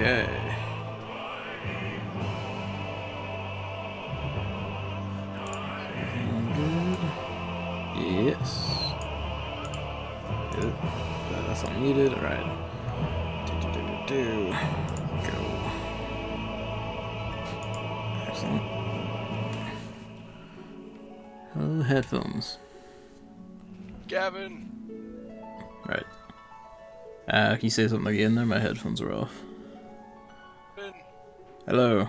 Okay. Yes. Good. That's unmuted. Alright. Go. Excellent. Oh, headphones. Gavin! Right. Can you say something again there? My headphones are off. Gavin! Hello.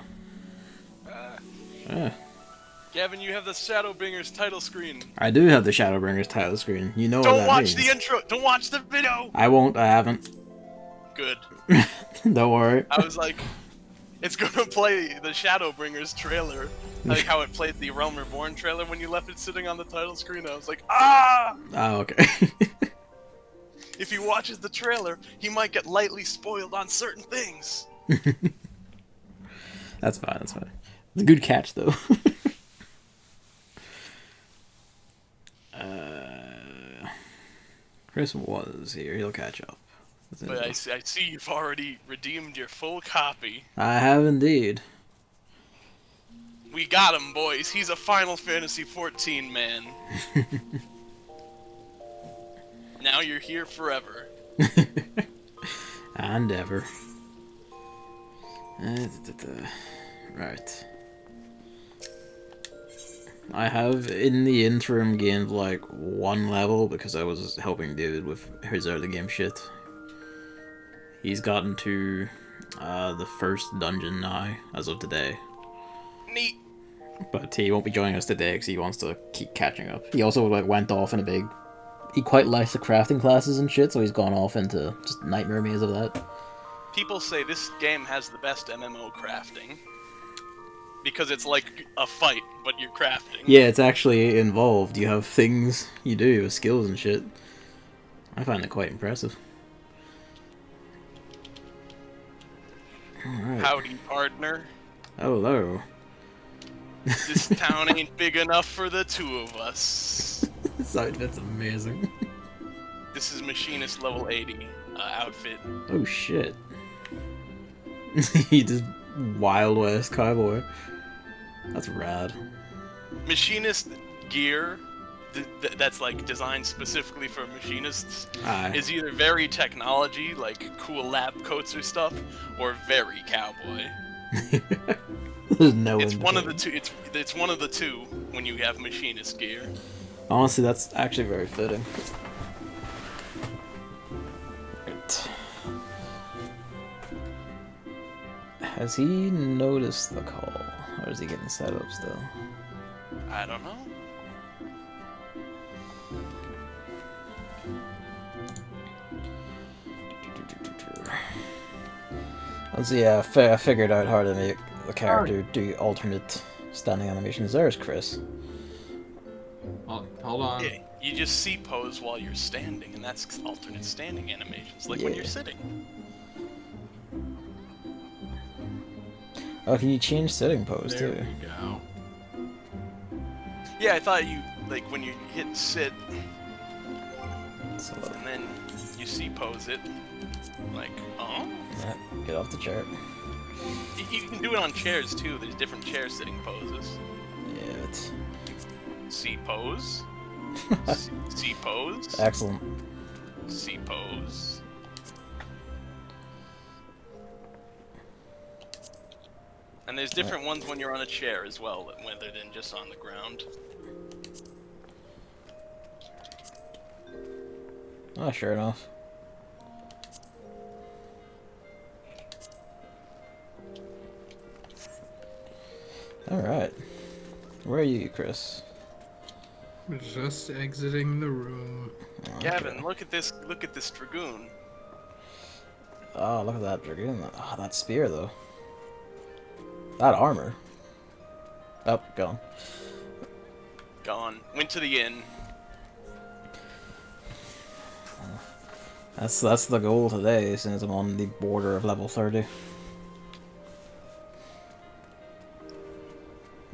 Gavin, you have the Shadowbringers title screen. I do have the Shadowbringers title screen. You know what Don't that watch means. the intro! Don't watch the video! I won't. I haven't. Good. Don't worry. I was like, it's gonna play the Shadowbringers trailer. Like how it played the Realm Reborn trailer when you left it sitting on the title screen. I was like, ah! Oh, okay. If he watches the trailer, he might get lightly spoiled on certain things. That's fine. That's fine. It's a good catch, though. Chris was here. He'll catch up. But I see you've already redeemed your full copy. I have indeed. We got him, boys. He's a Final Fantasy XIV man. Now you're here forever. And ever. Right. I have, in the interim, gained like 1 level because I was helping David with his early game shit. He's gotten to the first dungeon now, as of today. Neat. But he won't be joining us today because he wants to keep catching up. He also like went off in a big... He quite likes the crafting classes and shit, so he's gone off into just nightmare maze of that. People say this game has the best MMO crafting. Because it's like a fight, but you're crafting. Yeah, it's actually involved. You have things you do with skills and shit. I find it quite impressive. Alright. Howdy, partner. Hello. This town ain't big enough for the two of us. This outfit's amazing. This is Machinist level 80 outfit. Oh shit. He just Wild West cowboy. That's rad. Machinist gear that's like designed specifically for machinists is either very technology, like cool lab coats or stuff, or very cowboy. There's no. It's one of the two. It's one of the two when you have machinist gear. Honestly, that's actually very fitting. Right. Has he noticed the call, or is he getting set up still? I don't know. Let's see, I figured out how to make the character do alternate standing animations. There's Chris. Oh, hold on. Yeah, you just C-pose while you're standing, and that's alternate standing animations, like when you're sitting. Oh, can you change sitting pose There too? we go. Yeah, I thought you, like, when you hit sit, So, and then you C-pose it, like, oh? yeah, get off the chart. You can do it on chairs, too. There's different chair sitting poses. Yeah, it's... C-pose. C-pose. Excellent. C-pose. And there's different ones when you're on a chair as well, rather than just on the ground. Oh, sure enough. Alright. Where are you, Chris? Just exiting the room. Okay. Gavin, look at this dragoon. Oh, look at that dragoon. Oh, that spear, though. That armor. Oh, gone. Gone. Went to the inn. That's the goal today, since I'm on the border of level 30.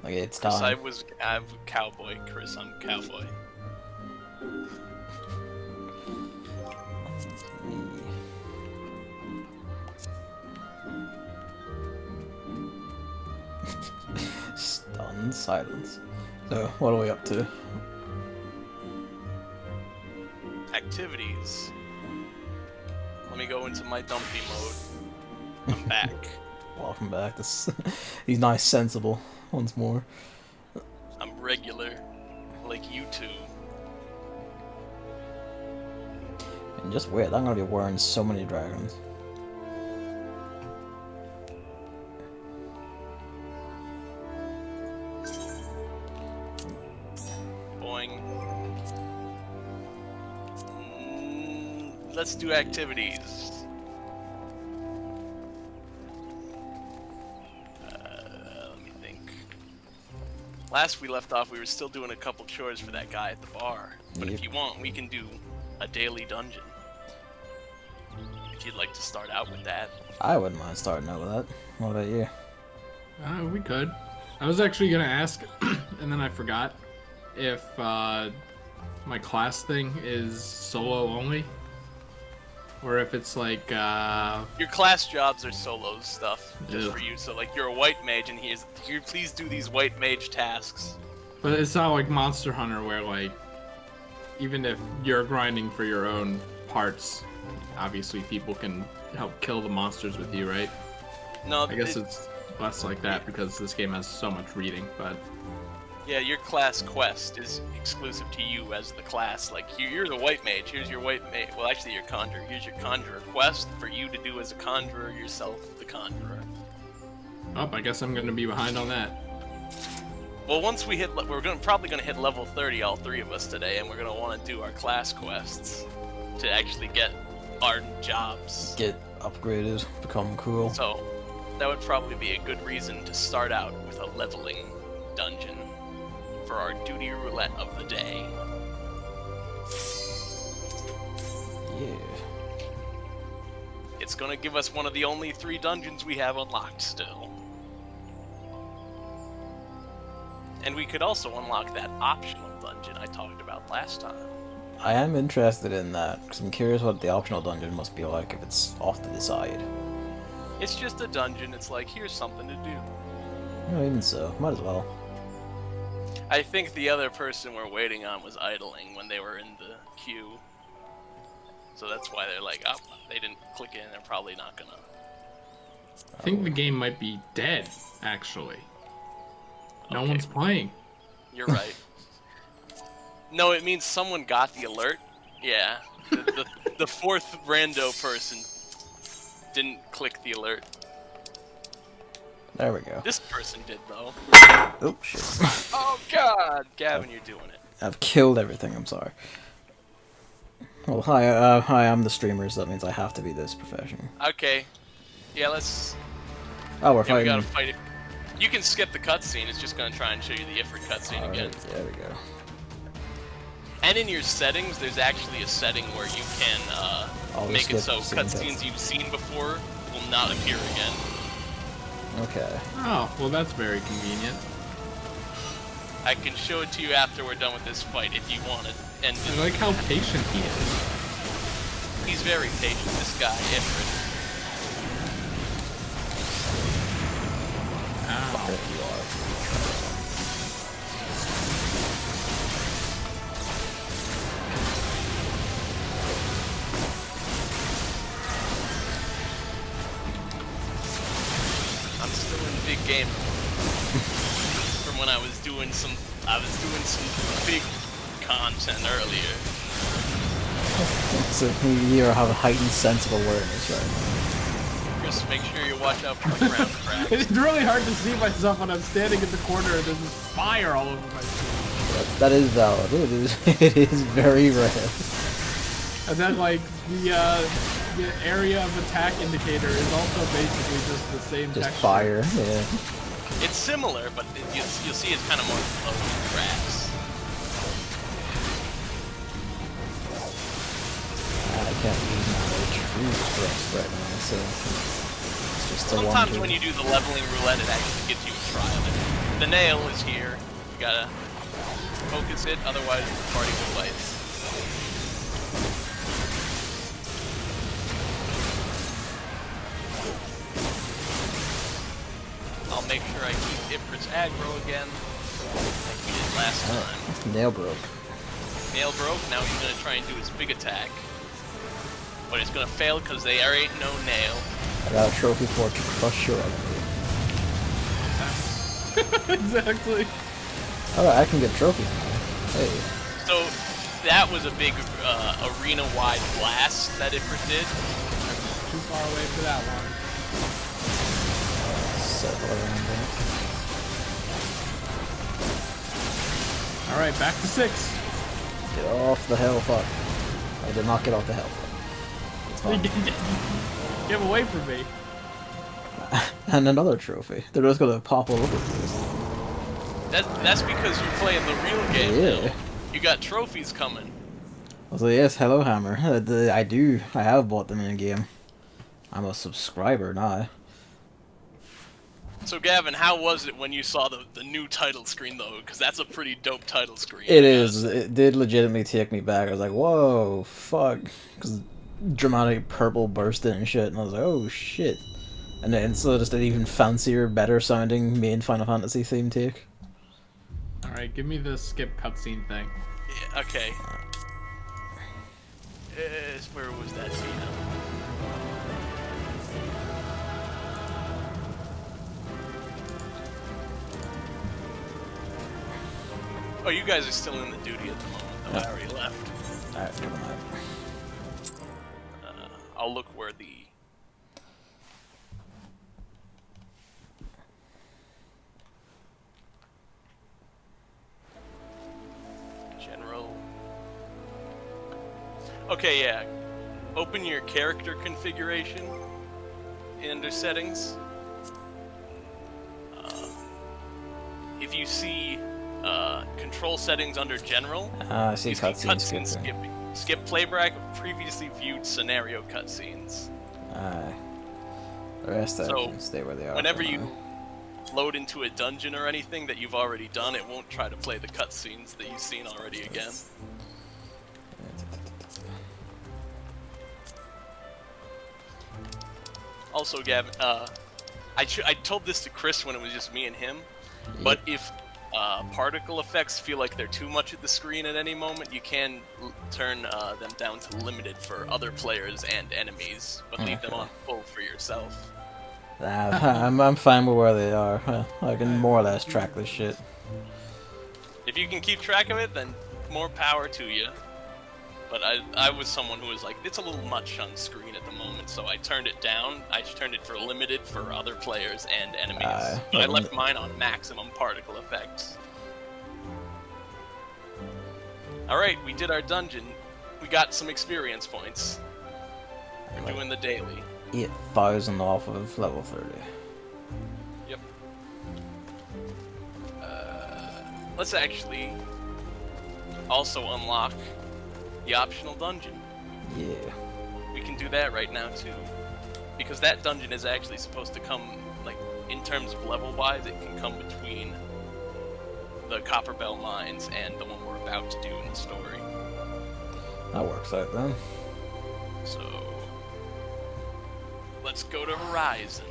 Like, it's Chris, time. I'm cowboy. Chris, I'm cowboy. and silence. So, what are we up to? Activities. Let me go into my dumpy mode. I'm back. Welcome back. He's nice, sensible, once more. I'm regular, like you two. And just weird, I'm gonna be wearing so many dragons. Boing. Let's do activities. Let me think. Last we left off, we were still doing a couple chores for that guy at the bar. But if you want, we can do a daily dungeon. If you'd like to start out with that. I wouldn't mind starting out with that. What about you? We could. I was actually gonna ask, and then I forgot, if my class thing is solo only, or if it's like your class jobs are solo stuff just Ugh. for you. So like you're a white mage, and here, please do these white mage tasks. But it's not like Monster Hunter where like even if you're grinding for your own parts, obviously people can help kill the monsters with you, right? No, I guess it's less like that because this game has so much reading, but yeah, your class quest is exclusive to you as the class. Like you're the white mage. Here's your white mage. Well, actually, you're conjurer. Here's your conjurer quest for you to do as a conjurer yourself, the conjurer. oh, I guess I'm gonna be behind on that. Well, once we hit, we're probably gonna hit level 30, all three of us today, and we're gonna want to do our class quests to actually get our jobs. Get upgraded, become cool. So that would probably be a good reason to start out with a leveling dungeon for our duty roulette of the day. Yeah. It's gonna give us one of the only 3 dungeons we have unlocked still. And we could also unlock that optional dungeon I talked about last time. I am interested in that, because I'm curious what the optional dungeon must be like if it's off to the side. It's just a dungeon, it's like, here's something to do. No, even so, might as well. I think the other person we're waiting on was idling when they were in the queue. So that's why they're like, oh, they didn't click in, they're probably not gonna. I think the game might be dead, actually. No Okay. one's playing. You're right. No, it means someone got the alert. Yeah. The 4th rando person didn't click the alert. There we go. This person did, though. Oh, shit. Oh, God! Gavin, you're doing it. I've killed everything, I'm sorry. Well, hi, I'm the streamer, so that means I have to be this professional. Okay. Yeah, let's... Oh, we're Yeah, we fighting. gotta fight it. You can skip the cutscene, it's just gonna try and show you the Ifrit cutscene again. Alright, there we go. And in your settings, there's actually a setting where you can make it so cutscenes you've seen before will not appear again. Okay. Oh, well that's very convenient. I can show it to you after we're done with this fight if you want it. And I like how patient he is. he's very patient, this guy, Ifrit. Ow. There you are. I'm still in the big game. From when I was doing some big content earlier. So you have a heightened sense of awareness right now. Just make sure you watch out for the ground cracks. It's really hard to see myself when I'm standing in the corner and there's this fire all over my screen. That is valid. It is very rare. And then like the area of attack indicator is also basically just the same Just texture. fire, yeah. It's similar, but you'll see it's kind of more glowing cracks. I can't use my true thrust right now, so it's just a Sometimes one when you do the leveling roulette, it actually gives you a trial. The nail is here. You gotta focus it, otherwise the party will fight. I'll make sure I keep Ifrit's aggro again. last time. Nail broke. Nail broke, now he's gonna try and do his big attack. But it's gonna fail because there ain't no nail. I got a trophy for to crush your enemy. Exactly. Oh, I can get trophies now. Hey. So, that was a big arena-wide blast that Ifrit did. Too far away for that one. Circle around there. Alright, back to 6. Get off the hell fuck. I did not get off the hell fuck. It's fine. Get away from me. And another trophy. They're just gonna pop all over the place. That's because you're playing the real game. Yeah. Now. You got trophies coming. Also, yes, hello Hammer. I have bought them in game. I'm a subscriber now. So Gavin, how was it when you saw the new title screen though? Because that's a pretty dope title screen. It is. It did legitimately take me back. I was like, whoa, fuck. Because dramatic purple burst in and shit, and I was like, oh shit. And then so just an even fancier, better sounding main Final Fantasy theme take. Alright, give me the skip cutscene thing. Yeah, okay. Where was that scene? Oh, you guys are still in the duty at the moment, though. I already left. Alright, come on. I'll look where the... General... Okay, yeah. Open your character configuration under settings. If you see control settings under general, I see cutscene skipping. Skip playback of previously viewed scenario cutscenes. The rest of them stay where they are. Whenever you load into a dungeon or anything that you've already done, it won't try to play the cutscenes that you've seen already again. Also, Gavin, I told this to Chris when it was just me and him, but if particle effects feel like they're too much at the screen at any moment, you can turn them down to limited for other players and enemies, but leave them on full for yourself. I'm fine with where they are. I can more or less track this shit. If you can keep track of it, then more power to you. But I was someone who was like, it's a little much on screen at the moment, so I turned it down. I turned it for limited for other players and enemies. But I left mine on maximum particle effects. Alright, we did our dungeon. We got some experience points. We're doing the daily. 8,000 off of level 30. Yep. Let's actually also unlock the optional dungeon. Yeah. We can do that right now too. Because that dungeon is actually supposed to come, like, in terms of level-wise, it can come between the Copper Bell Mines and the one we're about to do in the story. That works out then. So, let's go to Horizon.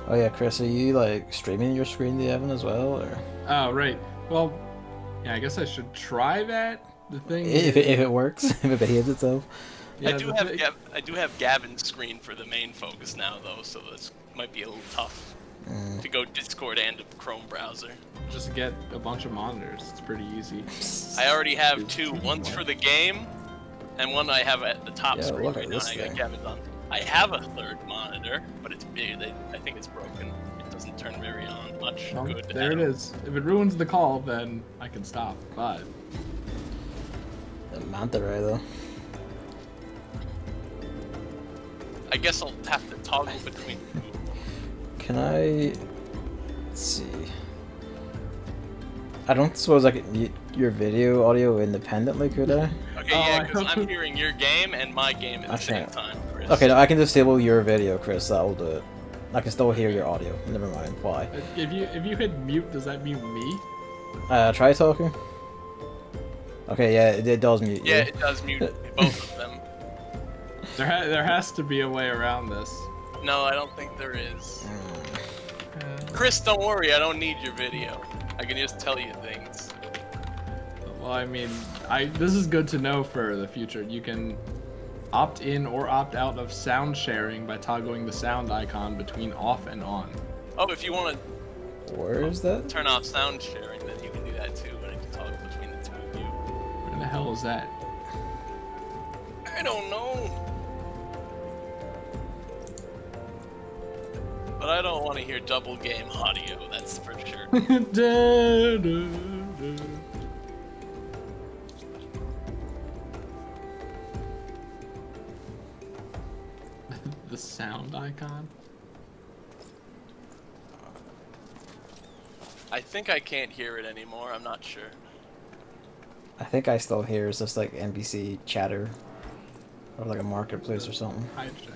Oh yeah, Chris, are you like streaming your screen to Evan as well, or? Oh right. Well, yeah, I guess I should try that. The thing. If it works, if it behaves itself. Yeah, I do have Gavin's screen for the main focus now though, so this might be a little tough to go Discord and a Chrome browser. Just get a bunch of monitors. It's pretty easy. I already have two. One's for the game, and one I have at the top screen right now. I got Gavin's on. I have a third monitor, but it's big. I think it's broken. It doesn't turn very on much good. There it is. If it ruins the call, then I can stop. But Manta Ray though. I guess I'll have to toggle between two. Can I? Let's see. I don't suppose I could mute your video audio independently, could I? Okay, yeah, because I'm hearing your game and my game at the same time, Chris. Okay, no, I can disable your video, Chris. That will do it. I can still hear your audio. Never mind. Why? If you hit mute, does that mute me? Try talking. Okay, yeah, it does mute you. Yeah, it does mute both of them. There has to be a way around this. No, I don't think there is. Chris, don't worry, I don't need your video. I can just tell you things. Well, I mean, this is good to know for the future. You can opt in or opt out of sound sharing by toggling the sound icon between off and on. Oh, if you want to Where is that? turn off sound sharing, then you can do that too, and it can toggle between the two of you. Where the hell is that? I don't know. But I don't want to hear double game audio, that's for sure. The sound icon? I think I can't hear it anymore, I'm not sure. I think I still hear it's just like NPC chatter. Or like a marketplace or something. Hi, Chad.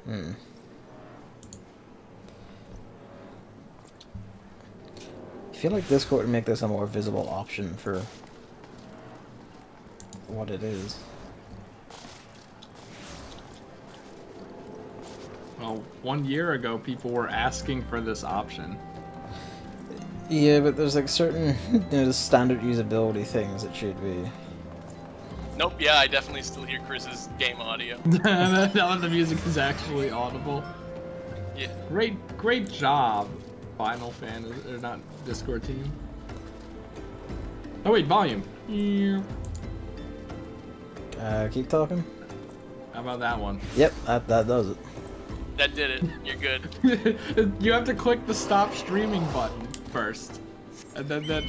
No. I feel like Discord would make this a more visible option for what it is. Well, 1 year ago, people were asking for this option. Yeah, but there's like certain, the standard usability things it should be. Nope, yeah, I definitely still hear Chris's game audio. Now that the music is actually audible. Yeah. Great job, Final Fan, or not Discord team. Oh wait, volume. Keep talking. How about that one? Yep, that does it. That did it. You're good. You have to click the stop streaming button first, and then that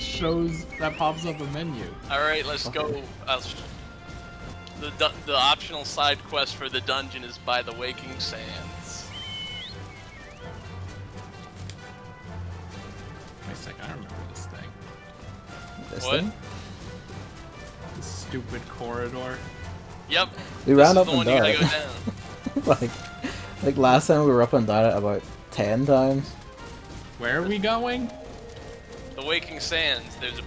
pops up a menu. All right, let's go. The optional side quest for the dungeon is by the Waking Sands. Wait a second, I remember this thing. This What? thing? This stupid corridor. Yep. We this ran is up the and one you gotta died. go down. like last time we were up and died about 10 times. Where are we going? The Waking Sands. There's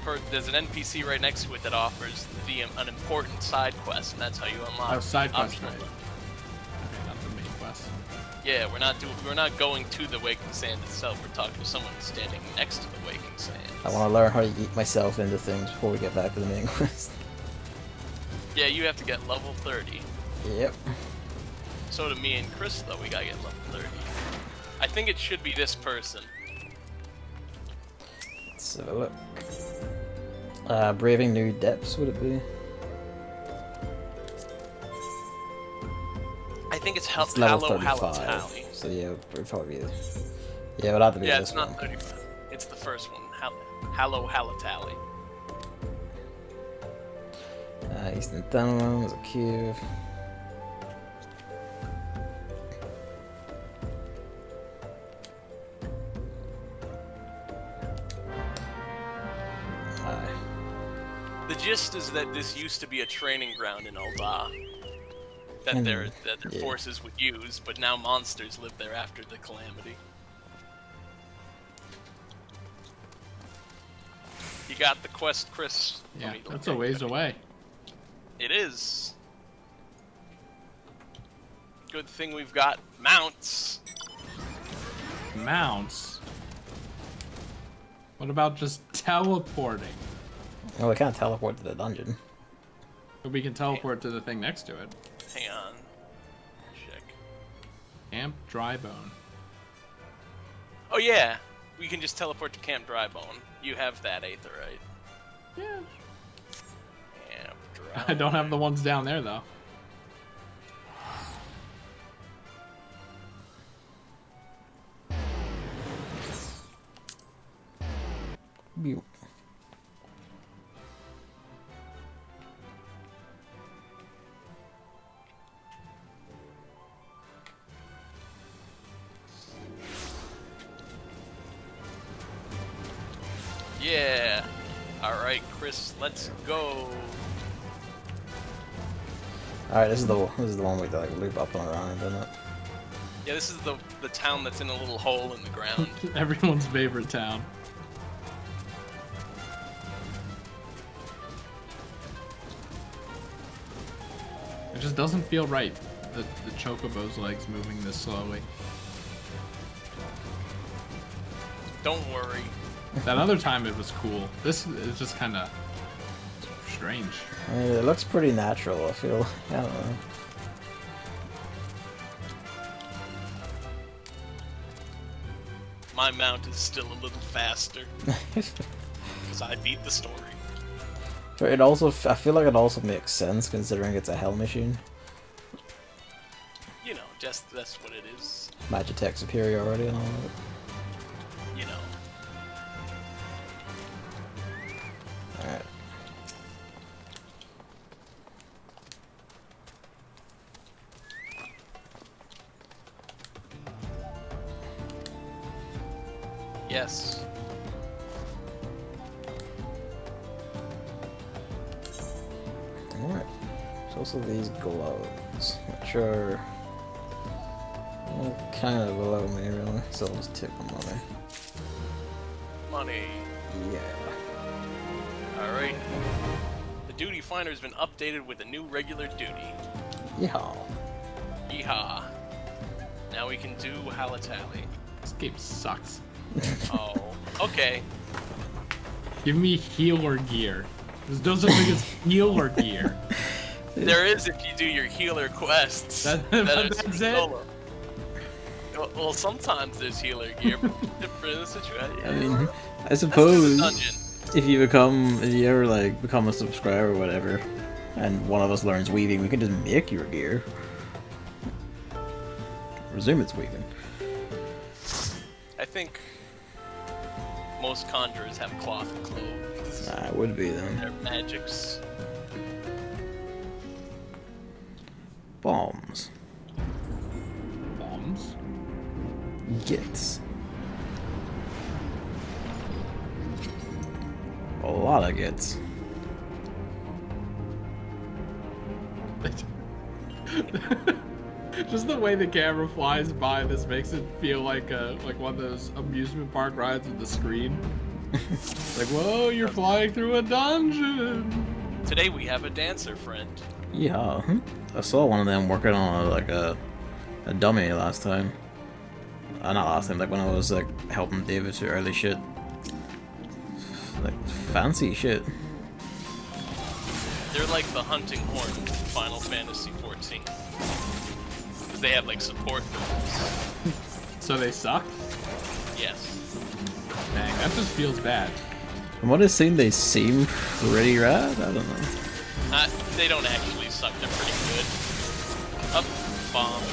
an NPC right next to it that offers an important side quest, and that's how you unlock. Oh, side quest, optional- right. Okay, not the main quest. Yeah, we're not going to the Waking Sand itself. We're talking to someone standing next to the Waking Sands. I want to learn how to eat myself into things before we get back to the main quest. Yeah, you have to get level 30. Yep. So do me and Chris, though. We gotta get level 30. I think it should be this person. Let's have a look. Braving New Depths, would it be? I think it's It's level Hallow 35. Halatali. So yeah, it would probably be. Yeah, it would have to be Yeah, this it's not one. 35. It's the first one. Hallow Halatali. Eastern Downland is a cube. The gist is that this used to be a training ground in Ul'dah that their forces would use, but now monsters live there after the calamity. You got the quest, Chris? Yeah, that's a ways away. It is. Good thing we've got mounts. Mounts? What about just teleporting? Oh, we can't teleport to the dungeon. But we can teleport to the thing next to it. Hang on. Check. Camp Drybone. Oh yeah, we can just teleport to Camp Drybone. You have that, Aether, right? Yeah. Camp I don't have the ones down there though. Beep. Yeah. Alright, Chris, let's go. Alright, this is the one we like loop up and around, isn't it? Yeah, this is the town that's in a little hole in the ground. Everyone's favorite town. It just doesn't feel right. The chocobo's legs moving this slowly. Don't worry. That other time it was cool. This is just kind of strange. I mean, it looks pretty natural, I feel. I don't know. My mount is still a little faster. Because I beat the story. But it also, I feel like it also makes sense considering it's a hell machine. You know, just that's what it is. Magitech superiority and all that. You know. Alright. Yes. Alright. There's also these gloves, which are kind of below me, really. So I'll just take the money. Money. Yeah. Alright. The duty finder's been updated with a new regular duty. Yeehaw. Yeehaw. Now we can do Halatali. This game sucks. Oh, okay. Give me healer gear. This doesn't think it's healer gear. There is if you do your healer quests. That's it? Solo. Well, sometimes there's healer gear, but different in the situation. I mean, I Let's do the suppose dungeon. if you ever like become a subscriber or whatever, and one of us learns weaving, we can just make your gear. Presume it's weaving. I think most conjurers have cloth clothes. It would be then. They're magics. Bombs. Bombs? Gits. A lot of gits. Just the way the camera flies by, this makes it feel like one of those amusement park rides with the screen. Like, whoa, you're flying through a dungeon. Today we have a dancer friend. Yeah, I saw one of them working on a dummy last time. Not last time, like when I was like helping David to early shit. Like fancy shit. They're like the hunting horn in Final Fantasy XIV. Because they have like support moves. So they suck? Yes. Dang, that just feels bad. From what I've seen, they seem pretty rad. I don't know. They don't actually suck, they're pretty good. Up, bomb.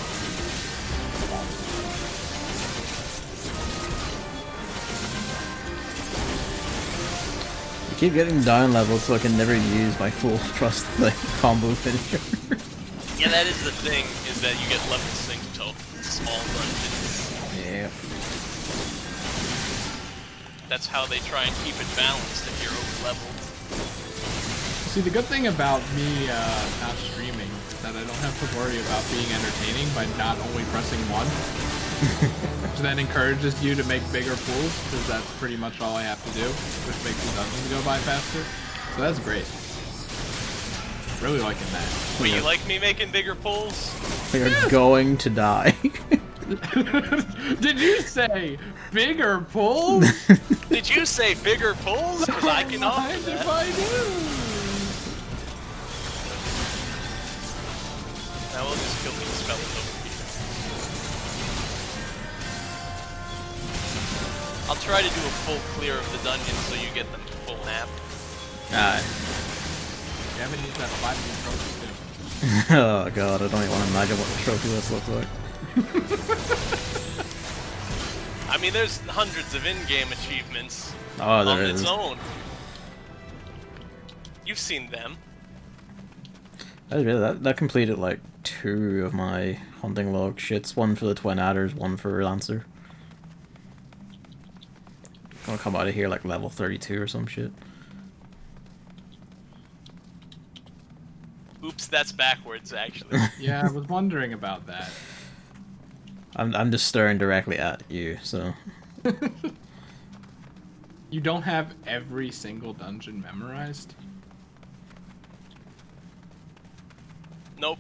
I keep getting down leveled so I can never use my full trust like combo finisher. Yeah, that is the thing, is that you get level synced to small dungeons. Yeah. That's how they try and keep it balanced if you're over-leveled. See, the good thing about me not streaming is that I don't have to worry about being entertaining by not only pressing 1. Which then encourages you to make bigger pools, because that's pretty much all I have to do, which makes the dungeons go by faster. So that's great. Really liking that. Wait, you like me making bigger pulls? You're going to die. Did you say bigger pulls? Did you say bigger pulls? Because I can offer Mind that. if I do? Now we'll just kill these fellas over here. I'll try to do a full clear of the dungeon so you get them to full nap. Alright. You haven't used that 5 trophy too. Oh god, I don't even want to imagine what the trophy list looks like. I mean, there's hundreds of in-game achievements Oh, on there its is. own. You've seen them. That completed like 2 of my hunting log shits. One for the twin adders, one for Lancer. Gonna come out of here like level 32 or some shit. Oops, that's backwards, actually. Yeah, I was wondering about that. I'm just staring directly at you, so. You don't have every single dungeon memorized? Nope.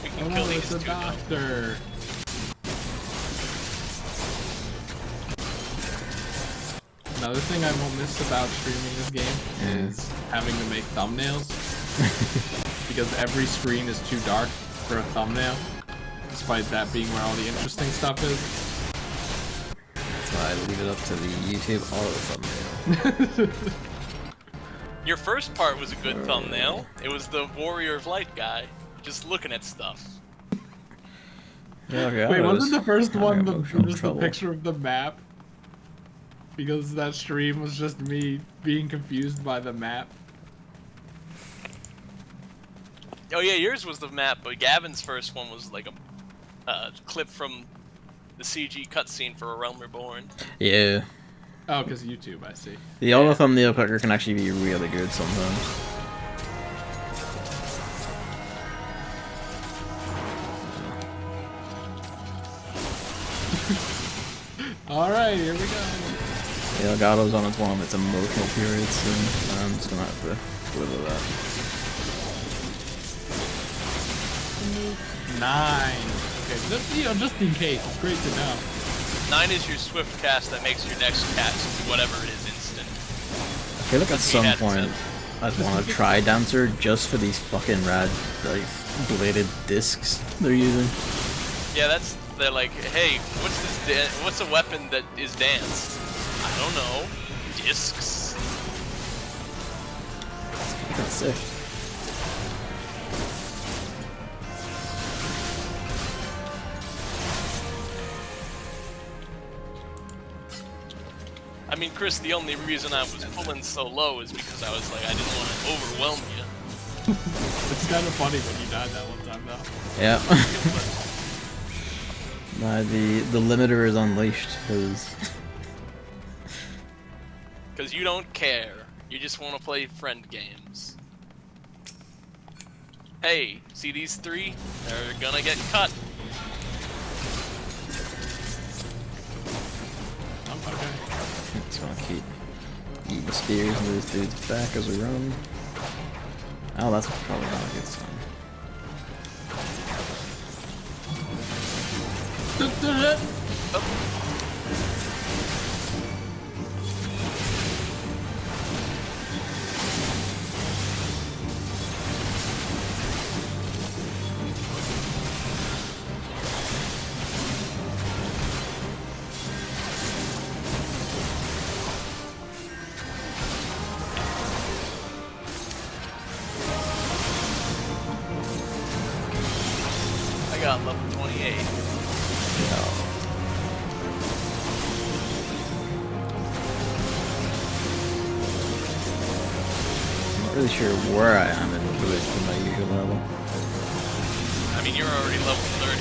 We can kill these it's a two doctor. Another thing I won't miss about streaming this game is having to make thumbnails. Because every screen is too dark for a thumbnail, despite that being where all the interesting stuff is. That's why I leave it up to the YouTube auto thumbnail. Your first part was a good thumbnail. It was the Warrior of Light guy, just looking at stuff. Yeah, okay, wait, wasn't the first one just the picture of the map? Because that stream was just me being confused by the map. Oh yeah, yours was the map, but Gavin's first one was like a clip from the CG cutscene for A Realm Reborn. Yeah. Oh, because YouTube, I see. The auto thumbnail picker can actually be really good sometimes. Alright, here we go. Yeah, Elgato's on one of its emotional periods, so I'm just gonna have to live with that. 9. Okay, just in case, it's great to know. 9 is your swift cast that makes your next cast, whatever it is, instant. I feel like at some point I'd want to try Dancer just for these fucking rad, like, bladed discs they're using. Yeah, they're like, hey, what's a weapon that is danced? I don't know. Discs. That's sick. I mean, Chris, the only reason I was pulling so low is because I was like, I didn't want to overwhelm you. It's kind of funny when you died that one time, though. Yeah. Nah, the limiter is unleashed, because you don't care. You just want to play friend games. Hey, see these 3? They're gonna get cut. Okay. Just gonna keep eating spears in this dude's back as we run. Oh, that's probably not a good sign. I got level 28. I'm not really sure where I am in relation to my usual level. I mean, you're already level 30.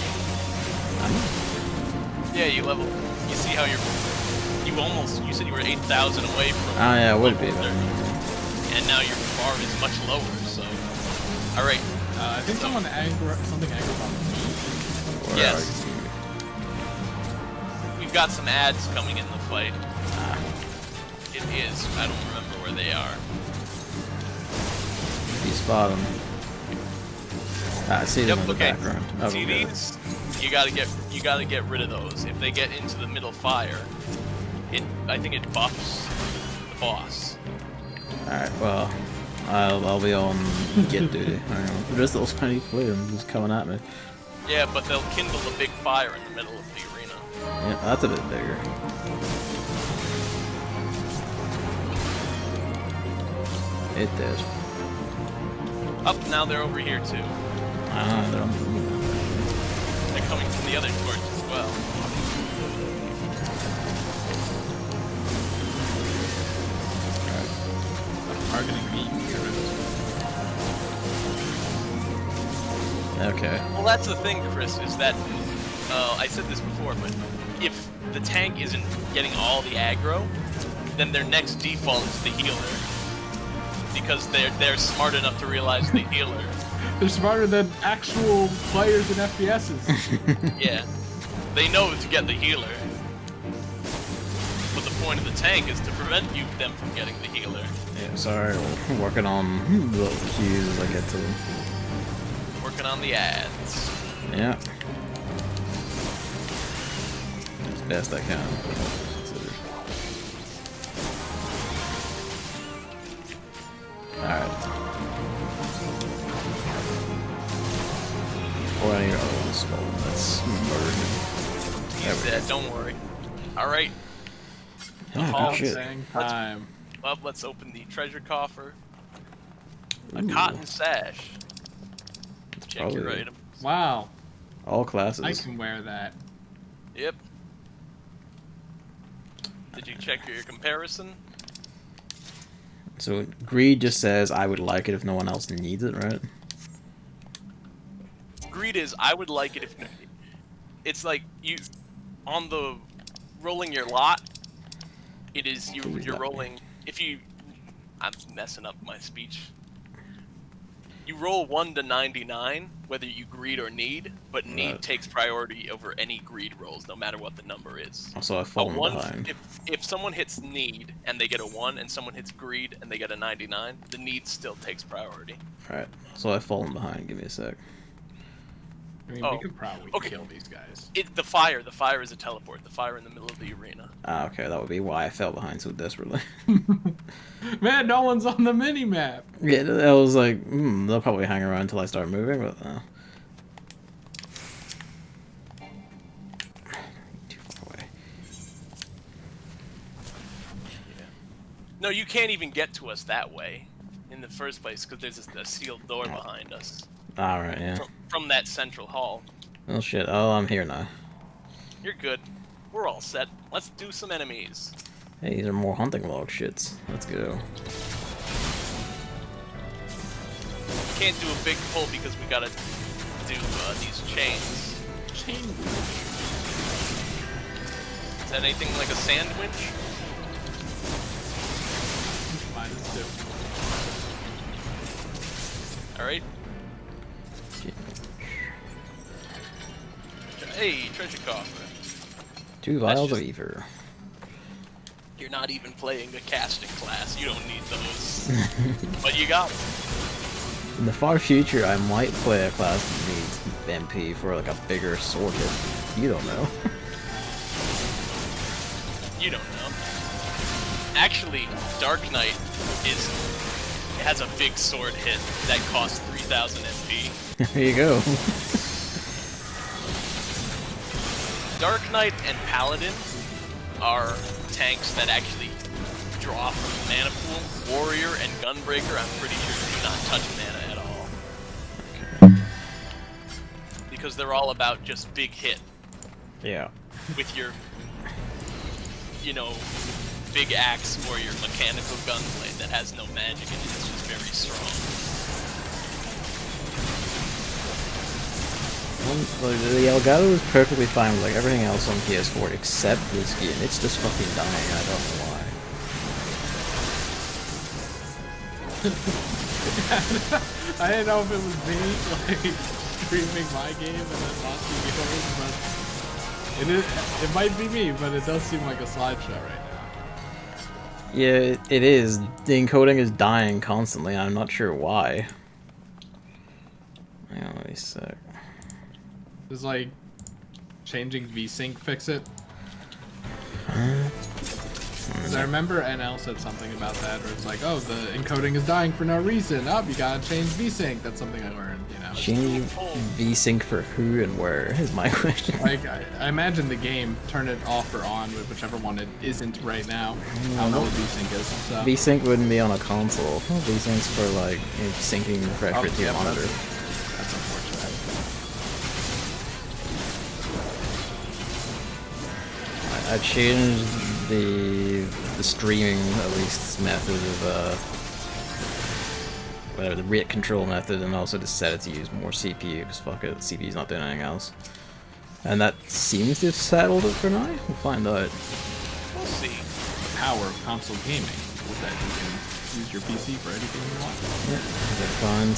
Yeah, you see how you said you were 8,000 away from. Oh yeah, it would be. And now your bar is much lower, so. Alright. I think something aggroed on me. Yes. We've got some ads coming in the fight. It is. I don't remember where they are. You spot them. I see them in the okay. background. Oh, See these? You gotta get rid of those. If they get into the middle fire, I think it buffs the boss. Alright, well, I'll be on get duty. Just those tiny flames just coming at me. Yeah, but they'll kindle a big fire in the middle of the arena. Yeah, that's a bit bigger. It did. Up, now they're over here too. They're on the They're coming from the other torch as well. Targeting me. Okay. Well, that's the thing, Chris, is that, I said this before, but if the tank isn't getting all the aggro, then their next default is the healer. because they're smart enough to realize the healer. They're smarter than actual players in FPSs. Yeah, they know to get the healer. But the point of the tank is to prevent them from getting the healer. Yeah, sorry, we're working on the little cues as I get to them. Working on the ads. Yeah. As best I can. Alright. Before any other one's stolen, let's murder him. He's dead, don't worry. Alright. Oh, shit. Time. Well, let's open the treasure coffer. A cotton sash. Check your item. Wow. All classes. I can wear that. Yep. Did you check your comparison? So greed just says I would like it if no one else needs it, right? Greed is I would like it if it's like you on the rolling your lot. It is you're rolling if you. I'm messing up my speech. You roll 1 to 99, whether you greed or need, but need takes priority over any greed rolls, no matter what the number is. Also, I've fallen behind. If someone hits need and they get a 1, and someone hits greed and they get a 99, the need still takes priority. Alright, so I've fallen behind. Give me a sec. I mean, we could probably kill these guys. The fire is a teleport. The fire in the middle of the arena. Ah, okay, that would be why I fell behind so desperately. Man, no one's on the mini-map. Yeah, I was like, they'll probably hang around until I start moving, but too far away. Yeah. No, you can't even get to us that way in the first place because there's a sealed door behind us. Alright, yeah. From that central hall. Oh shit, oh, I'm here now. You're good. We're all set. Let's do some enemies. Hey, these are more hunting log shits. Let's go. Can't do a big pull because we gotta do these chains. Is that anything like a sandwich? Alright. Hey, treasure coffer. 2 vials of ether. You're not even playing a casting class. You don't need those. But you got them. In the far future, I might play a class that needs MP for like a bigger sword hit. You don't know. You don't know. Actually, Dark Knight has a big sword hit that costs 3,000 MP. There you go. Dark Knight and Paladin are tanks that actually draw from the mana pool. Warrior and Gunbreaker, I'm pretty sure, do not touch mana at all. Because they're all about just big hit. Yeah. With your, big axe or your mechanical gunblade that has no magic in it. It's just very strong. The Elgato is perfectly fine with like everything else on PS4 except this game. It's just fucking dying. I don't know why. I didn't know if it was me like streaming my game and then watching yours, but it might be me. But it does seem like a slideshow right now. Yeah, it is. The encoding is dying constantly. I'm not sure why. Hang on, let me sec. Does like changing VSync fix it? Because I remember NL said something about that, where it's like, oh, the encoding is dying for no reason. Oh, you gotta change VSync. That's something I learned, Change VSync for who and where is my question. Like, I imagine the game, turn it off or on with whichever one it isn't right now. I don't know what VSync is. So. VSync wouldn't be on a console. VSync's for like syncing the refresh rate to your monitor. That's unfortunate. I changed the streaming at least method of whatever the rate control method, and also just set it to use more CPU because fuck it, CPU's not doing anything else. And that seems to have settled it for now. We'll find out. We'll see. The power of console gaming is that you can use your PC for anything you want. Yeah, they're fun.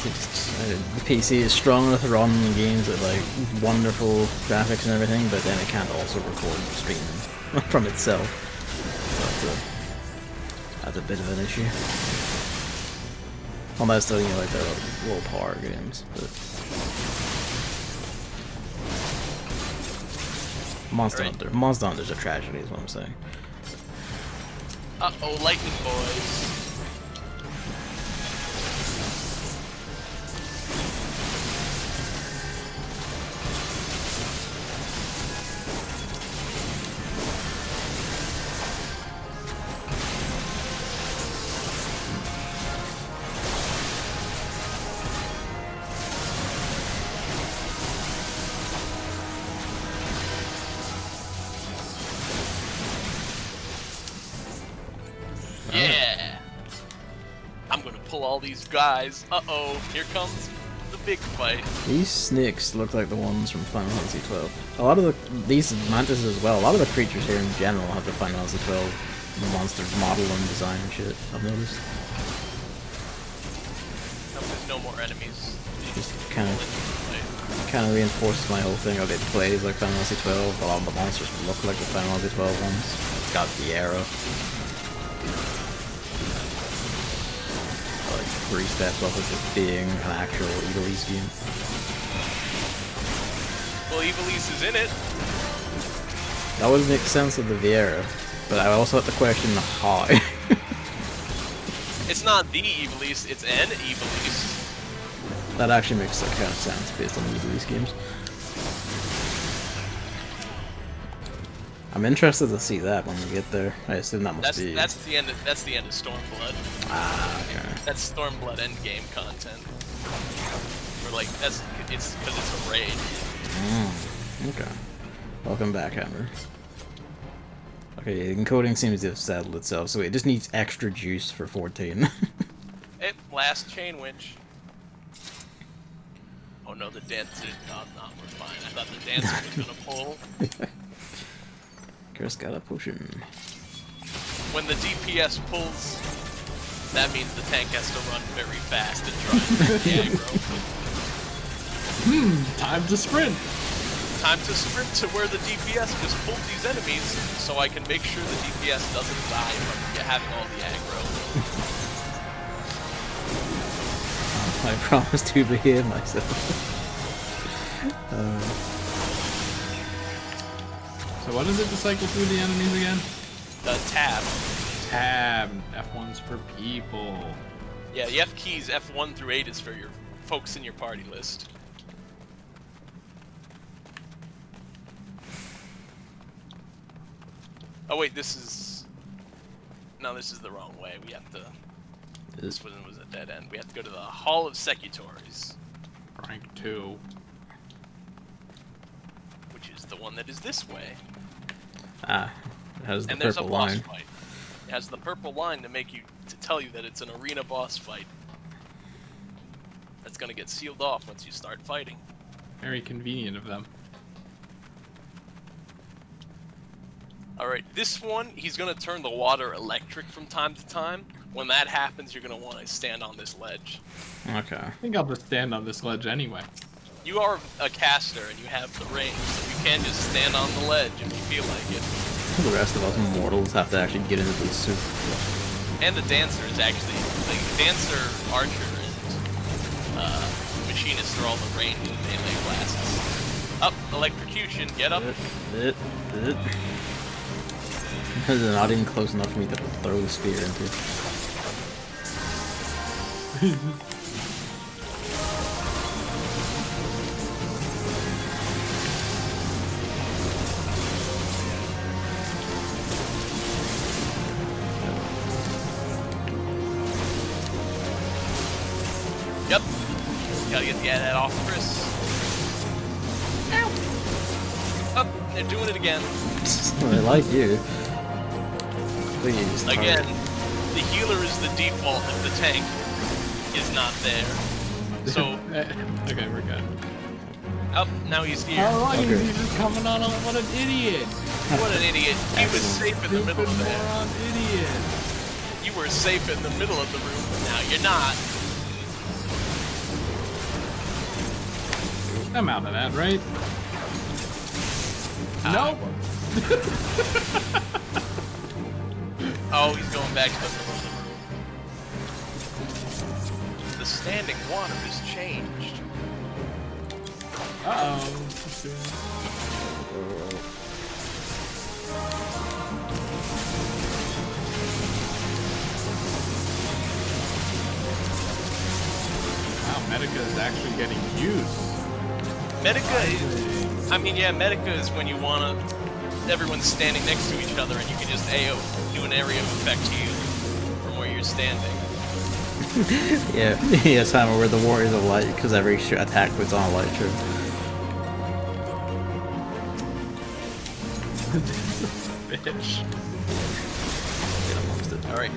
The PC is strong enough to run games with like wonderful graphics and everything, but then it can't also record streaming from itself. So that's a bit of an issue. Unless though, you know, like they're low power games. But Monster Hunter's a tragedy, is what I'm saying. Uh-oh, lightning boys. Yeah! I'm gonna pull all these guys. Uh-oh, here comes the big fight. These snakes look like the ones from Final Fantasy XII. A lot of these mantises as well, a lot of the creatures here in general have the Final Fantasy XII monster model and design and shit, I've noticed. There's no more enemies. Just kind of reinforces my whole thing of it plays like Final Fantasy XII, a lot of the monsters look like the Final Fantasy XII ones. It's got the arrow. Like 3 steps off of just being an actual Evilise game. Well, Evilise is in it. That would make sense with the Viera, but I also have to question how. It's not the Evilise, it's an Evilise. That actually makes that kind of sense based on the Evilise games. I'm interested to see that when we get there. I assume that must be. That's the end of Stormblood. Ah, okay. That's Stormblood endgame content. Or like it's because it's a raid. Okay. Welcome back, Hammer. Okay, encoding seems to have settled itself, so it just needs extra juice for 14. Last chain winch. Oh no, the dancer. Oh no, we're fine. I thought the dancer was gonna pull. Chris got a potion. When the DPS pulls, that means the tank has to run very fast and try and get the aggro. Time to sprint! Time to sprint to where the DPS just pulled these enemies, so I can make sure the DPS doesn't die from having all the aggro. I promise to behave myself. So what is it to cycle through the enemies again? The tab. Tab. F1's for people. Yeah, the F keys, F1 through 8 is for your folks in your party list. Oh wait, this is... No, this is the wrong way. We have to... This one was a dead end. We have to go to the Hall of Secutaries. Rank 2. Which is the one that is this way. Ah, it has the and there's a purple boss line. fight. It has the purple line to tell you that it's an arena boss fight. That's gonna get sealed off once you start fighting. Very convenient of them. Alright, this one, he's gonna turn the water electric from time to time. When that happens, you're gonna want to stand on this ledge. Okay. I think I'll just stand on this ledge anyway. You are a caster and you have the range, so you can just stand on the ledge if you feel like it. The rest of us mortals have to actually get into the suit. And the dancer is actually, like, dancer, archer, and machinist are all the range and melee classes. Up, electrocution, get up. They're not even close enough for me to throw the spear into. Yep. Gotta get that off, Chris. Ow! Up, they're doing it again. I like you. Please. Again, the healer is the default if the tank is not there. So, okay, we're good. up, now he's here. How long is he just coming on? What an idiot! What an idiot. He was safe in the middle of Stupid there. moron idiot. You were safe in the middle of the room, but now you're not. I'm out of that, right? Nope. Oh, he's going back to the middle of the room. The standing water has changed. Uh-oh. Wow, Medica is actually getting used. Medica is... I mean, yeah, Medica is when you wanna... Everyone's standing next to each other and you can just AO, do an area of effect to you from where you're standing. Yeah, yeah, Simon, we're the warriors of light because every attack puts on a light trip. Bitch. Get amongst it. Alright.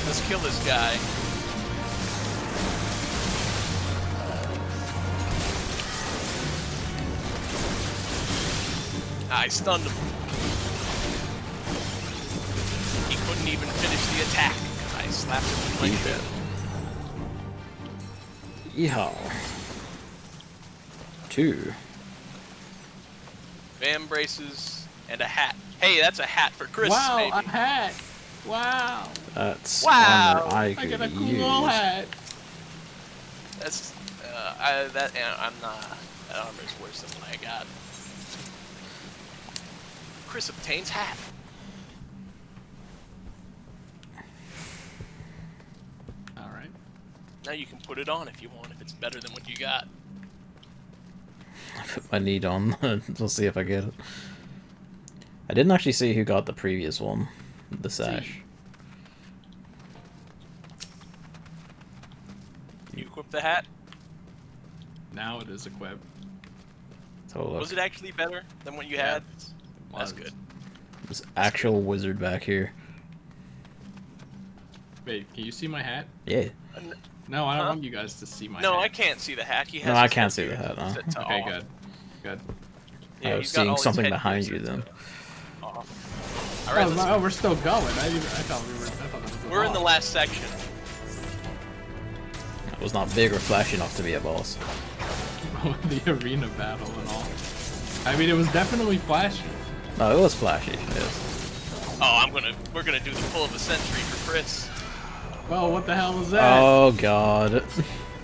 Let's kill this guy. I stunned him. He couldn't even finish the attack. I slapped him with my fist. Yeehaw. 2. Bam braces and a hat. Hey, that's a hat for Chris. Wow, maybe. a hat. Wow. That's Wow. armor I I could got a cool use. little hat. That's I'm not. That armor's worse than what I got. Chris obtains hat. All right. Now you can put it on if you want, if it's better than what you got. I put my need on. We'll see if I get it. I didn't actually see who got the previous one. The sash. You equip the hat? Now it is equipped. So look, Was it actually better than what you Yeah, had? it That's was. good. this actual wizard back here. Wait, can you see my hat? Yeah. No, I don't Huh? want you guys to see my No, hat. I can't see the hat. He has No, I his can't see headgear the hat, no. set to Okay, off. good. Good. Yeah, I was he's got seeing all his something headgear behind set you to then. off. All right, let's Oh, we're still going. I thought we were. I thought that was the We're in the boss. last section. It was not big or flashy enough to be a boss. The arena battle and all. I mean, it was definitely flashy. No, it was flashy. Yes. Oh, we're gonna do the pull of a century for Chris. Well, what the hell was that? Oh god.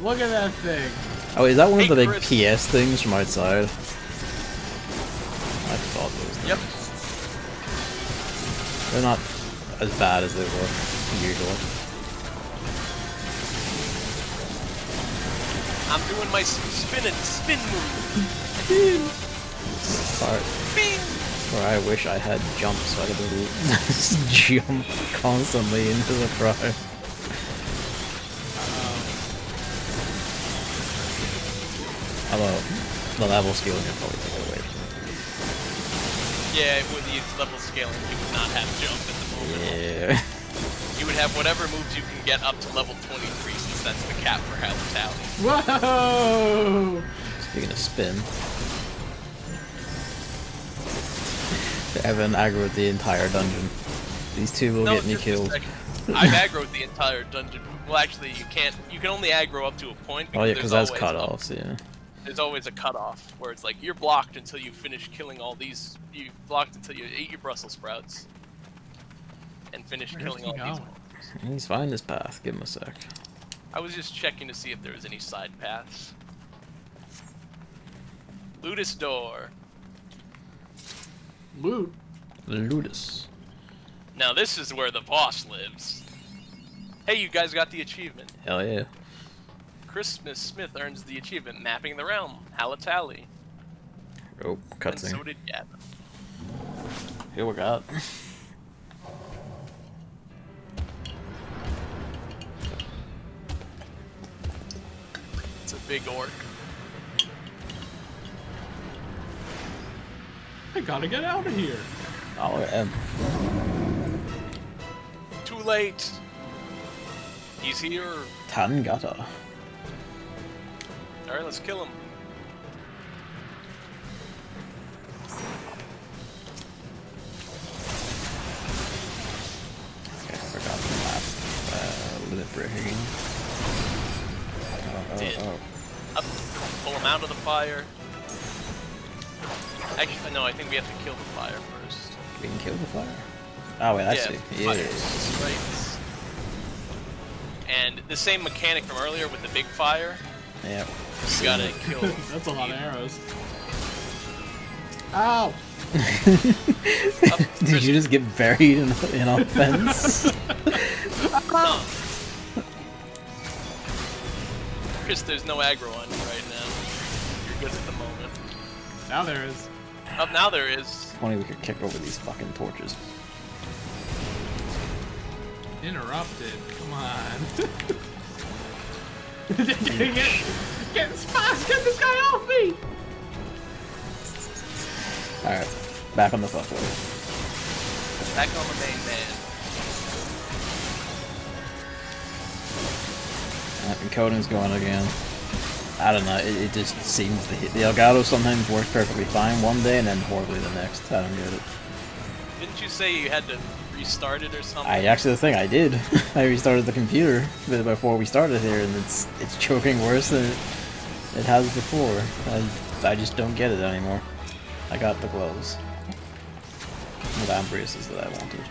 Look at that thing. Oh, is that one of the Hey, big Chris. PS things from outside? I thought those. Yep. They're not as bad as they were usually. I'm doing my spin move. Part Bing! where I wish I had jump so I could just jump constantly into the crowd. Although the level scaling would probably take it away. Yeah, with the level scaling, you would not have jump at the moment. Yeah. You would have whatever moves you can get up to level 23, since that's the cap for Habitality. Whoa! Speaking of spin, Evan aggroed the entire dungeon. These two will get me just a killed. second. I've aggroed the entire dungeon. Well, actually, you can't. You can only aggro up to a point. Oh yeah, there's because that's always cut-offs, yeah. There's always a cutoff where it's like you're blocked until you finish killing all these. You blocked until you ate your Brussels sprouts and finish Where's killing he all these. going? He's finding his path, give him a sec. I was just checking to see if there was any side paths. Ludus door. Loot. Ludus. Now this is where the boss lives. Hey, you guys got the achievement. Hell yeah. Christmas Smith earns the achievement Mapping the Realm, Halatali. Oh, And cutscene. so did Gavin. Here we got. It's a big orc. I gotta get out of here. Oh, M. Too late. He's here. Tangata. Alright, let's kill him. Okay, I forgot the again. Up, pull him out of the fire. Actually, no, I think we have to kill the fire first. We can kill the fire? Oh, wait, I see. Yeah. Right. And the same mechanic from earlier with the big fire. Yeah. You gotta kill. That's a lot of arrows. Ow! Did you just get buried in a fence? No. Chris, there's no aggro on you right now. You're good at the moment. Now there is. Up now there is. If only we could kick over these fucking torches. Interrupted. Come on. Dang it! Get this guy off me! Alright, back on the buffalo. Back on the main man. Encoding's going again. I don't know, it just seems to hit. The Elgato sometimes works perfectly fine one day and then horribly the next. I don't get it. Didn't you say you had to restart it or something? The thing I did. I restarted the computer before we started here, and it's choking worse than it has before. I just don't get it anymore. I got the gloves. The embraces that I wanted.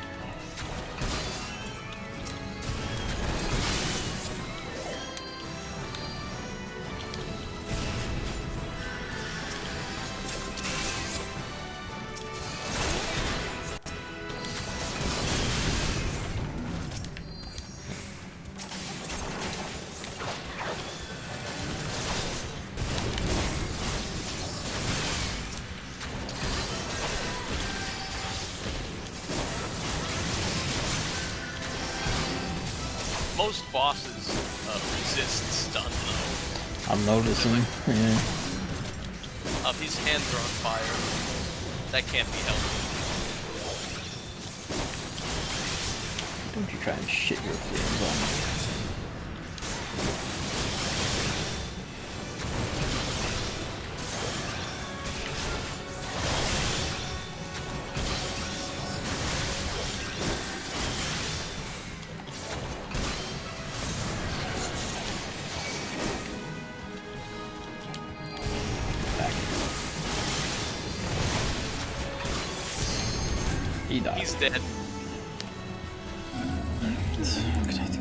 Most bosses resist stun though. I'm noticing, yeah. His hands are on fire. That can't be helped. Don't you try and shit your feelings on me. He died. He's dead. What can I do?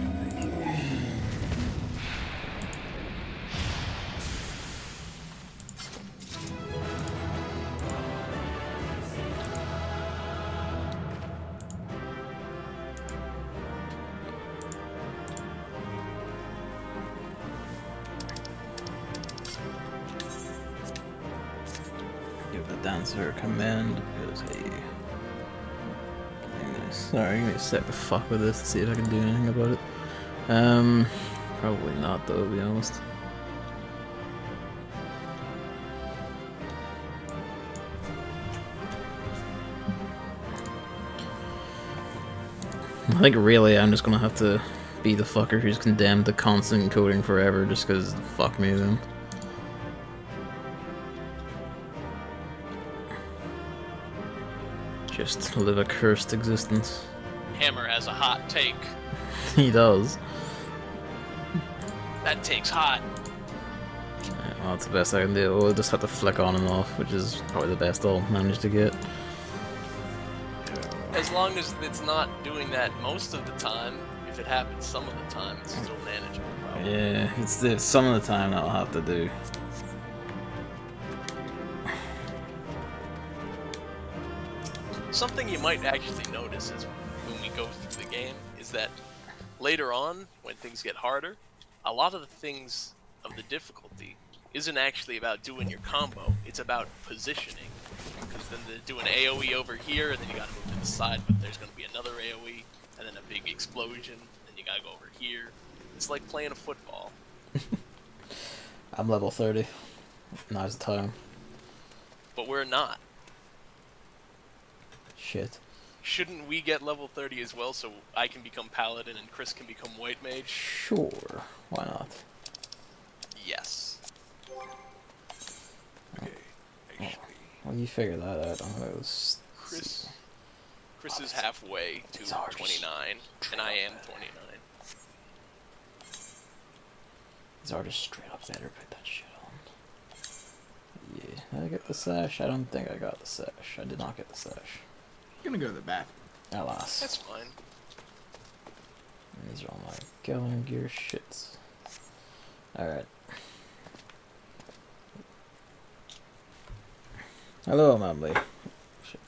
Give the dancer a command because sorry, I'm gonna set the fuck with this to see if I can do anything about it. Probably not though, to be honest. I think really I'm just gonna have to be the fucker who's condemned to constant encoding forever just cause fuck me then. Just live a cursed existence. Hammer has a hot take. He does. That take's hot. Yeah, well, that's the best I can do. We'll just have to flick on and off, which is probably the best I'll manage to get. As long as it's not doing that most of the time, if it happens some of the time, it's still manageable. Probably. Yeah, it's some of the time that I'll have to do. Something you might actually notice is when we go through the game is that later on, when things get harder, a lot of the things of the difficulty isn't actually about doing your combo, it's about positioning. Because then they do an AoE over here, and then you gotta move to the side, but there's gonna be another AoE, and then a big explosion, and you gotta go over here. It's like playing a football. I'm level 30. Now's the time. But we're not. Shit. Shouldn't we get level 30 as well, so I can become Paladin and Chris can become White Mage? Sure. Why not? Yes. Okay. Actually, Well, you figure that out. That was... Chris is halfway to 29, and I am 29. These are just straight up better put that shit on. Yeah, did I get the sash? I don't think I got the sash. I did not get the sash. I'm gonna go to the bathroom. Alas. That's fine. These are all my Gallon Gear shits. Alright. Hello, Mamley. Shit.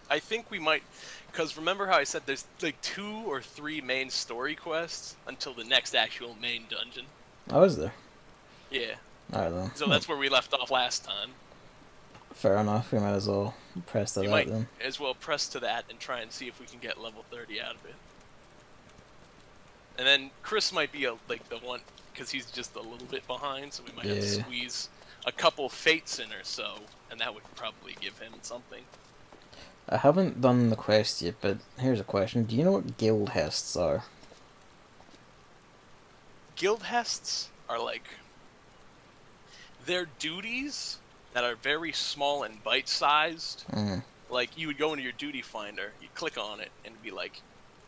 I think we might, because remember how I said there's like 2 or 3 main story quests until the next actual main dungeon? Oh, is there? Yeah. Alright then. So that's where we left off last time. Fair enough. We might as well press to We that might then. as well press to that and try and see if we can get level 30 out of it. And then Chris might be like the one, because he's just a little bit behind, so we might have to squeeze a couple fates in or so, and that would probably give him something. I haven't done the quest yet, but here's a question. Do you know what guild hests are? Guild hests are like... they're duties that are very small and bite-sized. Like, you would go into your duty finder, you click on it, and it'd be like,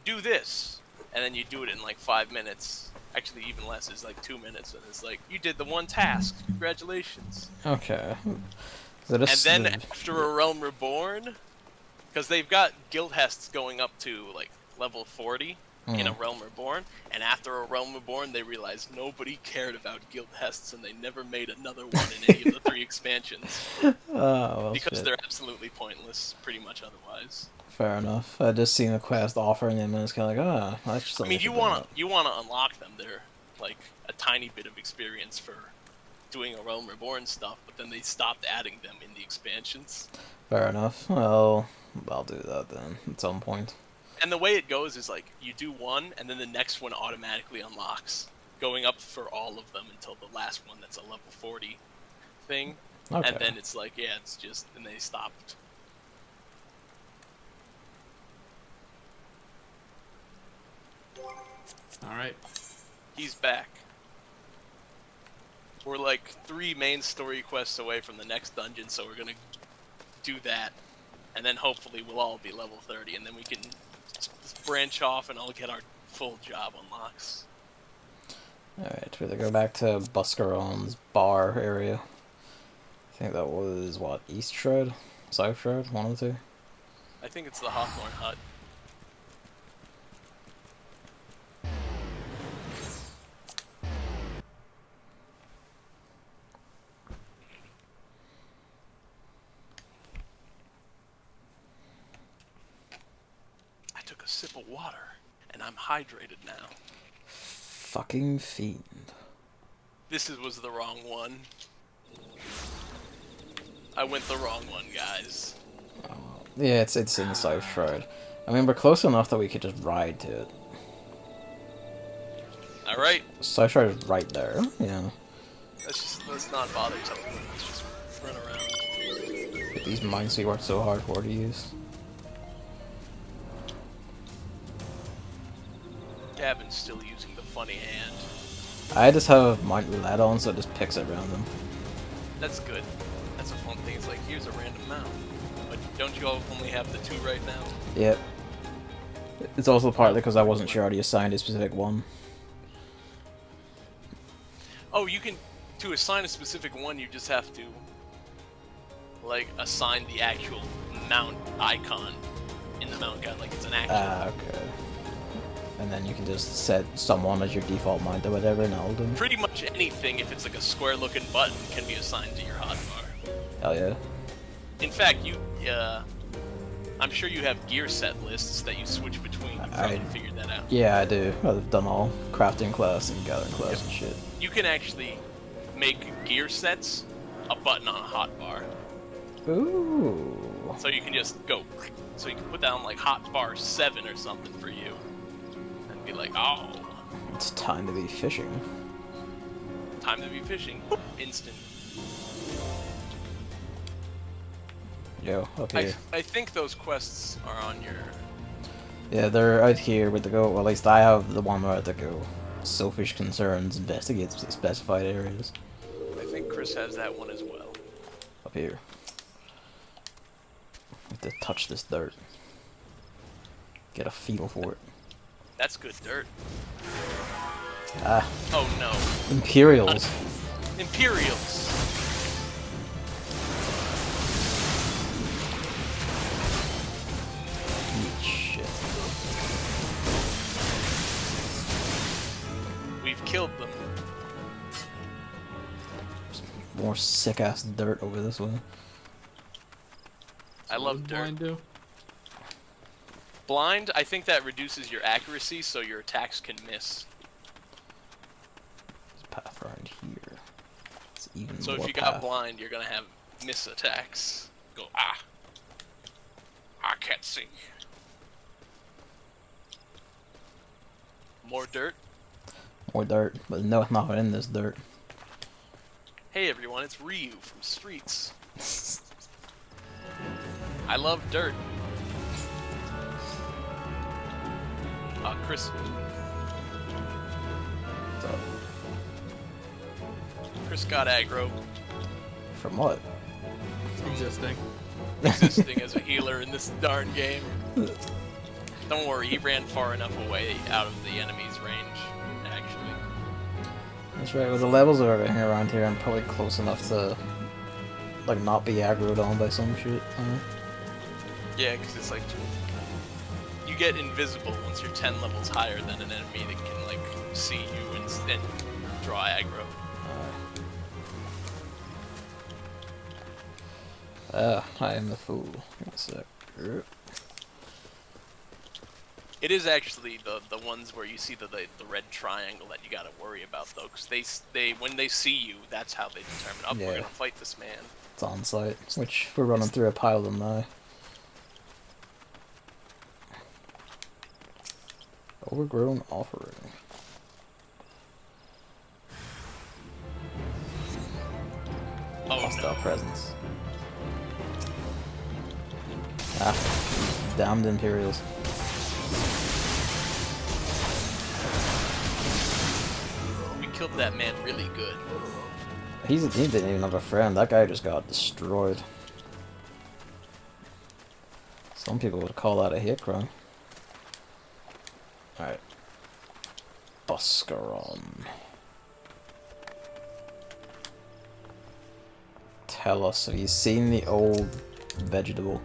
do this! And then you do it in like 5 minutes. Actually, even less, it's like 2 minutes, and it's like, you did the one task, congratulations. Okay. And then after a Realm Reborn, because they've got guild hests going up to like level 40 in a Realm Reborn, and after a Realm Reborn they realized nobody cared about guild hests and they never made another one in any of the 3 expansions. Oh, well, because shit. they're absolutely pointless, pretty much otherwise. Fair enough. I just seen a quest offering them and it's kind of like, ah, that's just something. I mean, you wanna unlock them. They're like a tiny bit of experience for doing a Realm Reborn stuff, but then they stopped adding them in the expansions. Fair enough. Well, I'll do that then at some point. And the way it goes is like, you do one, and then the next one automatically unlocks, going up for all of them until the last one that's a level 40 thing. Okay. And then it's like, yeah, it's just, and they stopped. Alright. He's back. We're like 3 main story quests away from the next dungeon, so we're gonna do that. And then hopefully we'll all be level 30, and then we can branch off and I'll get our full job unlocks. Alright, we're gonna go back to Buscaron's bar area. I think that was, what, East Shroud? South Shroud? One of the 2? I think it's the Hawthorne Hut. I took a sip of water, and I'm hydrated now. Fucking fiend. This was the wrong one. I went the wrong one, guys. Yeah, it's in the South Shroud. I mean, we're close enough that we could just ride to it. Alright. South Shroud is right there, yeah. Let's not bother something. Let's just run around. These mines we worked so hard for to use. Gavin's still using the funny hand. I just have Mount Roulette on, so it just picks at random. That's good. That's a fun thing. It's like, here's a random mount. But don't you all only have the 2 right now? Yep. It's also partly because I wasn't sure how to assign a specific one. Oh, you can... To assign a specific one, you just have to... like, assign the actual mount icon in the mount guide. Like, it's an actual... Okay. And then you can just set someone as your default mount or whatever, and that'll do. Pretty much anything, if it's like a square-looking button, can be assigned to your hotbar. Hell yeah. In fact, I'm sure you have gear set lists that you switch between. You probably figured that out. Yeah, I do. I've done all crafting class and gathering class and shit. You can actually make gear sets a button on a hotbar. Ooh. So you can just go, so you can put down like hotbar 7 or something for you. And be like, oh. It's time to be fishing. Time to be fishing. Boop, instant. Yo, up here. I think those quests are on your... Yeah, they're out here with the go. Well, at least I have the one where the go. Selfish concerns, investigate specified areas. I think Chris has that one as well. Up here. I have to touch this dirt. Get a feel for it. That's good dirt. Ah. Oh no. Imperials. Imperials. Shit. We've killed them. More sick ass dirt over this way. I love dirt. Blind do? Blind, I think that reduces your accuracy, so your attacks can miss. There's a path right here. It's even So more if you path. got blind, you're gonna have miss attacks. Go, ah. I can't see. More dirt? More dirt, but no, nothing in this dirt. Hey everyone, it's Ryu from Streets. I love dirt. Chris. What's up? Chris got aggro. From what? Existing. Existing as a healer in this darn game. Don't worry, he ran far enough away out of the enemy's range, actually. That's right, with the levels of everything around here, I'm probably close enough to, like, not be aggroed on by some shit. Yeah, because it's like, you get invisible once you're 10 levels higher than an enemy that can, like, see you and draw aggro. I am the fool. Give me a sec. It is actually the ones where you see the red triangle that you gotta worry about, though, because they when they see you, that's how they determine, oh, Yeah. we're gonna fight this man. It's on site, which we're running through a pile of them now. Overgrown offering. Oh, Hostile no. presence. Ah, damned Imperials. We killed that man really good. He didn't even have a friend. That guy just got destroyed. Some people would call that a hate crime. Alright. Buscaron. Tell us, have you seen the old vegetable?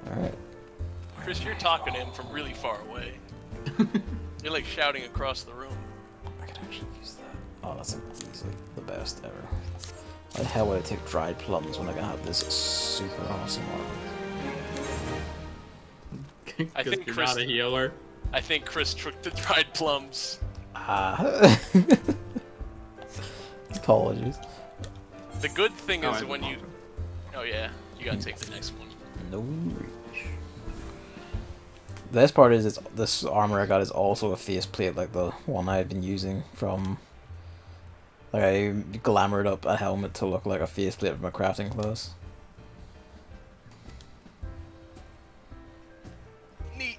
Alright. Chris, you're talking to him from really far away. You're like shouting across the room. I can actually use that. Oh, that's easily the best ever. Why the hell would I take dried plums when I can have this super awesome armor? I think you're Chris, not a healer. I think Chris took the dried plums. Ah. Apologies. The good thing Oh, is I when you... Oh yeah, you gotta take the next one. No reach. The best part is this armor I got is also a faceplate like the one I've been using from... Like I glamoured up a helmet to look like a faceplate of my crafting class. Neat.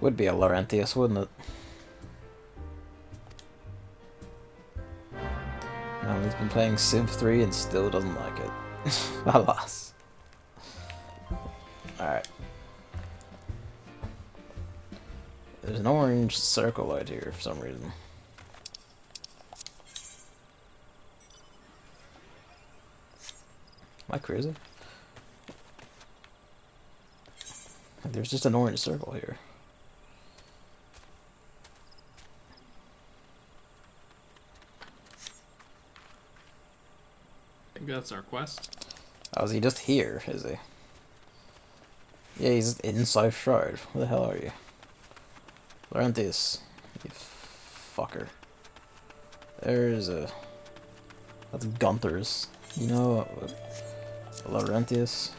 Would be a Laurentius, wouldn't it? No, he's been playing Civ 3 and still doesn't like it. Alas. Alright. There's an orange circle out here for some reason. Am I crazy? There's just an orange circle here. I think that's our quest. Oh, is he just here, is he? Yeah, he's in South Shroud. Where the hell are you? Laurentius. You fucker. There's a... That's Gunther's. You know... Laurentius.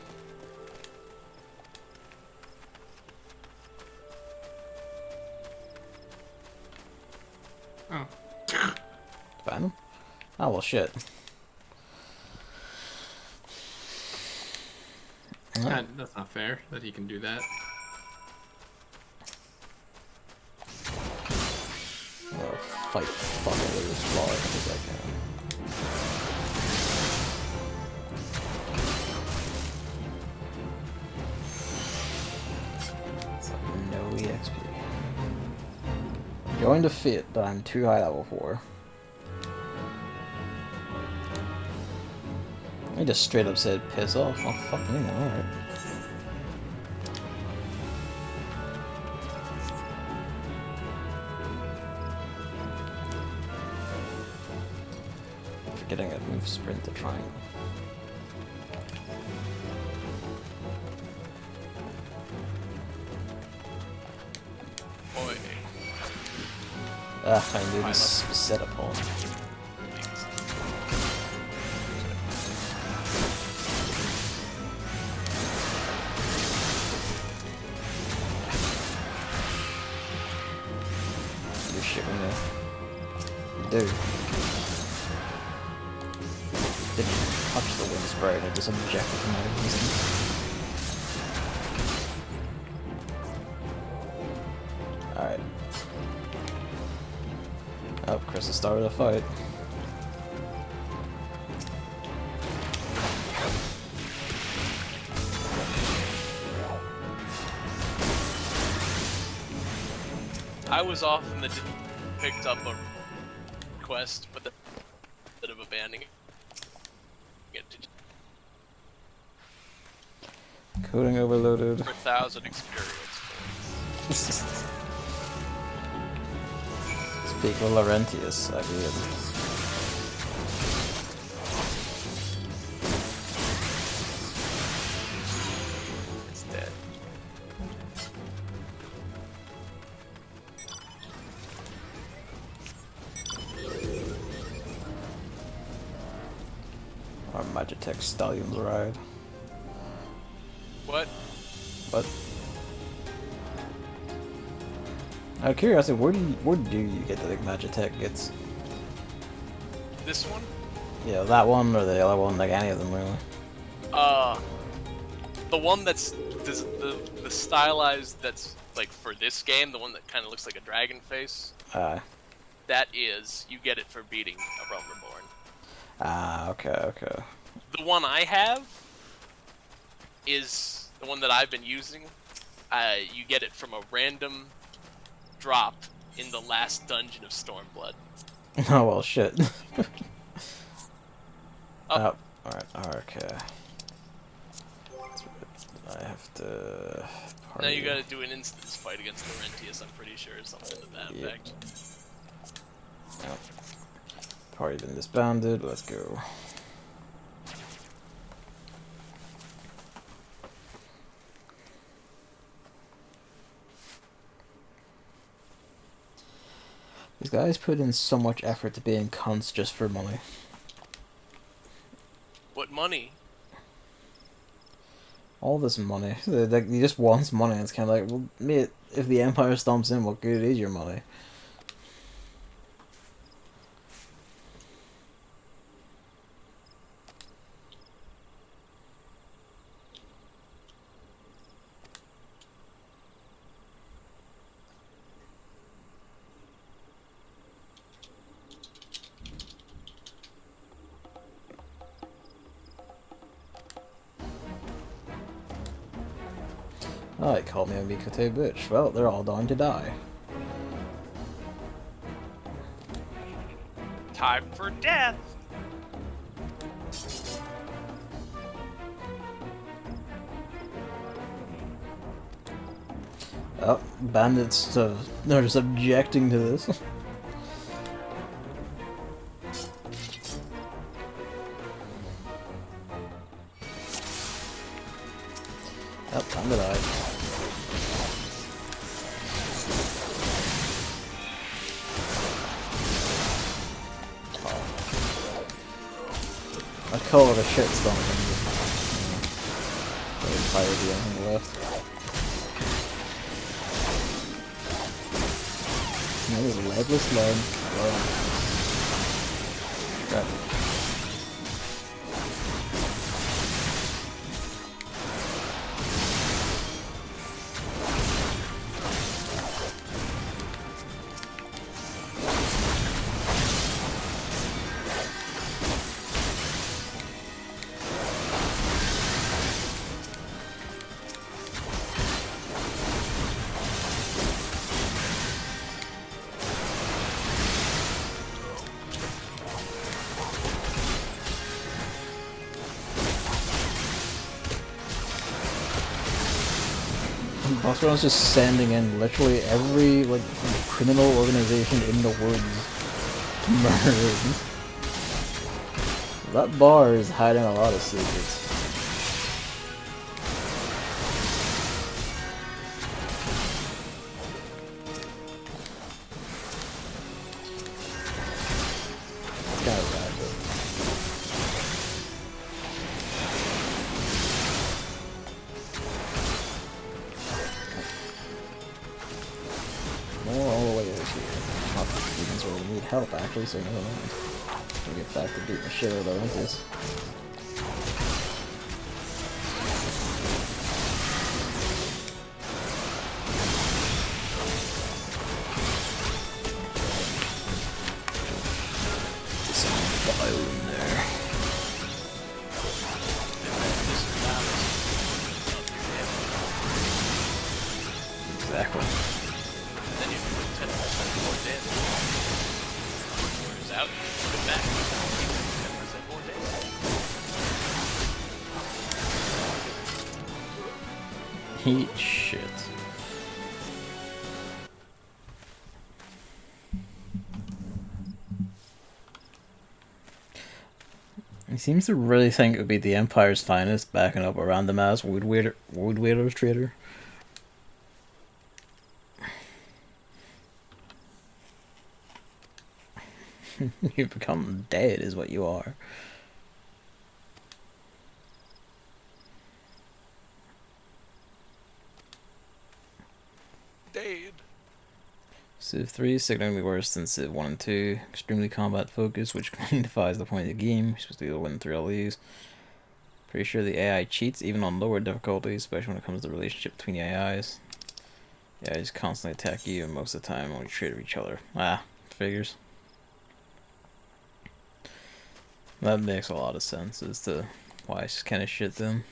Oh. Find him? Oh, well, shit. That's not fair that he can do that. I'll fight the fuck out of this fly as I can. So no EXP. Join the fit that I'm too high level for. I just straight up said piss off. Oh fuck me, alright. Forgetting I move sprint to triangle. Boy. I knew this set upon. You're shitting me. Dude. Didn't touch the wind spray, I just objected to my existence. Alright. Oh, Chris has started a fight. I was off and picked up a quest, but the bit of abandoning it. Coding overloaded. 4,000 experience points. Speak of Laurentius, I did. It's dead. Our Magitech Stallion's ride. What? What? Out of curiosity, where do you get the Magitech gets? This one? Yeah, that one or the other one, like any of them really. The one that's the stylized that's like for this game, the one that kind of looks like a dragon face. That is, you get it for beating a Realm Reborn. Okay. The one I have is the one that I've been using. You get it from a random drop in the last dungeon of Stormblood. Oh well, shit. Oh, alright, okay. I have to... Now you gotta do an instance fight against Laurentius, I'm pretty sure, or something to that effect. Yep. Party been disbanded, let's go. These guys put in so much effort to being cunts just for money. What money? All this money. Like, he just wants money. It's kind of like, well, mate, if the Empire stomps in, what good is your money? Oh, he called me a Mikote bitch. Well, they're all going to die. Time for death! Oh, bandits, they're just objecting to this. Oh, time to die. I call it a shitstorm. Entirety on the left. Another legless leg. Crap. Boss Runn's just sending in literally every like criminal organization in the woods to murder. That bar is hiding a lot of secrets. It's kind of bad, but... More all the way over here. Not that the demons really need help, actually, so never mind. We'll get back to beating the shit out of this. Some file in there. Exactly. Then you can do 10% more damage. Whereas out, you put it back. 10% more damage. Eat shit. He seems to really think it would be the Empire's finest backing up a random ass Wood Wader's trader. You become dead is what you are. Dead. Civ 3 is significantly worse than Civ 1 and 2. Extremely combat focused, which completely defies the point of the game. You're supposed to be able to win through all these. Pretty sure the AI cheats even on lower difficulties, especially when it comes to the relationship between the AIs. Yeah, AIs constantly attack you, and most of the time only trade each other. Ah, figures. That makes a lot of sense as to why I just kind of shit them.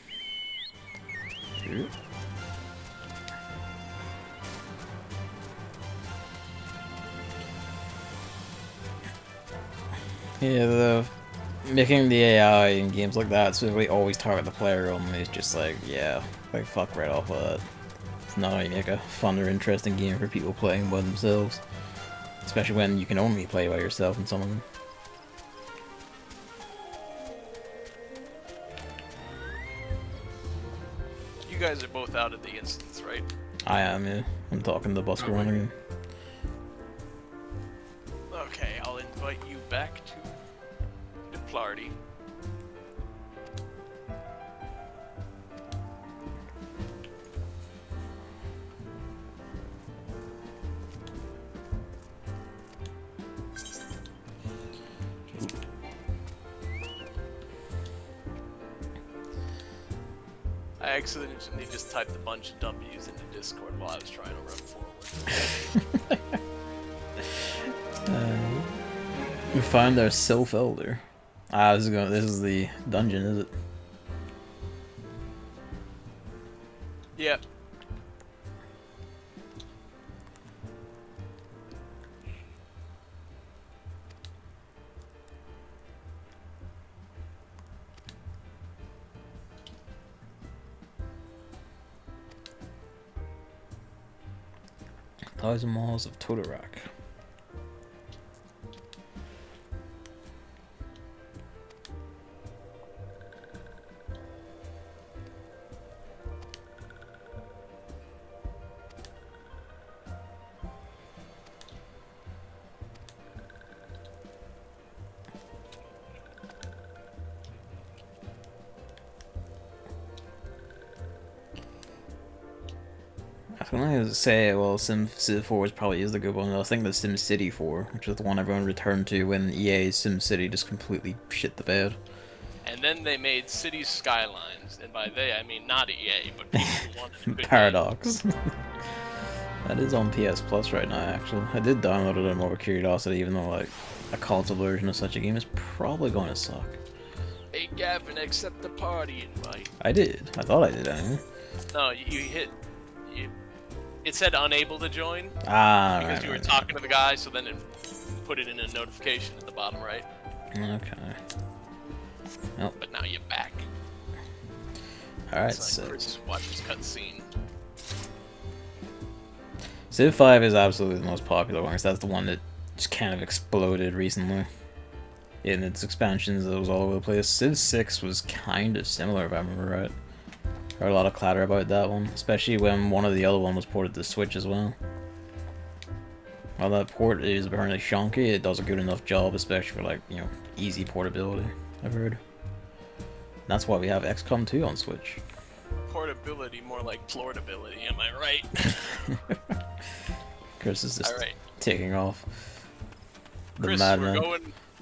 Yeah, making the AI in games like that specifically always target the player only is just like, yeah, like fuck right off of that. It's not really like a fun or interesting game for people playing by themselves. Especially when you can only play by yourself in some of them. You guys are both out of the instance, right? I am, yeah. I'm talking to the Busker one again. Okay, I'll invite you back to the party. I accidentally just typed a bunch of W's into Discord while I was trying to run forward. We find our Sylph Elder. Ah, this is the dungeon, is it? Yep. Thousand Miles of Totorak. I was gonna say, well, Civ 4 probably is the good one. I was thinking of Sim City 4, which is the one everyone returned to when EA's Sim City just completely shit the bed. And then they made City Skylines, and by they I mean not EA, but people who wanted a good Paradox. That is on PS Plus right now, actually. I did download it out of curiosity, even though like a console version of such a game is probably going to suck. Hey Gavin, accept the party invite. I did. I thought I did anyway. No, you hit. It said unable to join because you were talking to the guy, so then it put it in a notification at the bottom right. Okay. Nope. But now you're back. Alright, so. Chris watch this cutscene. Civ 5 is absolutely the most popular one, because that's the one that just kind of exploded recently. In its expansions, it was all over the place. Civ 6 was kind of similar, if I remember right. Heard a lot of clatter about that one, especially when one of the other one was ported to Switch as well. While that port is apparently shonky, it does a good enough job, especially for, like, you know, easy portability, I've heard. That's why we have XCOM 2 on Switch. Portability, more like plortability, am I right? Chris is just taking off. The Chris, madman.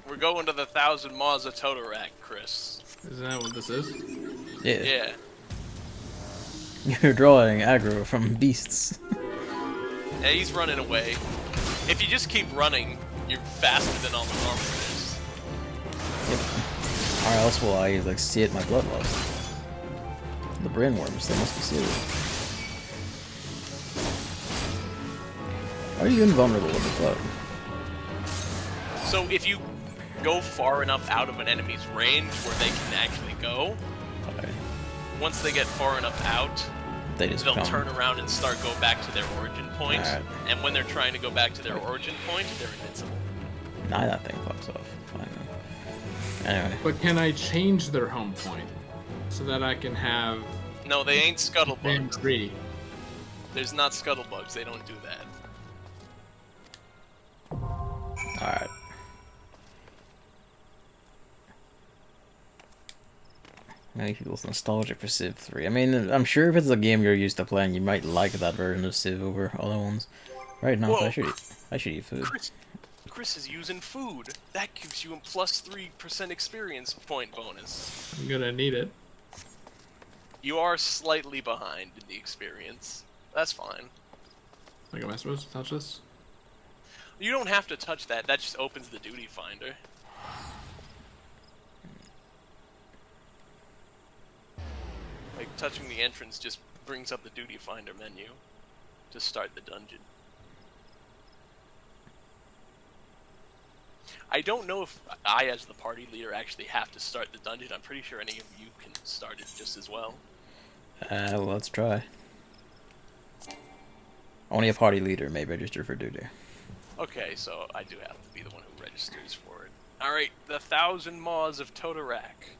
we're going to the 1,000 Maws of Totorak, Chris. Isn't that what this is? Yeah. Yeah. You're drawing aggro from beasts. Yeah, he's running away. If you just keep running, you're faster than all the normals. Yep. Or else will I like see it in my bloodlust. The brainworms, they must be serious. Are you invulnerable with the flood? So if you go far enough out of an enemy's range where they can actually go, Okay. once they get far enough out, they'll turn around and start go back to their origin point. Right. And when they're trying to go back to their origin point, they're invincible. Nah, that thing fucks off. Fine. Anyway. But can I change their home point so that I can have? No, they ain't scuttlebugs. Free. There's not scuttlebugs. They don't do that. Alright. Many people's nostalgic for Civ 3. I mean, I'm sure if it's a game you're used to playing, you might like that version of Civ over other ones. Right now, I should eat food. Chris is using food. That gives you a plus 3% experience point bonus. I'm gonna need it. You are slightly behind in the experience. That's fine. Like, am I supposed to touch this? You don't have to touch that. That just opens the duty finder. Like, touching the entrance just brings up the duty finder menu to start the dungeon. I don't know if I, as the party leader, actually have to start the dungeon. I'm pretty sure any of you can start it just as well. Well, let's try. Only a party leader may register for duty. Okay, so I do have to be the one who registers for it. Alright, the 1,000 Maws of Totorak.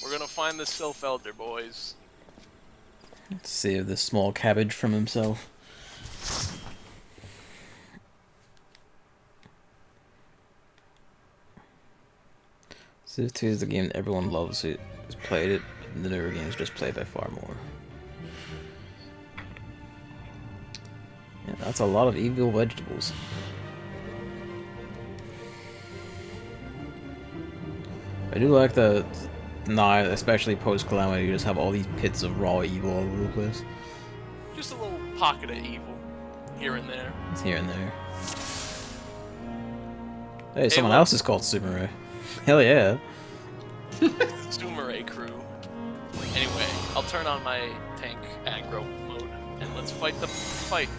We're gonna find the Sylph Elder, boys. Let's save this small cabbage from himself. Civ 2 is the game that everyone loves who has played it, and the newer games just played by far more. Yeah, that's a lot of evil vegetables. I do like the now, especially post-Calamity, you just have all these pits of raw evil all over the place. Just a little pocket of evil, here and there. It's here and there. Hey, someone else is called Sumeray. Hell yeah. Sumeray crew. Anyway, I'll turn on my tank aggro mode, and let's fight the fight.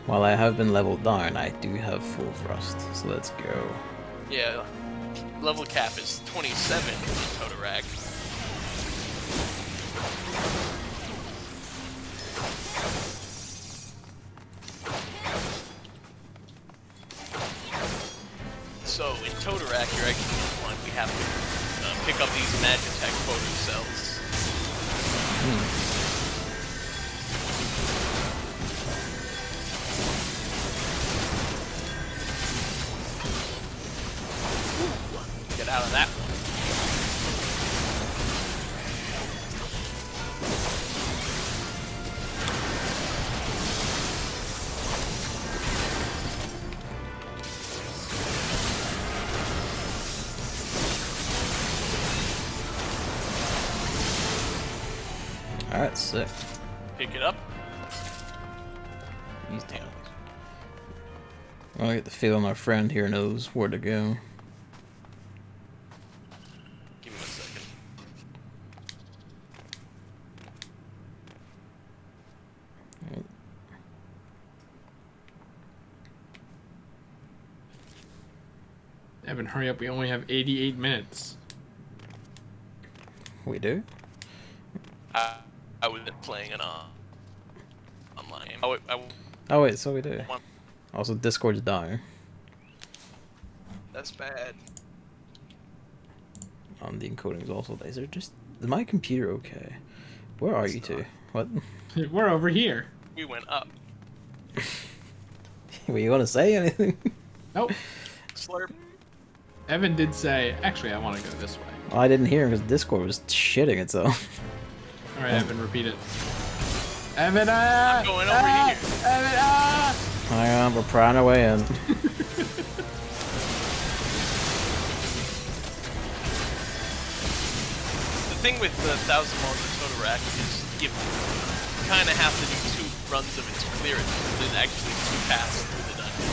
While I have been leveled down, I do have full thrust, so let's go. Yeah, level cap is 27 in Totorak. So, in Totorak, you're actually fun. We have to pick up these Magitech photo cells. Get out of that one. Alright, sick. Pick it up. He's down. I get the feeling our friend here knows where to go. Give me 1 second. Evan, hurry up. We only have 88 minutes. We do? I was playing it on. online game. Oh wait, so we do. Also, Discord's dying. That's bad. The encoding's also laser. Is my computer okay? Where are you two? What? We're over here. We went up. Were you want to say anything? Nope. Slurp. Evan did say, actually, I want to go this way. Well, I didn't hear him because Discord was shitting itself. All right, Evan, repeat it. Evan, I'm going over here. Evan, Hang on, we're prying our way in. The thing with the 1,000 Laws of Totarac is you kind of have to do 2 runs of it to clear it. There's actually 2 paths through the dungeon.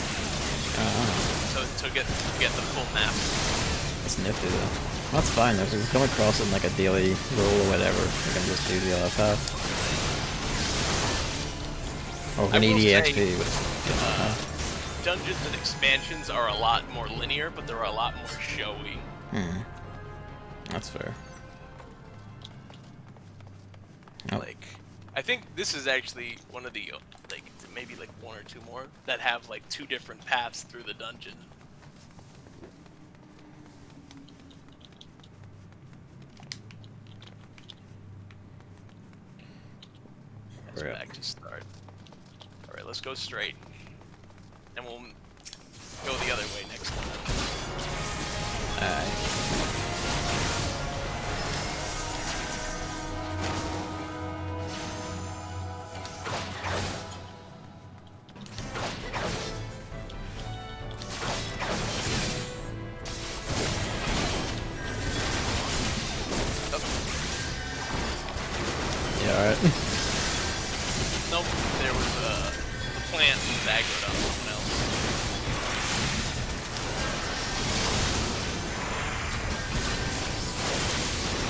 So to get the full map. That's nifty though. That's fine though, if we come across in like a daily role or whatever, we can just do the other path. Or if we need EXP, dungeons and expansions are a lot more linear, but they're a lot more showy. That's fair. Like, I think this is actually one of the, like, maybe like 1 or 2 more that have like 2 different paths through the dungeon. Let's back to start. Alright, let's go straight. And we'll go the other way next time. Alright. Alright. Nope, there was a plant that aggroed on someone else.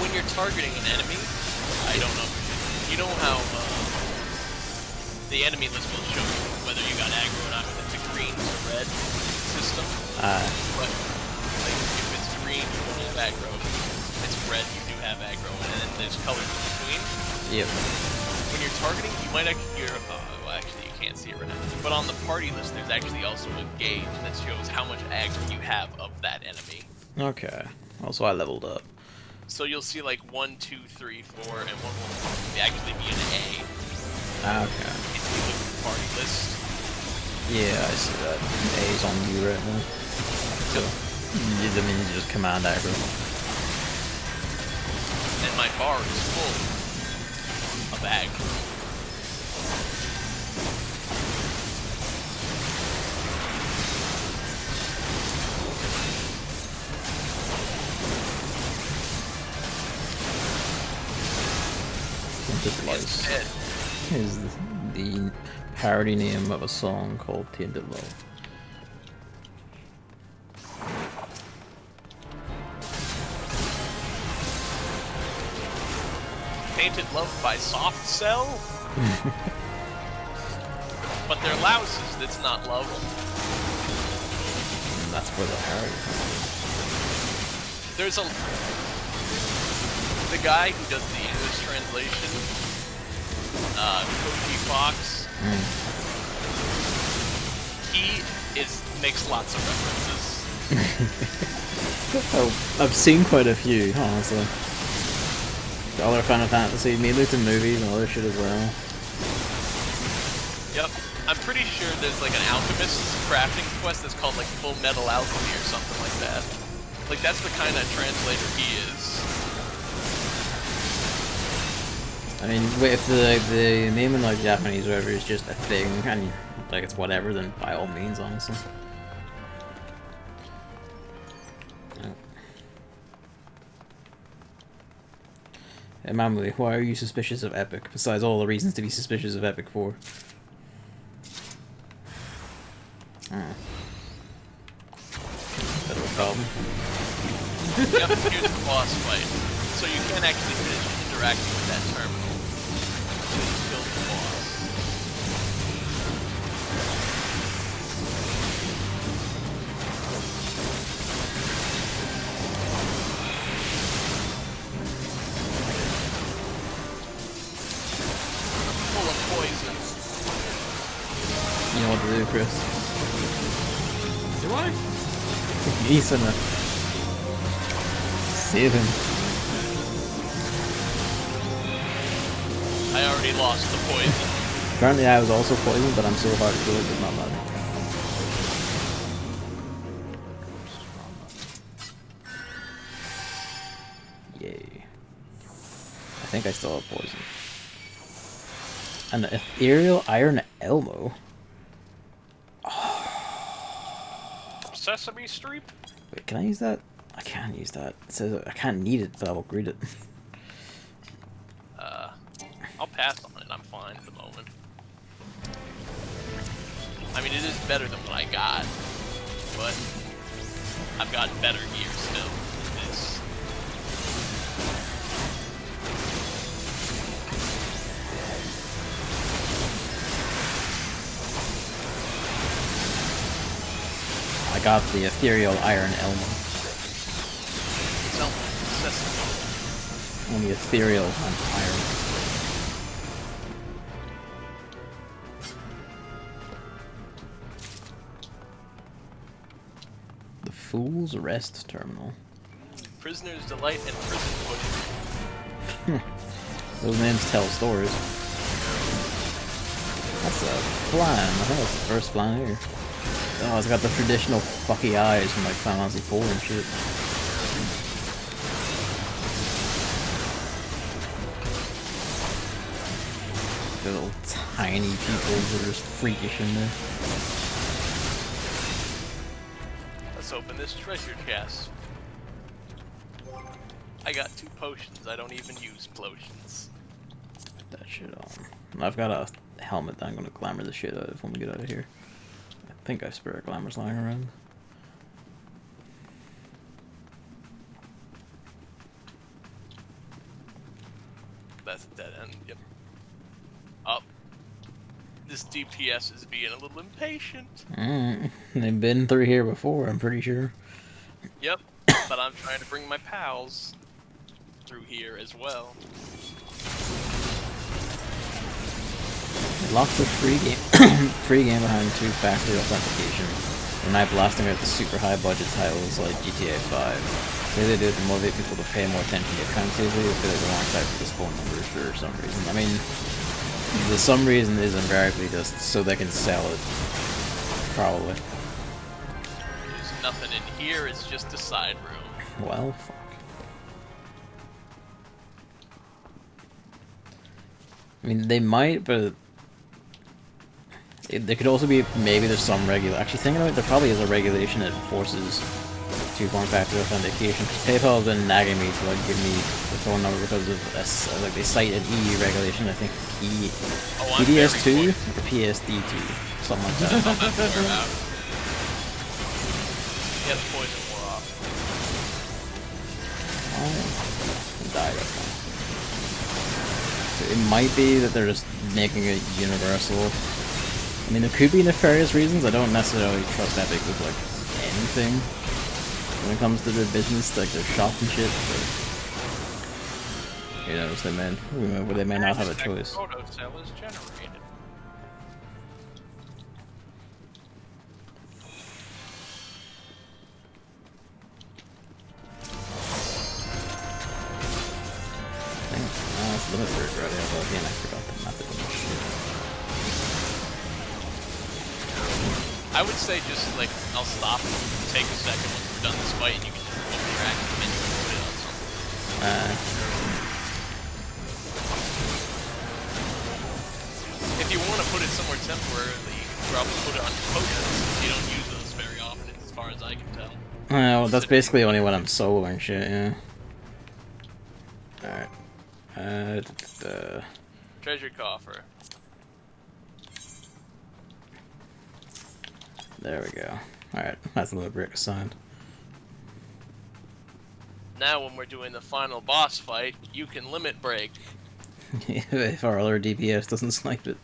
When you're targeting an enemy, I don't know. You know how the enemy list will show you whether you got aggro or not with it's a green to red system. But like if it's green, you don't have aggro. If it's red, you do have aggro, and then there's colors in between. Yep. When you're targeting, you might actually well, actually you can't see it right now. But on the party list, there's actually also a gauge that shows how much aggro you have of that enemy. Okay. Also, I leveled up. So you'll see like 1, 2, 3, 4, and 1 will actually be an A. Okay. If you look at the party list. Yeah, I see that. A's on you right now. So, you just command aggro. And my bar is full of aggro. Tainted Lice is the parody name of a song called Tainted Love. Tainted Love by Soft Cell? But they're louses, that's not love. And that's where the parody comes There's the guy who does the English translation, Koji Fox, he makes lots of references. Oh, I've seen quite a few, honestly. The other Final Fantasy, mainly to movies and other shit as well. Yep. I'm pretty sure there's like an alchemist's crafting quest that's called like Full Metal Alchemy or something like that. Like that's the kind of translator he is. I mean, if the name in like Japanese or whatever is just a thing and like it's whatever, then by all means, honestly. Hey, Mamuli, why are you suspicious of Epic? Besides all the reasons to be suspicious of Epic for. Bit of a problem. Yep, here's the boss fight. So you can't actually finish interacting with that terminal until you kill the boss. Full of poison. Chris. Do I? He's gonna save him. I already lost the poison. Apparently I was also poisoned, but I'm so hard to kill it does not matter. Yay. I think I still have poison. An ethereal iron Elmo. Sesame Street? Wait, can I use that? I can't use that. It says I can't need it, but I will greet it. I'll pass on it. I'm fine at the moment. I mean, it is better than what I got, but I've gotten better gear still than this. I got the ethereal iron Elmo. It's Sesame. Only ethereal and iron. The Fool's Rest Terminal. Prisoner's Delight and Prison Pudding. Those names tell stories. That's a flan. I think that's the first flan here. Oh, it's got the traditional fucky eyes from like Final Fantasy IV and shit. The little tiny people that are just freakish in there. Let's open this treasure chest. I got 2 potions. I don't even use potions. Put that shit on. I've got a helmet that I'm gonna glamour the shit out of when we get out of here. I think I spare glamours lying around. That's a dead end. Yep. Up. This DPS is being a little impatient. They've been through here before, I'm pretty sure. Yep. But I'm trying to bring my pals through here as well. Locked the free game behind 2-factor authentication. They're not blasting out the super high budget titles like GTA 5. Say they do it to motivate people to pay more attention to accounts easily if they're the wrong type of this phone numbers for some reason. I mean, the some reason is invariably just so they can sell it. Probably. There's nothing in here, it's just a side room. Well, fuck. I mean, they might, but there could also be, maybe there's some actually thinking about it, there probably is a regulation that forces 2-factor authentication. PayPal has been nagging me to like give me the phone number because of like they cite an EU regulation. I think PDS2 or PSD2, something like that. Get the poison war off. Oh, died. That's fine. So it might be that they're just making it universal. I mean, there could be nefarious reasons. I don't necessarily trust Epic with like anything when it comes to their business, like their shop and shit. But, you know, they may not have a choice. Photo cell is generated. That's limit break right now, but again, I forgot the map of this shit. I would say just like I'll stop and take a second once we're done this fight and you can just open your active menu and put it on something. If you want to put it somewhere temporarily, you can probably put it on your potions. You don't use those very often as far as I can tell. Well, that's basically only when I'm soloing shit, yeah. Alright. Treasure coffer. There we go. Alright, that's a little brick assigned. Now when we're doing the final boss fight, you can limit break. If our other DPS doesn't snipe it.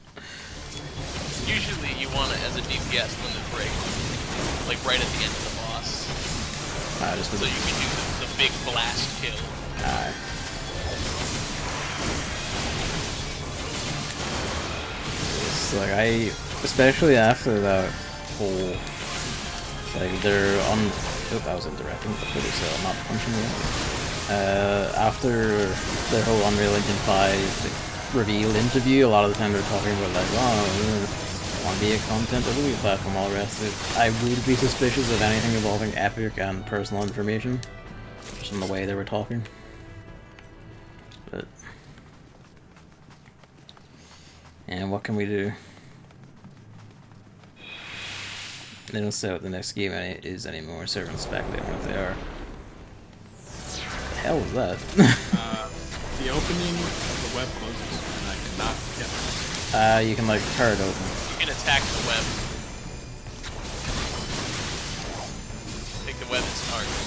Usually you want it as a DPS limit break. Like right at the end of the boss. Just so you can do the big blast kill. Alright. Like especially after that whole, like they're on. Oop, I was interacting with the footage, so I'm not punching you. After their whole Unreal Engine 5 reveal interview, a lot of the time they're talking about like, oh, want to be a content delivery platform, all the rest of it. I would be suspicious of anything involving Epic and personal information, just from the way they were talking. But, and what can we do? They don't say what the next game is anymore, so we're gonna speculate what they are. The hell is that? The opening of the web closes, and I cannot get it. You can like tear it open. You can attack the web. Take the web as target.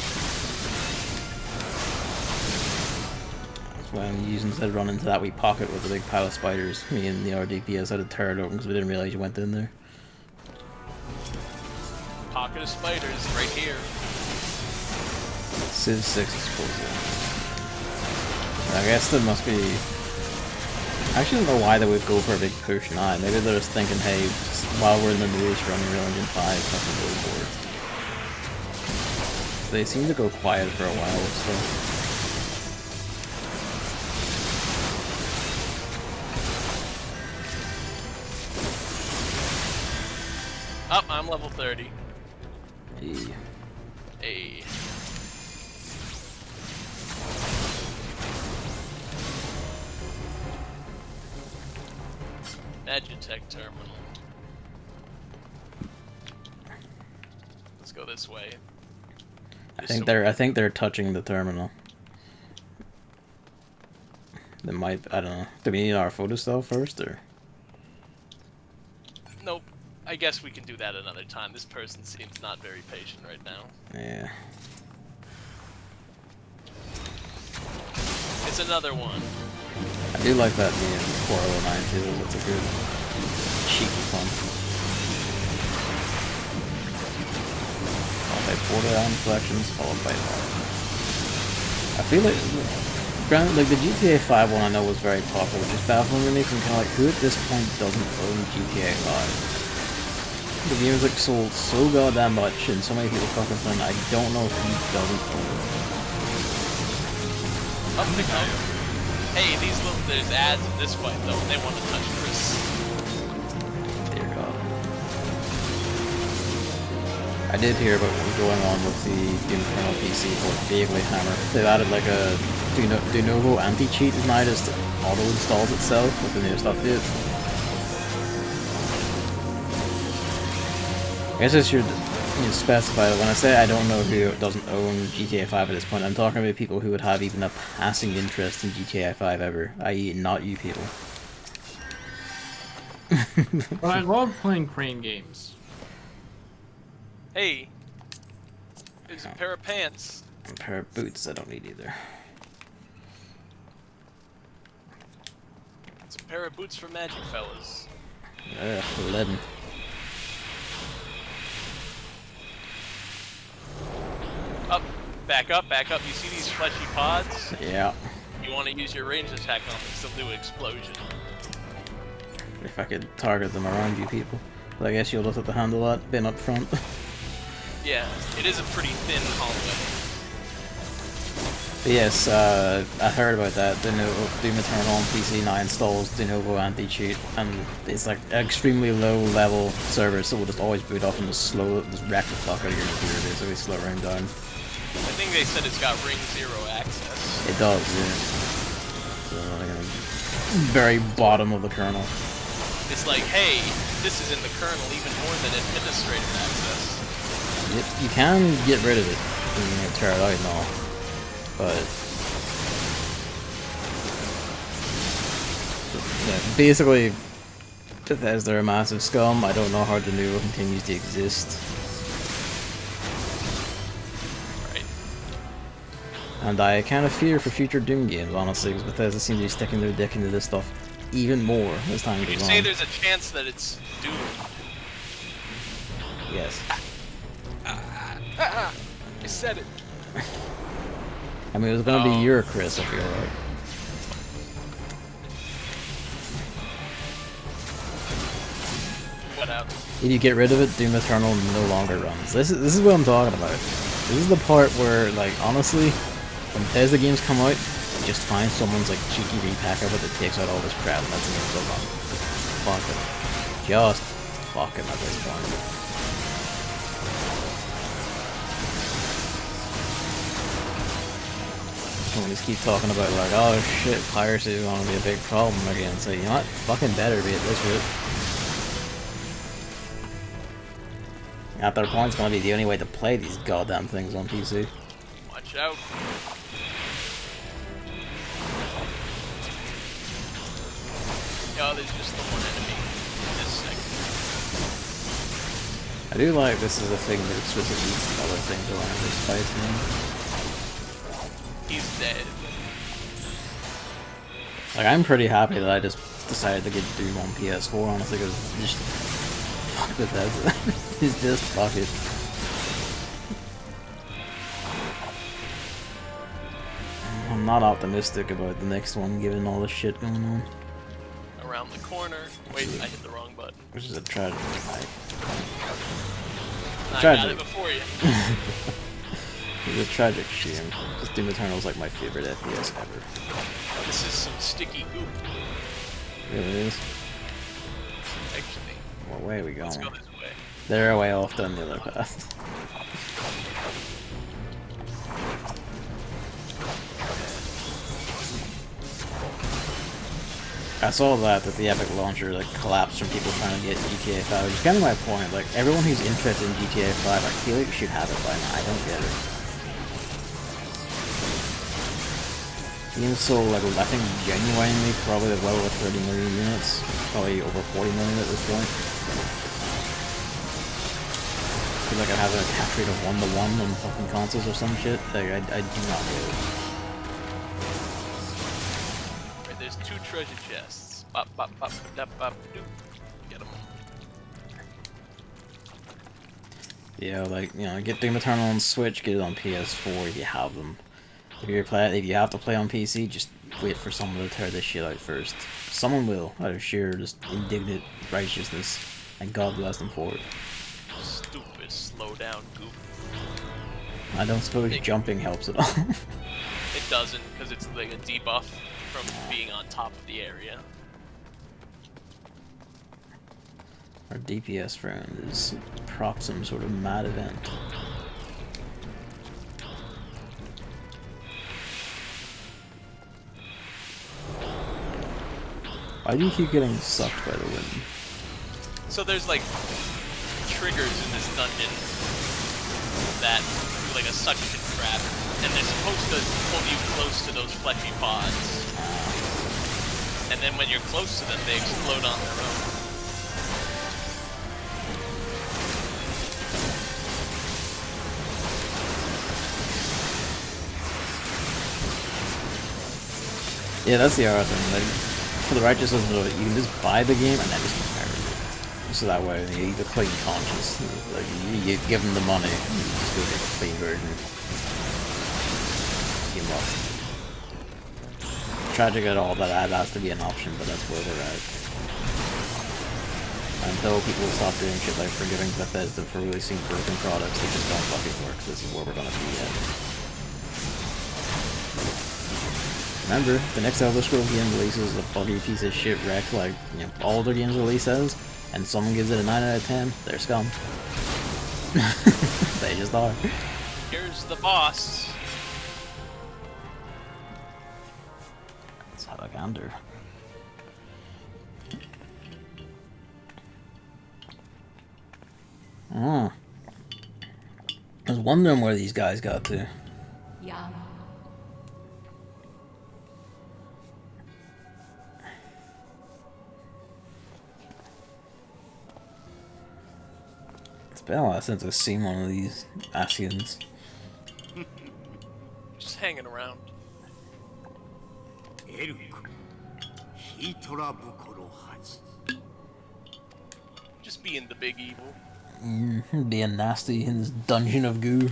That's why I'm using instead of running into that wee pocket with the big pile of spiders. Me and the RDPS had to tear it open because we didn't realize you went in there. Pocket of spiders right here. Civ 6 explosive. I guess there must be. I actually don't know why they would go for a big push now. Maybe they're just thinking, hey, while we're in the news for Unreal Engine 5, fucking go for it. They seem to go quiet for a while, so. Oh, I'm level 30. Hey. Hey. Magitech terminal. Let's go this way. I think they're touching the terminal. They might. I don't know. Do we need our photo cell first, or? Nope. I guess we can do that another time. This person seems not very patient right now. Yeah. It's another one. I do like that being 409 too. That's a good cheeky fun. Followed by borderline collections, followed by I feel like, granted, like the GTA 5 one I know was very popular, which is baffling to me. I'm kind of like, who at this point doesn't own GTA 5? The game's like sold so goddamn much, and so many people fucking playing. I don't know who doesn't own it. Up the go. Hey, there's ads in this fight though, and they want to touch Chris. Dear God. I did hear about what's going on with the Doom Eternal PC called Vaguely Hammer. They've added like a de novo anti-cheat is now just auto-installs itself with the newest update. I guess I should specify that when I say I don't know who doesn't own GTA 5 at this point, I'm talking about people who would have even a passing interest in GTA 5 ever, i.e. not you people. But I love playing crane games. Hey, there's a pair of pants. A pair of boots I don't need either. It's a pair of boots for magic fellas. Ugh, 11. Up, back up, back up. You see these fleshy pods? Yeah. You want to use your ranged attack on them, they'll do explosion. If I could target them around you people. But I guess you'll just have to handle that, being up front. Yeah, it is a pretty thin hallway. But yes, I heard about that. Doom Eternal on PC now installs de novo anti-cheat, and it's like an extremely low level server, so we'll just always boot off and just wreck the fuck out of your computer, basically slow ring down. I think they said it's got ring 0 access. It does, yeah. So, like, very bottom of the kernel. It's like, hey, this is in the kernel even more than administrative access. You can get rid of it and tear it out and all, but yeah, basically Bethesda are a massive scum. I don't know how the new continues to exist. Right. And I kind of fear for future Doom games, honestly, because Bethesda seems to be sticking their dick into this stuff even more as time goes on. You say there's a chance that it's Doom. Yes. I said it. I mean, it was gonna be your Chris, I feel like. What out? If you get rid of it, Doom Eternal no longer runs. This is what I'm talking about. This is the part where, like, honestly, when Bethesda games come out, just find someone's like cheeky repack of it that takes out all this crap and lets the game go run. Fuck it. Just fuck him at this point. When we keep talking about like, oh shit, piracy is gonna be a big problem again. So you know what? Fucking better be at this rate. At their point, it's gonna be the only way to play these goddamn things on PC. Watch out. Oh, there's just the one enemy in this second. I do like this is a thing that Swiss eats other things around this fight thing. He's dead. Like, I'm pretty happy that I just decided to get Doom on PS4, honestly, because just fuck with that. It's just fuck it. I'm not optimistic about the next one, given all the shit going on. Around the corner. Wait, I hit the wrong button. Which is a tragic. I got it before you. It's a tragic shame. Just Doom Eternal is like my favorite FPS ever. This is some sticky goop. It really is. Actually. What way are we going? Let's go this way. They're way off down the other path. I saw that the Epic launcher like collapsed from people trying to get GTA 5, which is kind of my point. Like, everyone who's interested in GTA 5, I feel like you should have it by now. I don't get it. The game's so, like, I think genuinely probably well over 30 million units, probably over 40 million at this point. I feel like I have a catch rate of 1-to-1 on fucking consoles or some shit. Like, I do not get it. There's 2 treasure chests. Bop, bop, bop, bop, bop, doop. Get them. Yeah, like, you know, get Doom Eternal on Switch, get it on PS4 if you have them. If you have to play on PC, just wait for someone to tear this shit out first. Someone will, out of sheer just indignant righteousness, and God bless them for it. Stupid, slow down goop. I don't suppose jumping helps at all. It doesn't, because it's like a debuff from being on top of the area. Our DPS friend is prop some sort of mad event. Why do you keep getting sucked by the wind? So there's like triggers in this dungeon that do like a suction trap, and they're supposed to pull you close to those fleshy pods. And then when you're close to them, they explode on their own. Yeah, that's the other thing. Like, for the righteousness of it, you can just buy the game and then just prepare it. So that way, you get the clean conscience. Like, you give them the money, and you just go get the clean version. You must. Tragic at all that has to be an option, but that's where we're at. Until people stop doing shit like forgiving Bethesda for releasing broken products that just don't fucking work, this is where we're gonna be at. Remember, the next Elder Scrolls game releases a buggy piece of shit wreck like, you know, all their games release as, and someone gives it a 9 out of 10, they're scum. They just are. Here's the boss. It's Alexander. Oh. I was wondering where these guys got to. Yeah. It's been a while since I've seen one of these Asians. Just hanging around. Just being the big evil. Being nasty in this dungeon of goo.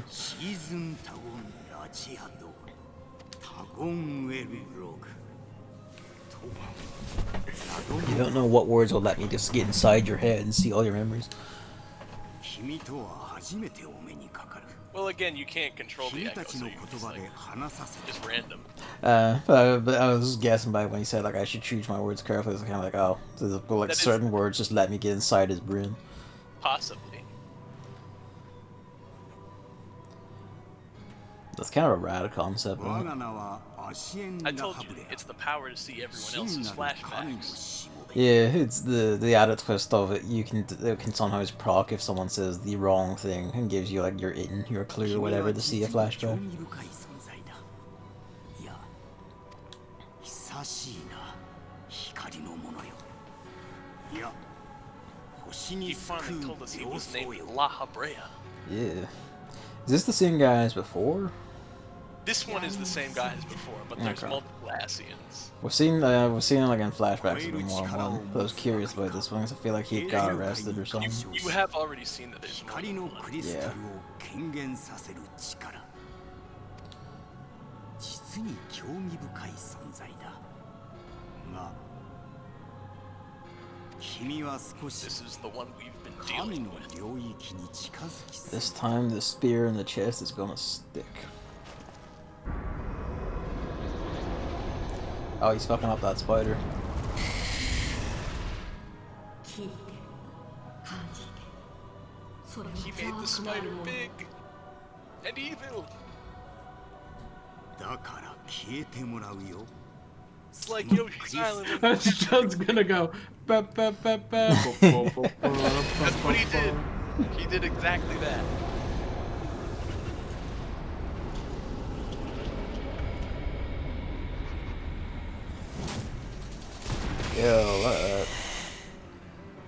You don't know what words will let me just get inside your head and see all your memories. Well, again, you can't control the echo, so you just random. But I was guessing by when he said like I should choose my words carefully. It's kind of like, oh, so like certain words just let me get inside his brain. Possibly. That's kind of a rad concept, isn't it? I told you, it's the power to see everyone else's flashbacks. Yeah, it's the added twist of it. It can sometimes proc if someone says the wrong thing and gives you like your clue or whatever to see a flashback. He finally told us he was named La Habrea. Yeah. Is this the same guy as before? This one is the same guy as before, but there's multiple Asians. We've seen like in flashbacks even more one. But I was curious about this one because I feel like he got arrested or something. You have already seen that there's more than one. Yeah. This is the one we've been dealing with. This time the spear in the chest is gonna stick. Oh, he's fucking up that spider. He made the spider big and evil. It's like Yoshi's Island. John's gonna go. That's what he did. He did exactly that. Yo,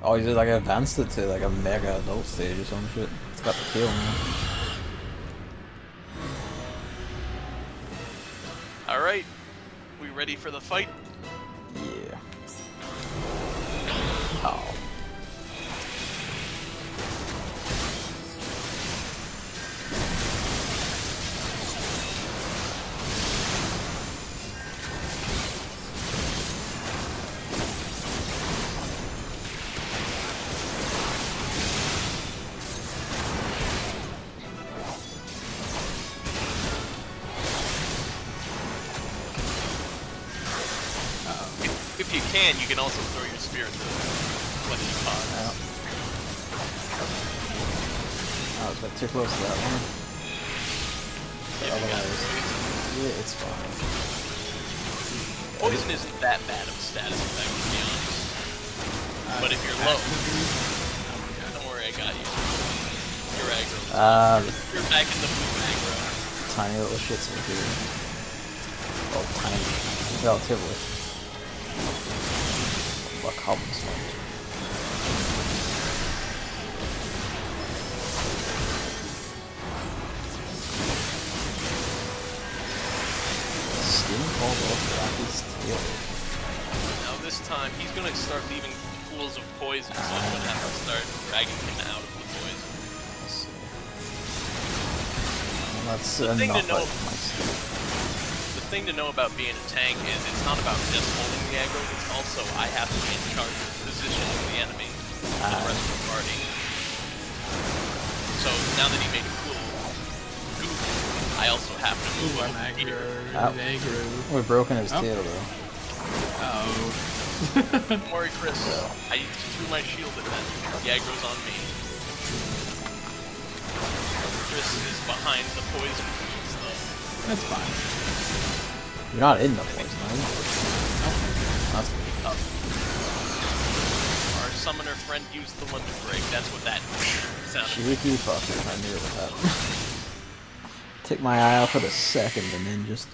oh, he did like advanced it to like a mega adult stage or some shit. It's got the kill, man. Alright, we ready for the fight? Yeah. Oh. If you can also throw your spear into the pods. I was too close to that one. But otherwise, yeah, it's fine. Poison isn't that bad of a status effect, to be honest. But if you're low, don't worry, I got you. You're aggro. You're back in the blue aggro. Tiny little shits in here. Oh, tiny. Relatively. What comes from? Skin falls off Rocky's tail. Now this time, he's gonna start leaving pools of poison, so I'm gonna have to start dragging him out of the poison. Let's see. Well, the thing to know about being a tank is it's not about just holding the aggro, it's also I have to be in charge of the position of the enemy and the rest of the party. So now that he made a cool goof, I also have to move over aggro. We're broken his tail though. Uh-oh. Don't worry, Chris. I threw my shield at that. The aggro's on me. Chris is behind the poison though. That's fine. You're not in the poison, are you? That's good. Our summoner friend used the limit break. That's what that sounded like. Cheeky fucker, I knew it would happen. Take my eye off for a second and then just...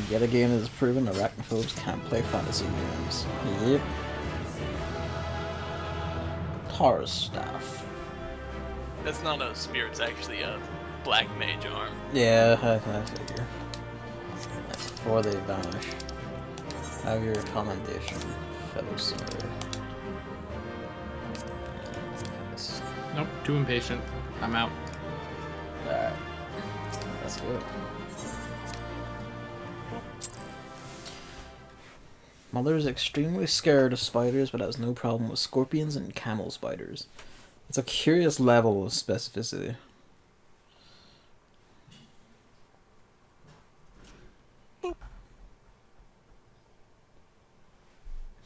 Yet again, it is proven arachnophobes can't play fantasy games. Yep. Taurus staff. That's not a spear, it's actually a black mage arm. Yeah, I figure. That's before they vanish. Have your commendation, fellow summoner. Nope, too impatient. I'm out. Alright. That's good. Mother is extremely scared of spiders, but has no problem with scorpions and camel spiders. It's a curious level of specificity.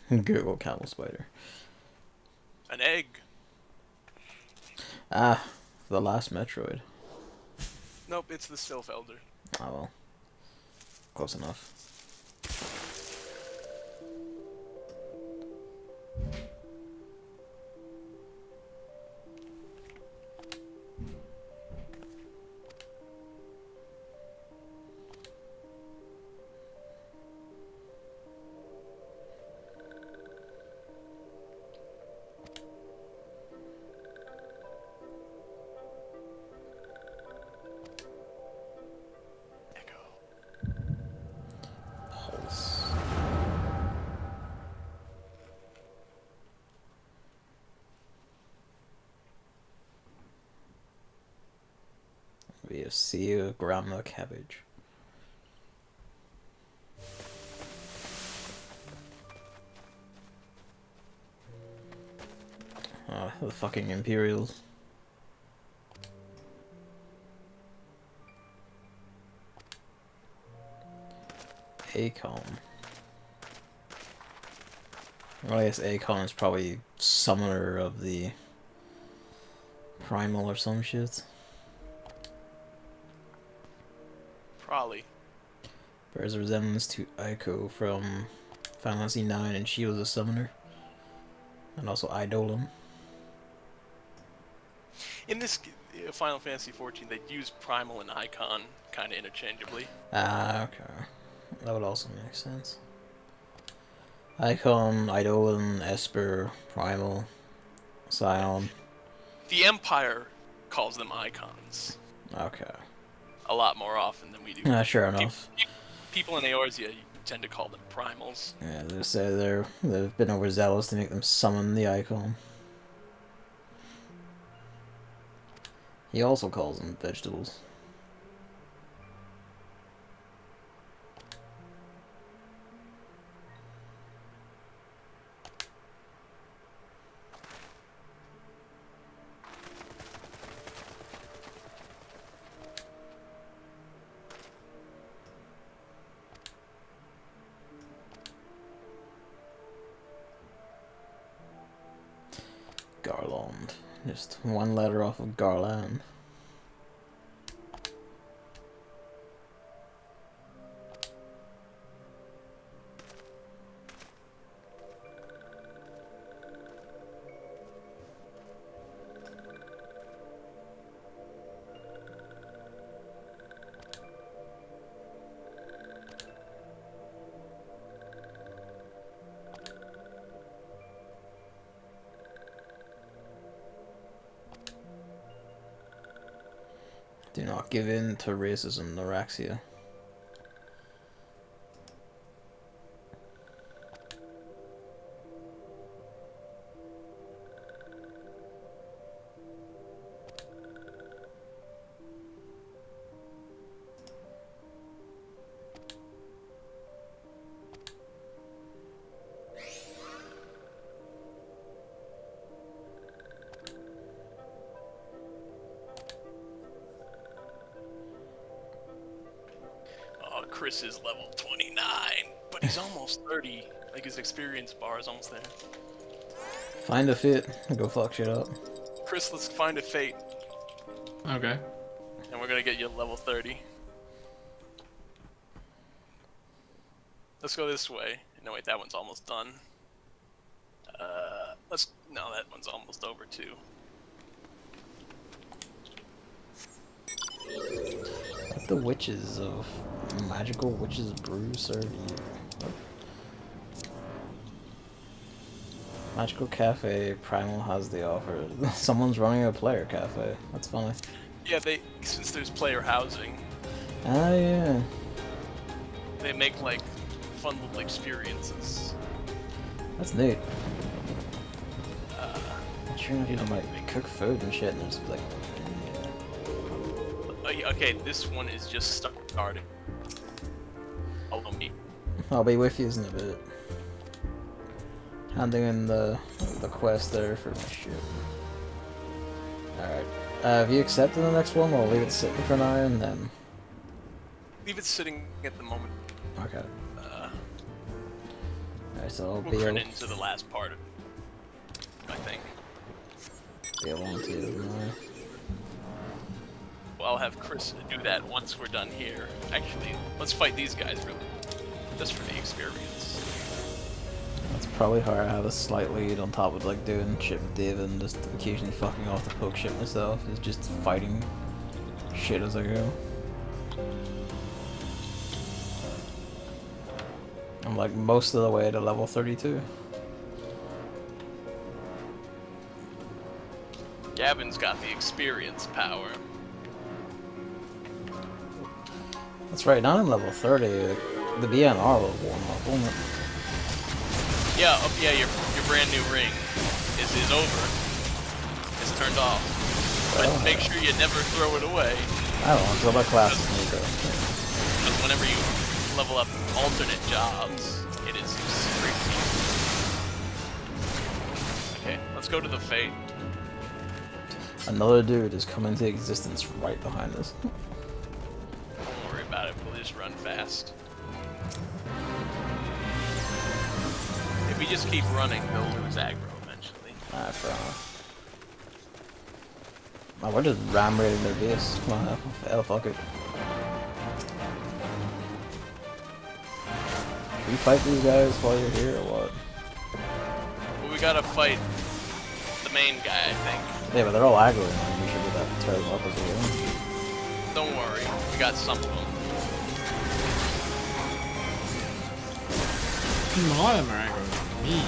Google camel spider. An egg. Ah, the last Metroid. Nope, it's the Sylph Elder. Oh well. Close enough. We have sea of grandma cabbage. Oh, the fucking Imperials. Acon. Well, I guess Acon is probably summoner of the Primal or some shit. Probably. Bears a resemblance to Aiko from Final Fantasy IX, and she was a summoner. And also Eidolon. In this Final Fantasy XIV, they use Primal and Icon kind of interchangeably. Ah, okay. That would also make sense. Icon, Eidolon, Esper, Primal, Scion. The Empire calls them Icons. Okay. A lot more often than we do. Sure enough. People in Eorzea tend to call them Primals. Yeah, they say they've been overzealous to make them summon the Icon. He also calls them vegetables. Garland. Just one letter off of Garland. Do not give in to racism, Noraxia. Chris is level 29, but he's almost 30. Like, his experience bar is almost there. Find a fit and go fuck shit up. Chris, let's find a fate. Okay. And we're gonna get you level 30. Let's go this way. No, wait, that one's almost done. No, that one's almost over too. What the witches of Magical Witches Brew serve you? Magical Cafe Primal has the offer. Someone's running a player cafe. That's funny. Yeah, since there's player housing. Ah, yeah. They make like fun little experiences. That's neat. I'm sure enough, you know, like cook food and shit, and there's like. Okay, this one is just starting. Follow me. I'll be with you in a bit. Handing in the quest there for my ship. Alright. Have you accepted the next one? We'll leave it sitting for now and then. Leave it sitting at the moment. Okay. Alright, so I'll we'll turn into the last part of it, I think. Be along to you. Well, I'll have Chris do that once we're done here. Actually, let's fight these guys really, just for the experience. It's probably hard to have a slight lead on top of like doing shit with David and just occasionally fucking off the poke shit myself. It's just fighting shit as I go. I'm like most of the way to level 32. Gavin's got the experience power. That's right, now I'm level 30. The BNR will warm up, won't it? Yeah, yeah, your brand new ring is over. It's turned off. But make sure you never throw it away. I don't know, until my class is Nico. Because whenever you level up alternate jobs, it is extremely easy. Okay, let's go to the Fate. Another dude is coming into existence right behind us. Don't worry about it, we'll just run fast. If we just keep running, they'll lose aggro eventually. Ah, fair enough. Oh, we're just ram raiding their base. Well, hell, fuck it. Should we fight these guys while you're here or what? Well, we gotta fight the main guy, I think. Yeah, but they're all aggro, and we should be that tear them up as well. Don't worry, we got some of them. A lot of them are aggro. Me.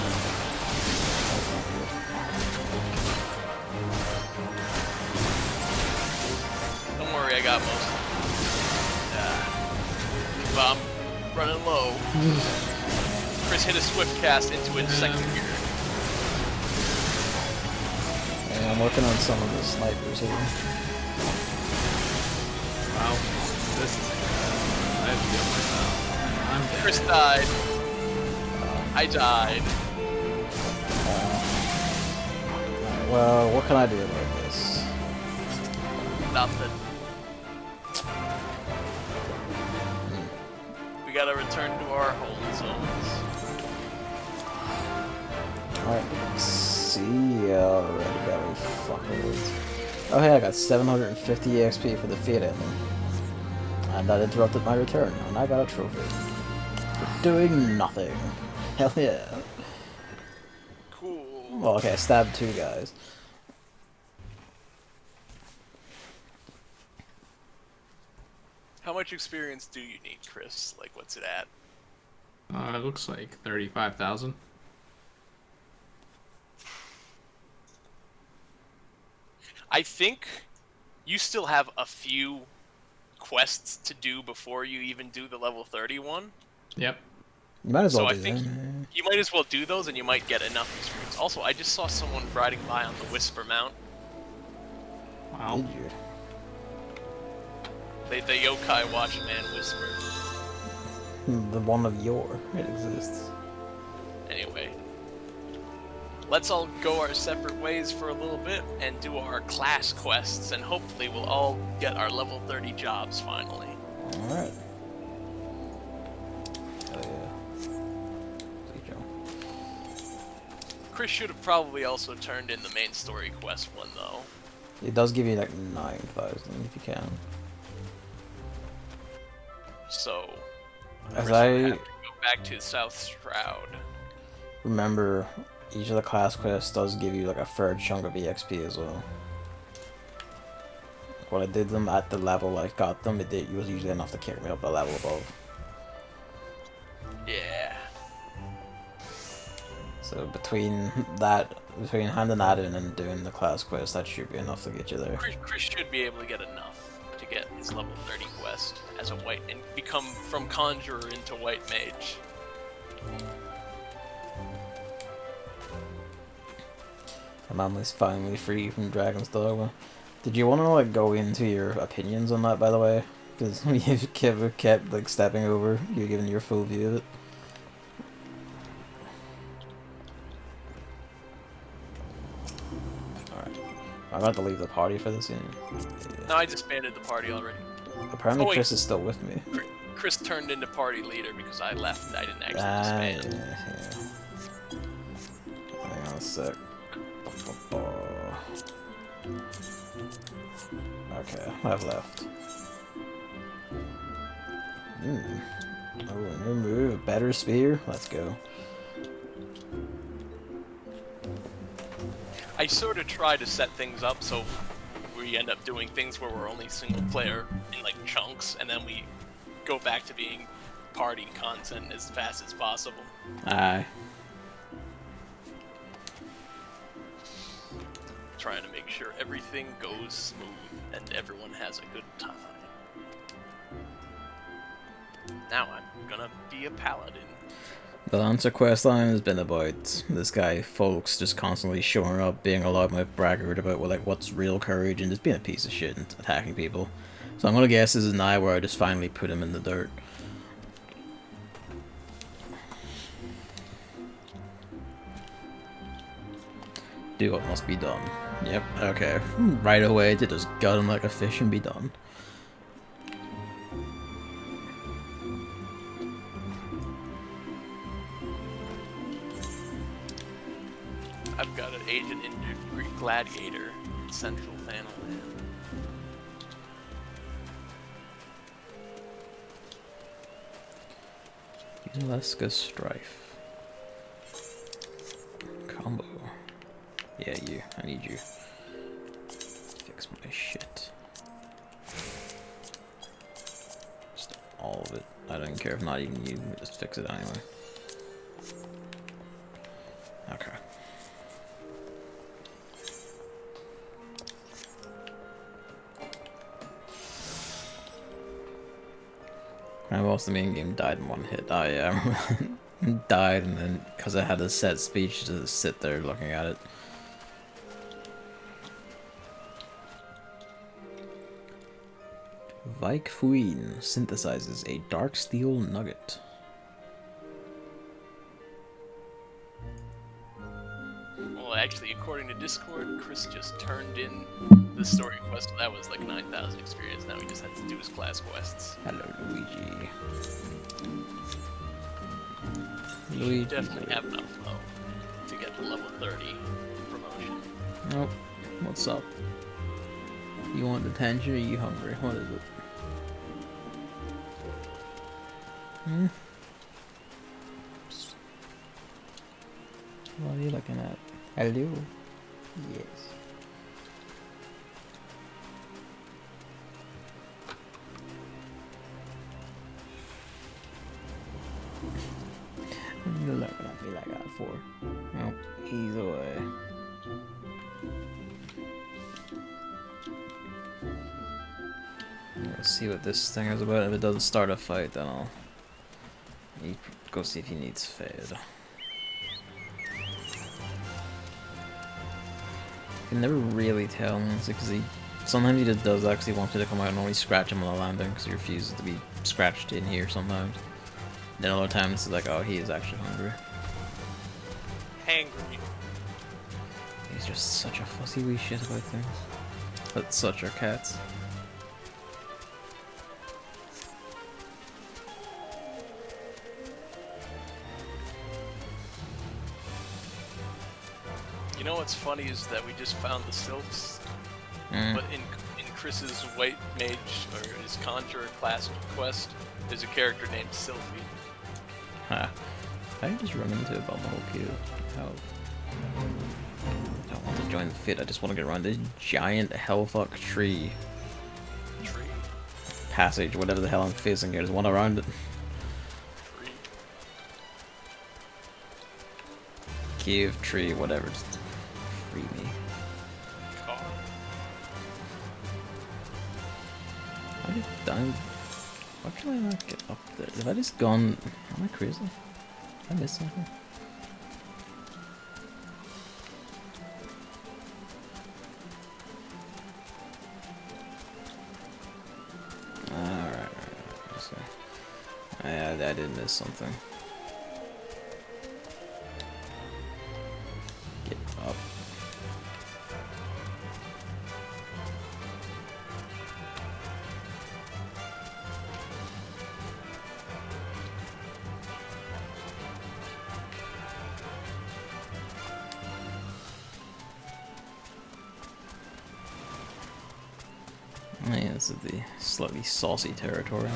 Don't worry, I got most of them. But I'm running low. Chris hit a swift cast into it second gear. And I'm working on some of the snipers here. Wow. This is I have to get myself. I'm dead. Chris died. I died. Alright, well, what can I do about this? Nothing. We gotta return to our hold zones. Alright, see ya already, belly fuckers. Oh hey, I got 750 EXP for the Fate ending. And that interrupted my return, and I got a trophy. For doing nothing. Hell yeah. Cool. Well, okay, I stabbed 2 guys. How much experience do you need, Chris? Like, what's it at? It looks like 35,000. I think you still have a few quests to do before you even do the level 31. Yep. You might as well So do I think that. you might as well do those and you might get enough experience. Also, I just saw someone riding by on the Whisper Mount. Wow. Did you? The Yokai Watchman Whisper. The one of yore. It exists. Anyway. Let's all go our separate ways for a little bit and do our class quests, and hopefully we'll all get our level 30 jobs finally. Alright. Oh yeah. See Joe. Chris should have probably also turned in the main story quest one, though. It does give you like 9,000 if you can. So, As Chris I would have to go back to South Stroud. remember, each of the class quests does give you like a fair chunk of EXP as well. When I did them at the level I got them, it was usually enough to carry me up a level above. Yeah. So between handing that in and doing the class quest, that should be enough to get you there. Chris should be able to get enough to get his level 30 quest as a white and become from conjurer into white mage. Amanli's finally free from Dragon's Dogma. Did you want to like go into your opinions on that, by the way? Because we kept like stepping over you, giving your full view of it. I'm about to leave the party for this. Yeah. No, I disbanded the party already. Apparently, Chris is still with me. Chris turned into party leader because I left. I didn't actually disband. Yeah. Hang on a sec. Okay, I've left. Oh, new move. Better spear? Let's go. I sort of try to set things up so we end up doing things where we're only single player in like chunks, and then we go back to being party content as fast as possible. Aye. Trying to make sure everything goes smooth and everyone has a good time. Now I'm gonna be a paladin. The Lancer questline has been about this guy, Folks, just constantly showing up, being a loudmouth braggart about what's real courage, and just being a piece of shit and attacking people. So I'm gonna guess this is now where I just finally put him in the dirt. Do what must be done. Yep, okay. Right away to just gut him like a fish and be done. I've got an agent in Greek Gladiator in Central Fanaland. Alaska Strife. Combo. Yeah, you. I need you. Fix my shit. Just all of it. I don't care if not even you. Just fix it anyway. Okay. My boss, the main game, died in one hit. I died, and then because I had a set speech, to just sit there looking at it. Vike Fuin synthesizes a dark steel nugget. Well, actually, according to Discord, Chris just turned in the story quest. That was like 9,000 experience. Now he just has to do his class quests. Hello, Luigi. You definitely have enough, though, to get the level 30 promotion. Nope. What's up? You want attention or are you hungry? What is it? Hmm? What are you looking at? Hello? Yes. You're looking at me like that for. Nope. He's away. Let's see what this thing is about. If it doesn't start a fight, then I'll go see if he needs fed. I can never really tell, because sometimes he just does actually want you to come out and only scratch him on the landing because he refuses to be scratched in here sometimes. Then other times it's like, oh, he is actually hungry. Hangry. He's just such a fussy wee shit about things. But such are cats. You know what's funny is that we just found the sylphs, but in Chris's white mage or his conjurer class quest, there's a character named Sylphie. Huh. I just run into about the whole queue. How? I don't want to join the fit. I just want to get around this giant hellfuck tree. Passage, whatever the hell I'm facing here. There's one around it. Cave, tree, whatever. Just free me. How did I? Why can I not get up there? Have I just gone? Am I crazy? Did I miss something? Alright. So, I did miss something. Get up. this is the slightly saucy territory.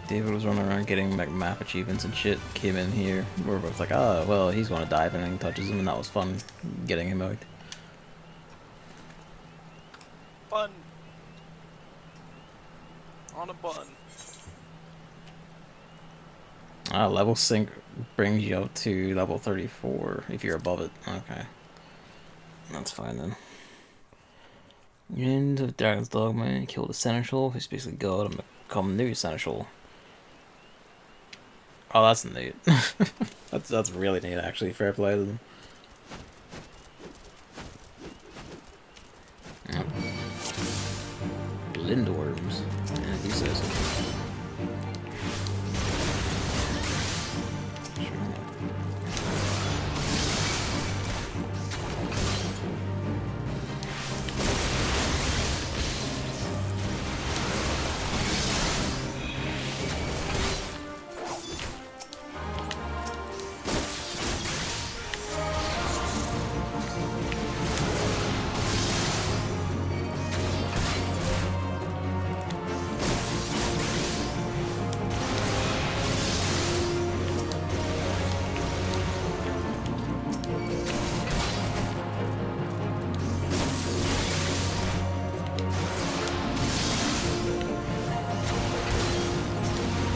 David was running around getting like map achievements and shit. Came in here. We're both like, oh, well, he's going to die if anything touches him, and that was fun getting him out. Fun. On a bun. Level sync brings you up to level 34 if you're above it. Okay. That's fine then. End of Dragon's Dogma, you kill the Seneschal, who's basically God, and become new Seneschal. Oh, that's neat. that's really neat, actually. Fair play to them. Yep. Lindworms. Yeah, he says it.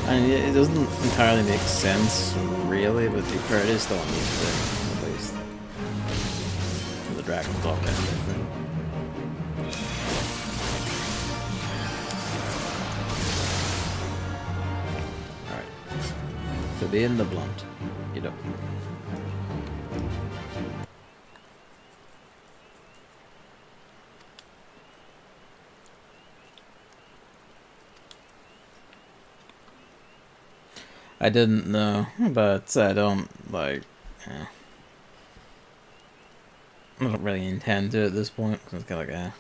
I mean, it doesn't entirely make sense, really, but to be fair, it is still a neat thing, at least. For the Dragon's Dogma ending. Alright. To be in the blunt. Get up. I didn't know, but I don't, like, I don't really intend to at this point, because it's kind of like,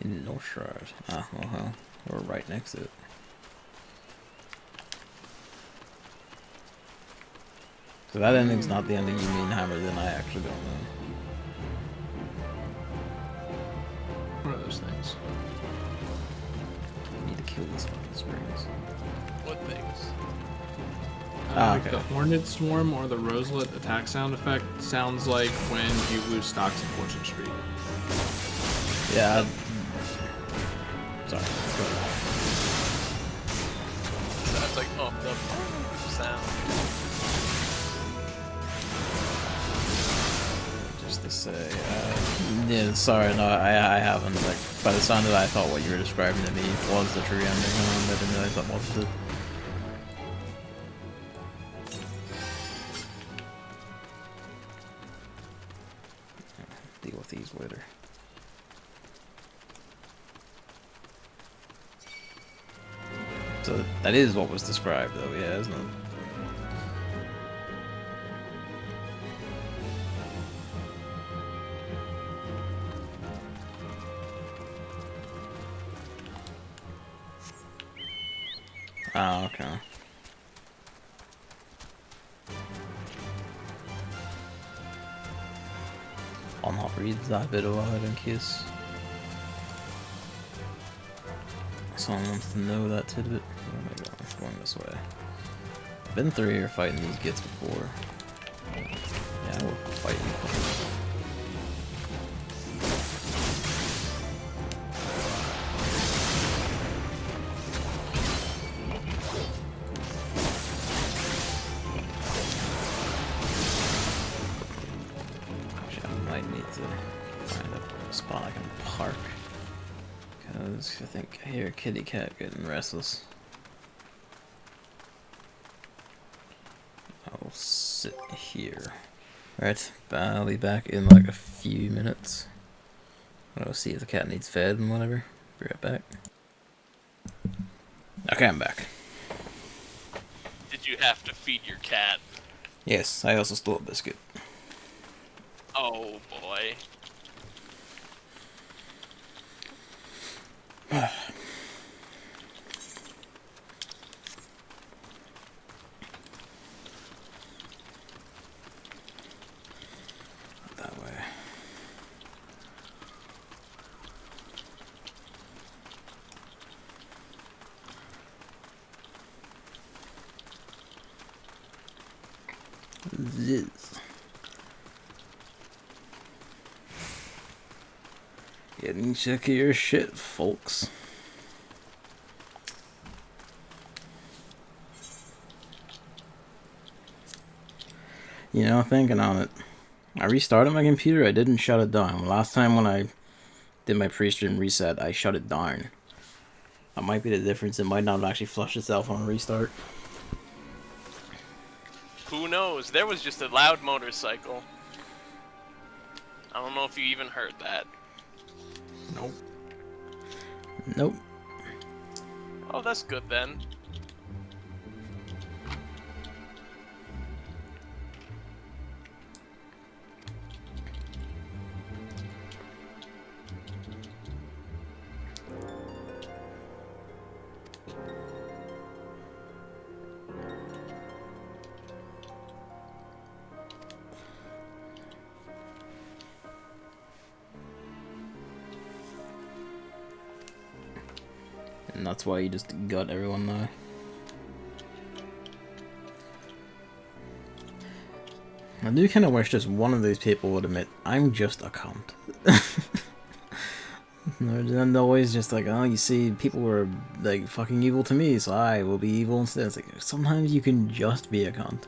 No shard. Ah, well, we're right next to it. So that ending's not the ending you mean, Hammer, then I actually don't know. What are those things? I need to kill these fucking springs. What things? Okay. The Hornet Swarm or the Roselet attack sound effect sounds like when you lose stocks in Fortune Street. Yeah. Sorry. Sounds like the sound. Just to say, yeah, sorry, no, I haven't. Like, by the sound of it, I thought what you were describing to me was the true ending. I didn't realize that wasn't it. Deal with these later. So that is what was described, though, yeah, isn't it? Oh, okay. I'll not read that bit aloud in case someone wants to know that tidbit. Where am I going? I'm going this way. I've been through here fighting these gits before. Yeah, we'll fight you. Spot I can park, because I think I hear a kitty cat getting restless. I'll sit here. Alright, I'll be back in like a few minutes. I'll see if the cat needs fed and whatever. Be right back. Okay, I'm back. Did you have to feed your cat? Yes, I also stole a biscuit. Oh boy. That way. This. Getting sick of your shit, folks. You know, thinking on it. I restarted my computer, I didn't shut it down. Last time when I did my pre-stream reset, I shut it down. That might be the difference. It might not actually flush itself on a restart. Who knows? There was just a loud motorcycle. I don't know if you even heard that. Nope. Nope. Oh, that's good then. And that's why you just got everyone now. I do kind of wish just one of these people would admit, I'm just a cunt. They're always just like, oh, you see, people were like fucking evil to me, so I will be evil instead. It's like, sometimes you can just be a cunt.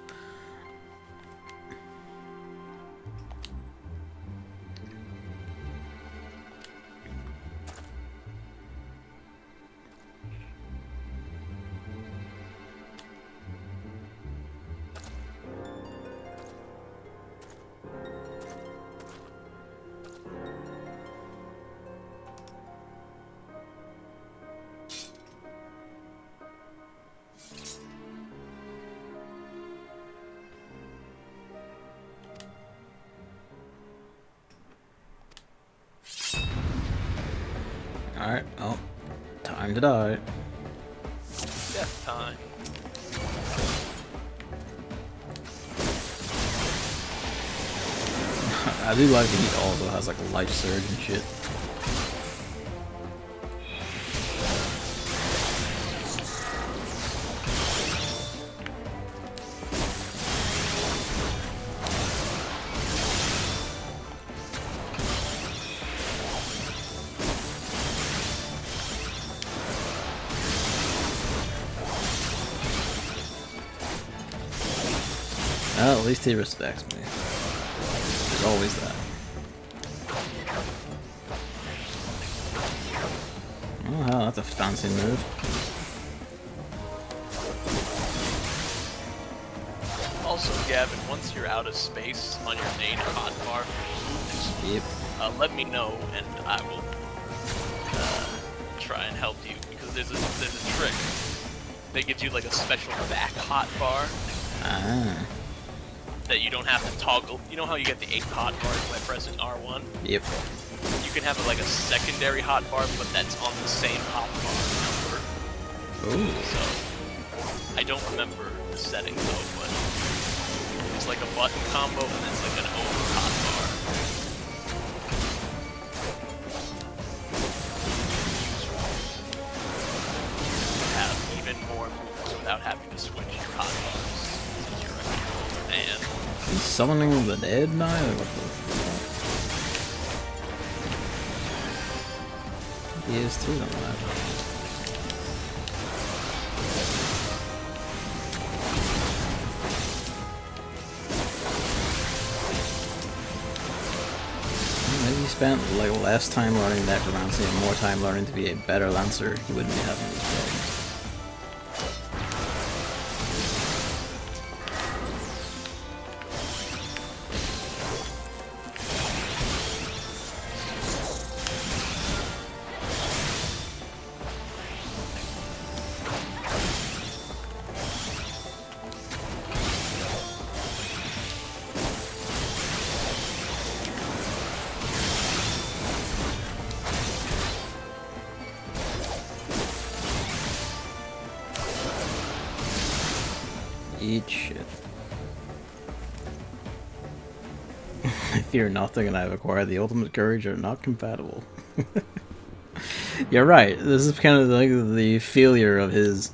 Alright, oh, time to die. Death time. I do like that he also has like a life surge and shit. Well, at least he respects me. There's always that. Oh hell, that's a fancy move. Also, Gavin, once you're out of space on your main hotbar for moves, Yep. let me know and I will try and help you, because there's a trick that gives you like a special back hotbar. Ah. That you don't have to toggle. You know how you get the 8 hotbars by pressing R1? Yep. You can have like a secondary hotbar, but that's on the same hotbar number. Ooh. So, I don't remember the setting though, but it's like a button combo and it's like an over hotbar. Have even more moves without having to switch your hotbars. And He's summoning the dead now? Or what the fuck? He is too, don't I? Maybe he spent like less time learning necromancy and more time learning to be a better lancer. He wouldn't be having these problems. Eat shit. I fear nothing and I have acquired the ultimate courage are not compatible. You're right. This is kind of like the failure of his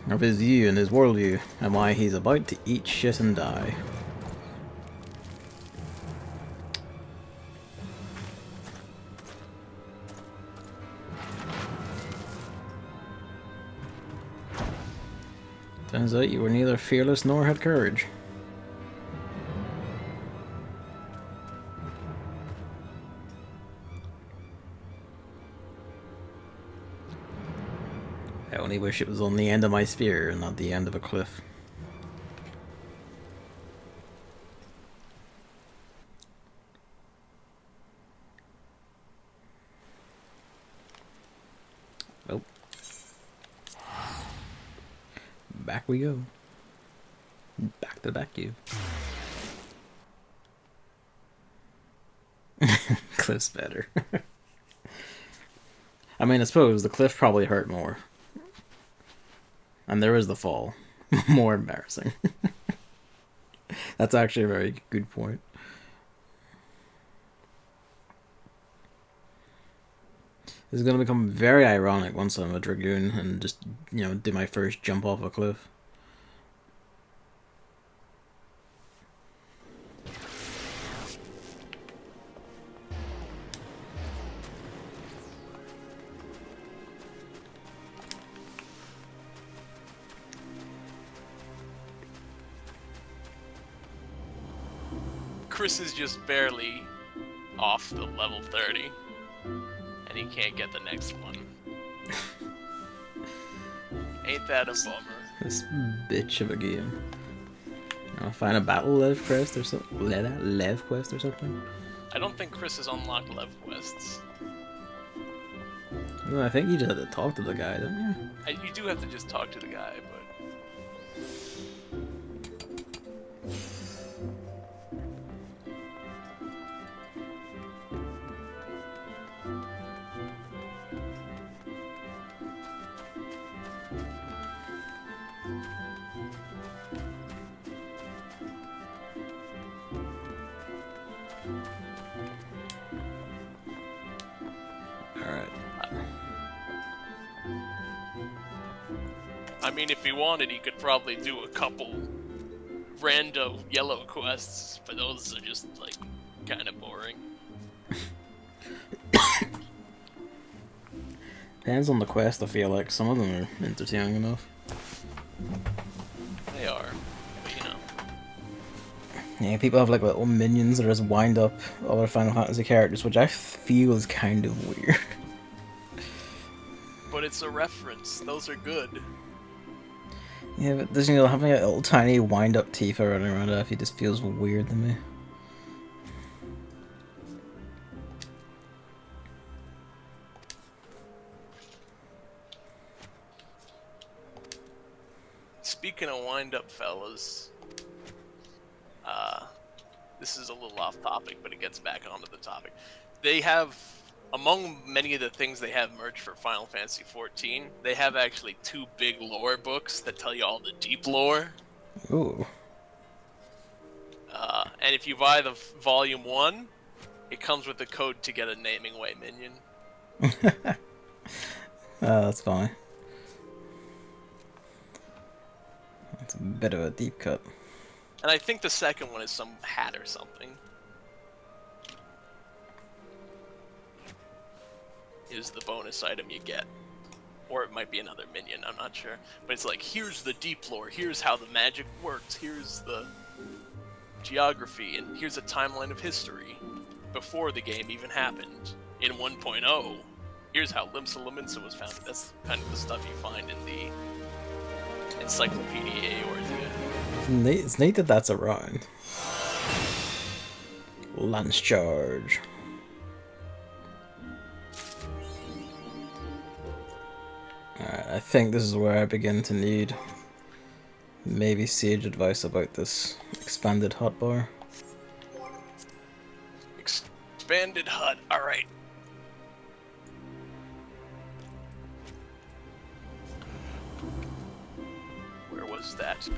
view and his worldview, and why he's about to eat shit and die. Turns out you were neither fearless nor had courage. I only wish it was on the end of my spear and not the end of a cliff. Nope. Back we go. Back to back you. Cliff's better. I mean, I suppose the cliff probably hurt more. And there is the fall. More embarrassing. That's actually a very good point. This is going to become very ironic once I'm a dragoon and just, you know, do my first jump off a cliff. Chris is just barely off the level 30, and he can't get the next one. Ain't that a bummer? This bitch of a game. I'll find a battle lev quest or something. Lev quest or something. I don't think Chris has unlocked lev quests. Well, I think you just have to talk to the guy, don't you? You do have to just talk to the guy, but... I mean, if he wanted, he could probably do a couple rando yellow quests, but those are just, like, kind of boring. Depends on the quest, I feel like. Some of them are entertaining enough. They are, but you know. Yeah, people have, like, little minions that just wind up other Final Fantasy characters, which I feel is kind of weird. But it's a reference. Those are good. Yeah, but doesn't, you know, having a little tiny wind-up Tifa running around Effie just feels weird to me. Speaking of wind-up fellas, this is a little off-topic, but it gets back onto the topic. They have... Among many of the things they have merged for Final Fantasy XIV, they have actually 2 big lore books that tell you all the deep lore. Ooh. And if you buy the Volume 1, it comes with the code to get a Naming Way minion. That's fine. It's a bit of a deep cut. And I think the second one is some hat or something. Is the bonus item you get. Or it might be another minion, I'm not sure. But it's like, here's the deep lore, here's how the magic works, here's the geography, and here's a timeline of history before the game even happened. In 1.0, here's how Limsa Lominsa was founded. That's kind of the stuff you find in the Encyclopedia Eorzea. It's neat that that's around. Lance charge. Alright, I think this is where I begin to need maybe sage advice about this expanded hotbar. Expanded hut, alright. Where was use that.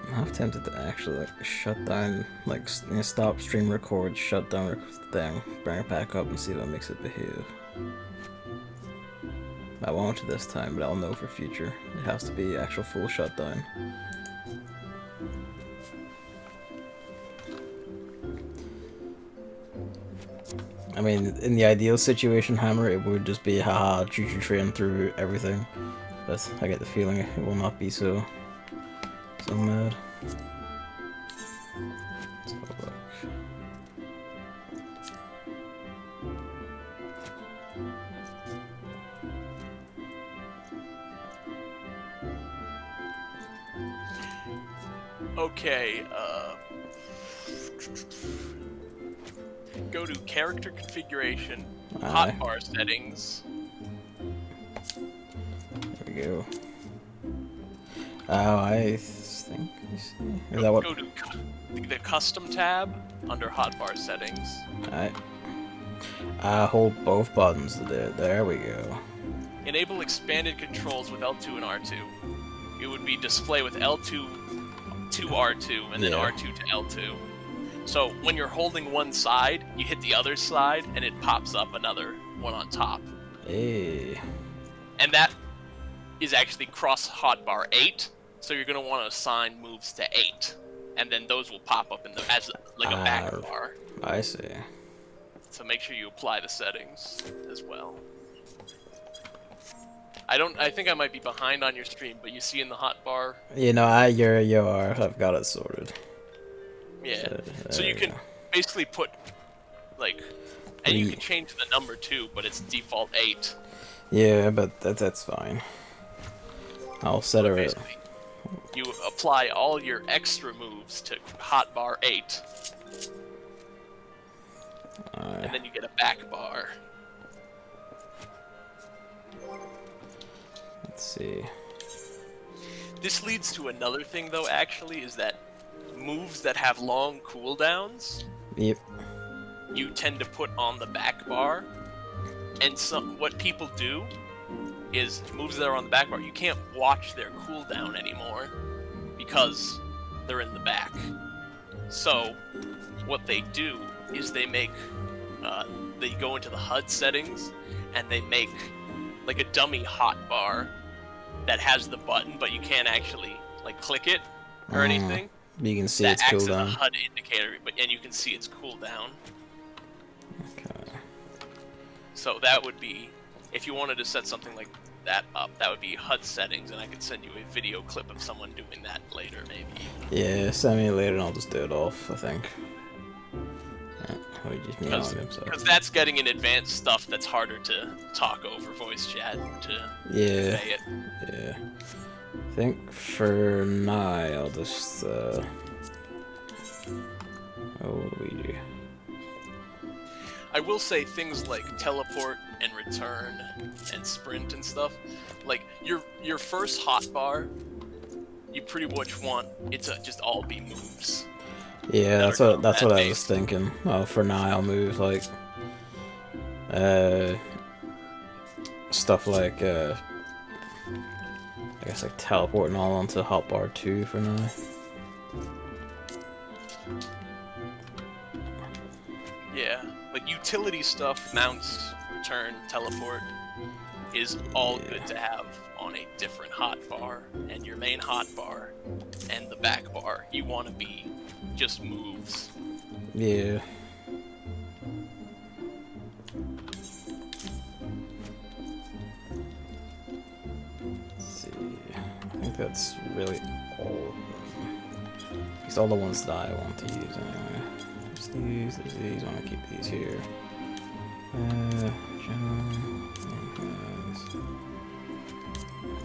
I'm half tempted to actually like shut down, like stop stream record, shut down the thing, bring it back up and see what makes it behave. I won't this time, but I'll know for future. It has to be actual full shutdown. I mean, in the ideal situation, Hammer, it would just be haha, choo-choo train through everything. But I get the feeling it will not be so mad. Let's have a look. Okay, go to character configuration, hotbar settings. There we go. Oh, I think I see. Is that what? Go to the custom tab under hotbar settings. Alright. Hold both buttons there we go. Enable expanded controls with L2 and R2. It would be display with L2 to R2 and then R2 to L2. So when you're holding one side, you hit the other side and it pops up another one on top. Hey. And that is actually cross hotbar 8, so you're going to want to assign moves to 8. And then those will pop up in the as like a back bar. I see. So make sure you apply the settings as well. I think I might be behind on your stream, but you see in the hotbar. You know, you are. I've got it sorted. Yeah. So you can basically put like, and you can change the number too, but it's default 8. Yeah, but that's fine. I'll set it. You apply all your extra moves to hotbar 8, and then you get a back bar. Let's see. This leads to another thing, though. Actually, is that moves that have long cooldowns, yep, you tend to put on the back bar. And what people do is moves that are on the back bar, you can't watch their cooldown anymore because they're in the back. So what they do is they make they go into the HUD settings and they make like a dummy hotbar that has the button, but you can't actually like click it or anything. You can see that its acts cooldown. as a HUD indicator, and you can see its cooldown. Okay. So that would be, if you wanted to set something like that up, that would be HUD settings, and I could send you a video clip of someone doing that later, maybe. Yeah, send me later and I'll just do it off, I think. Because that's getting in advanced stuff that's harder to talk over voice chat to convey it. Yeah. I think for now I'll just what do we do? I will say things like teleport and return and sprint and stuff. Like your first hotbar, you pretty much want it to just all be moves. Yeah, that's what I was thinking. Well, for now I'll move like stuff like I guess like teleporting all onto hotbar 2 for now. Yeah, like utility stuff, mounts, return, teleport is all good to have on a different hotbar, and your main hotbar and the back bar, you want to be just moves. Yeah. Let's see. I think that's really all of them. These are all the ones that I want to use anyway. There's these, I want to keep these here. General,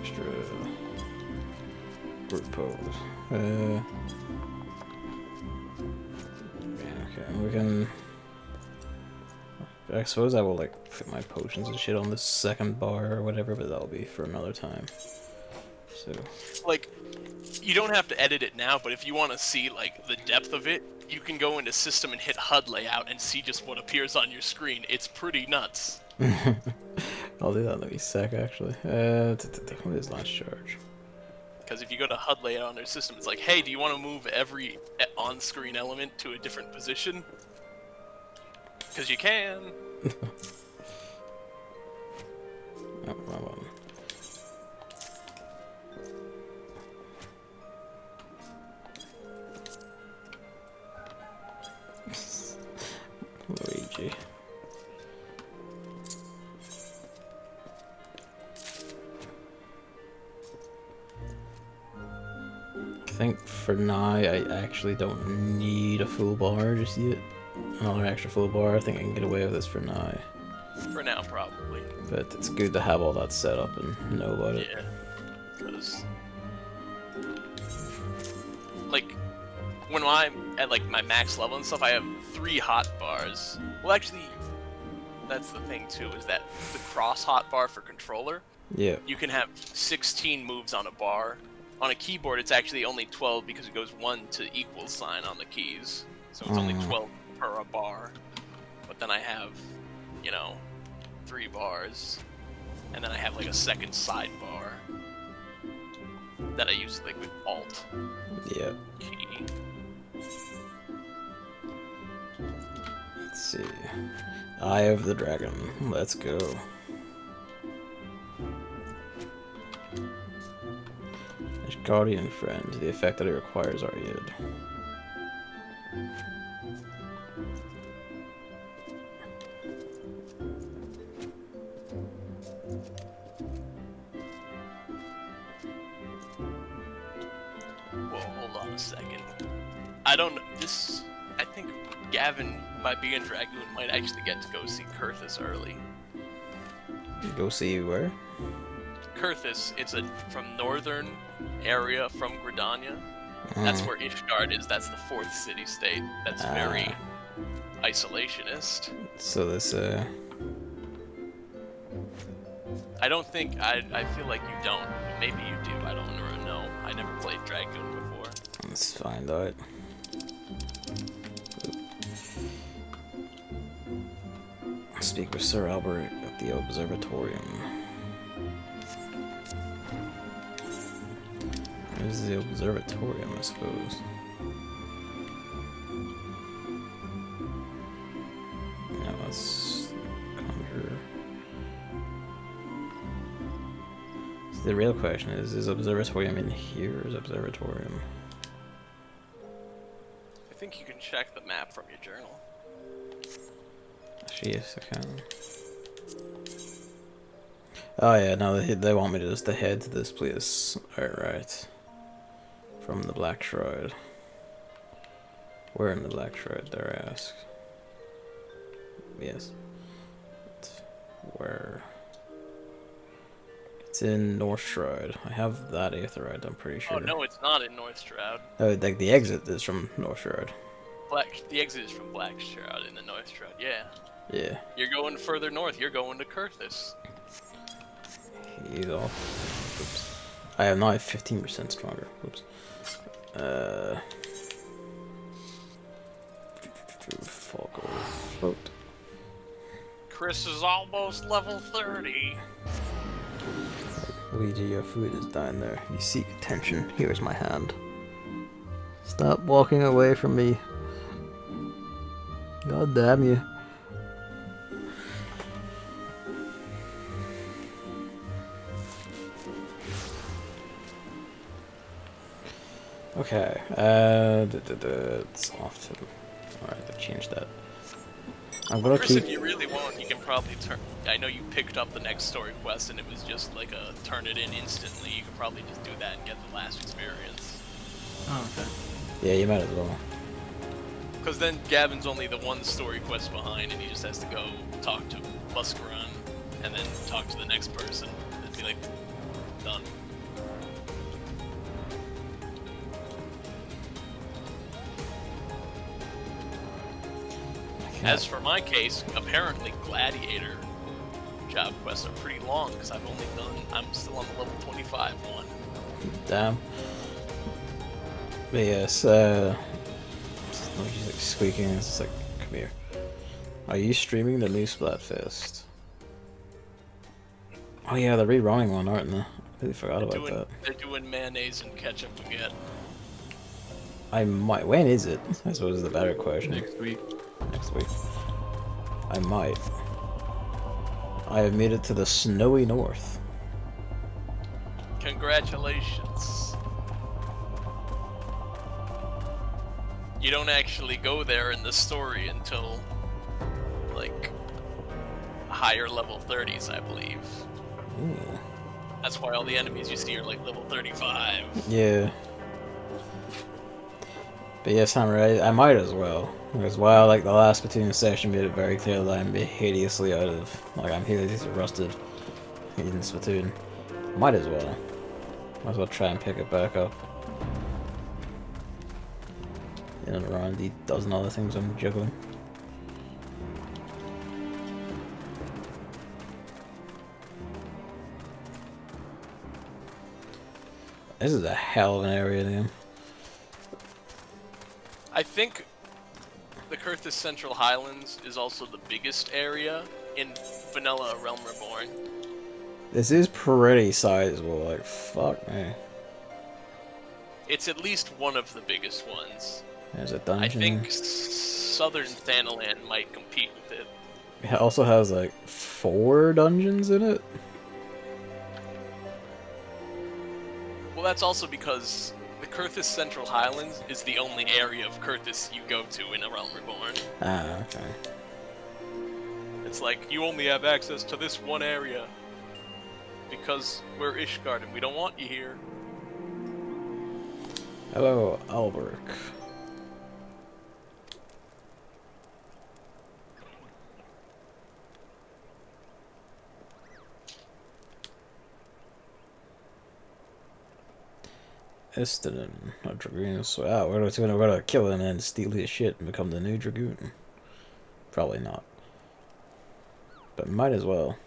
extra group pose. Okay, we can. I suppose I will like put my potions and shit on this second bar or whatever, but that'll be for another time. So. Like, you don't have to edit it now, but if you want to see like the depth of it, you can go into system and hit HUD layout and see just what appears on your screen. It's pretty nuts. I'll do that in a sec, actually. What is launch charge? Because if you go to HUD layout on their system, it's like, hey, do you want to move every on-screen element to a different position? Because you can. Oh, wrong one. Luigi. I think for now I actually don't need a full bar just yet. Another extra full bar. I think I can get away with this for now. For now, probably. But it's good to have all that set up and know about it. Yeah. Because, like, when I'm at like my max level and stuff, I have 3 hot bars. Well, actually, that's the thing too, is that the cross hot bar for controller. Yeah. You can have 16 moves on a bar. On a keyboard, it's actually only 12 because it goes 1 to equal sign on the keys. So it's only 12 per a bar. But then I have, you know, 3 bars. And then I have like a second sidebar that I use like with Alt. Yeah. Key. Let's see. Eye of the Dragon. Let's go. Guardian Friend. The effect that it requires are yid. Well, hold on a second. I don't know. This. I think Gavin, by being Dragoon, might actually get to go see Kurthus early. Go see where? Kurthus, it's from northern area from Gridania. That's where Ishgard is. That's the 4th city-state. That's very isolationist. So this, I don't think, I feel like you don't. Maybe you do, I don't know. I never played Dragoon before. Let's find out. Speak with Sir Albert at the Observatorium. Where's the Observatorium, I suppose? Yeah, let's conjure. So the real question is Observatorium in here, or is Observatorium? I think you can check the map from your journal. Actually, yes, I can. Oh yeah, no, they want me to just head to this place. Alright. From the Black Shroud. Where in the Black Shroud, dare I ask? Yes. Where? It's in North Shroud. I have that Aetherite, I'm pretty sure. Oh no, it's not in North Shroud. Oh, like the exit is from North Shroud. The exit is from Black Shroud in the North Shroud, yeah. Yeah. You're going further north, you're going to Kurthus. He's off. Oops. I am now 15% stronger. Oops. Fog float. Chris is almost level 30. Luigi, your food is down there. You seek attention. Here's my hand. Stop walking away from me. God damn you. Okay, it's off to... Alright, I've changed that. I'm gonna Chris, keep... if you really want, you can probably turn... I know you picked up the next story quest and it was just like a turn it in instantly. You could probably just do that and get the last experience. Oh, okay. Yeah, you might as well. Because then Gavin's only the one story quest behind and he just has to go talk to Buscarun and then talk to the next person and be like, done. As for my case, apparently Gladiator job quests are pretty long because I've only done, I'm still on the level 25 one. Damn. But yes, she's like squeaking, it's like, come here. Are you streaming the new Splatfest? Oh yeah, they're rerunning one, aren't they? I really forgot about that. They're doing mayonnaise and ketchup again. I might. When is it? I suppose is the better question. Next week. Next week. I might. I have made it to the snowy north. Congratulations. You don't actually go there in the story until, like, higher level 30s, I believe. Ooh. That's why all the enemies you see are, like, level 35. Yeah. But yes, Samurai, I might as well. Because while, like, the last Splatoon session made it very clear that I'm hideously out of... Like, I'm hideously rusted in Splatoon. Might as well. Might as well try and pick it back up. In and around the dozen other things I'm juggling. This is a hell of an area, damn. I think the Kurthus Central Highlands is also the biggest area in Vanilla Realm Reborn. This is pretty sizable, like, fuck me. It's at least one of the biggest ones. There's a dungeon. I think Southern Thanalan might compete with it. It also has, like, 4 dungeons in it? Well, that's also because the Kurthus Central Highlands is the only area of Kurthus you go to in a Realm Reborn. Ah, okay. It's like, you only have access to this one area. Because we're Ishgard and we don't want you here. Hello, Albrecht. Esteden, a dragoon. So, we're gonna kill him and steal his shit and become the new dragoon. Probably not. But might as well.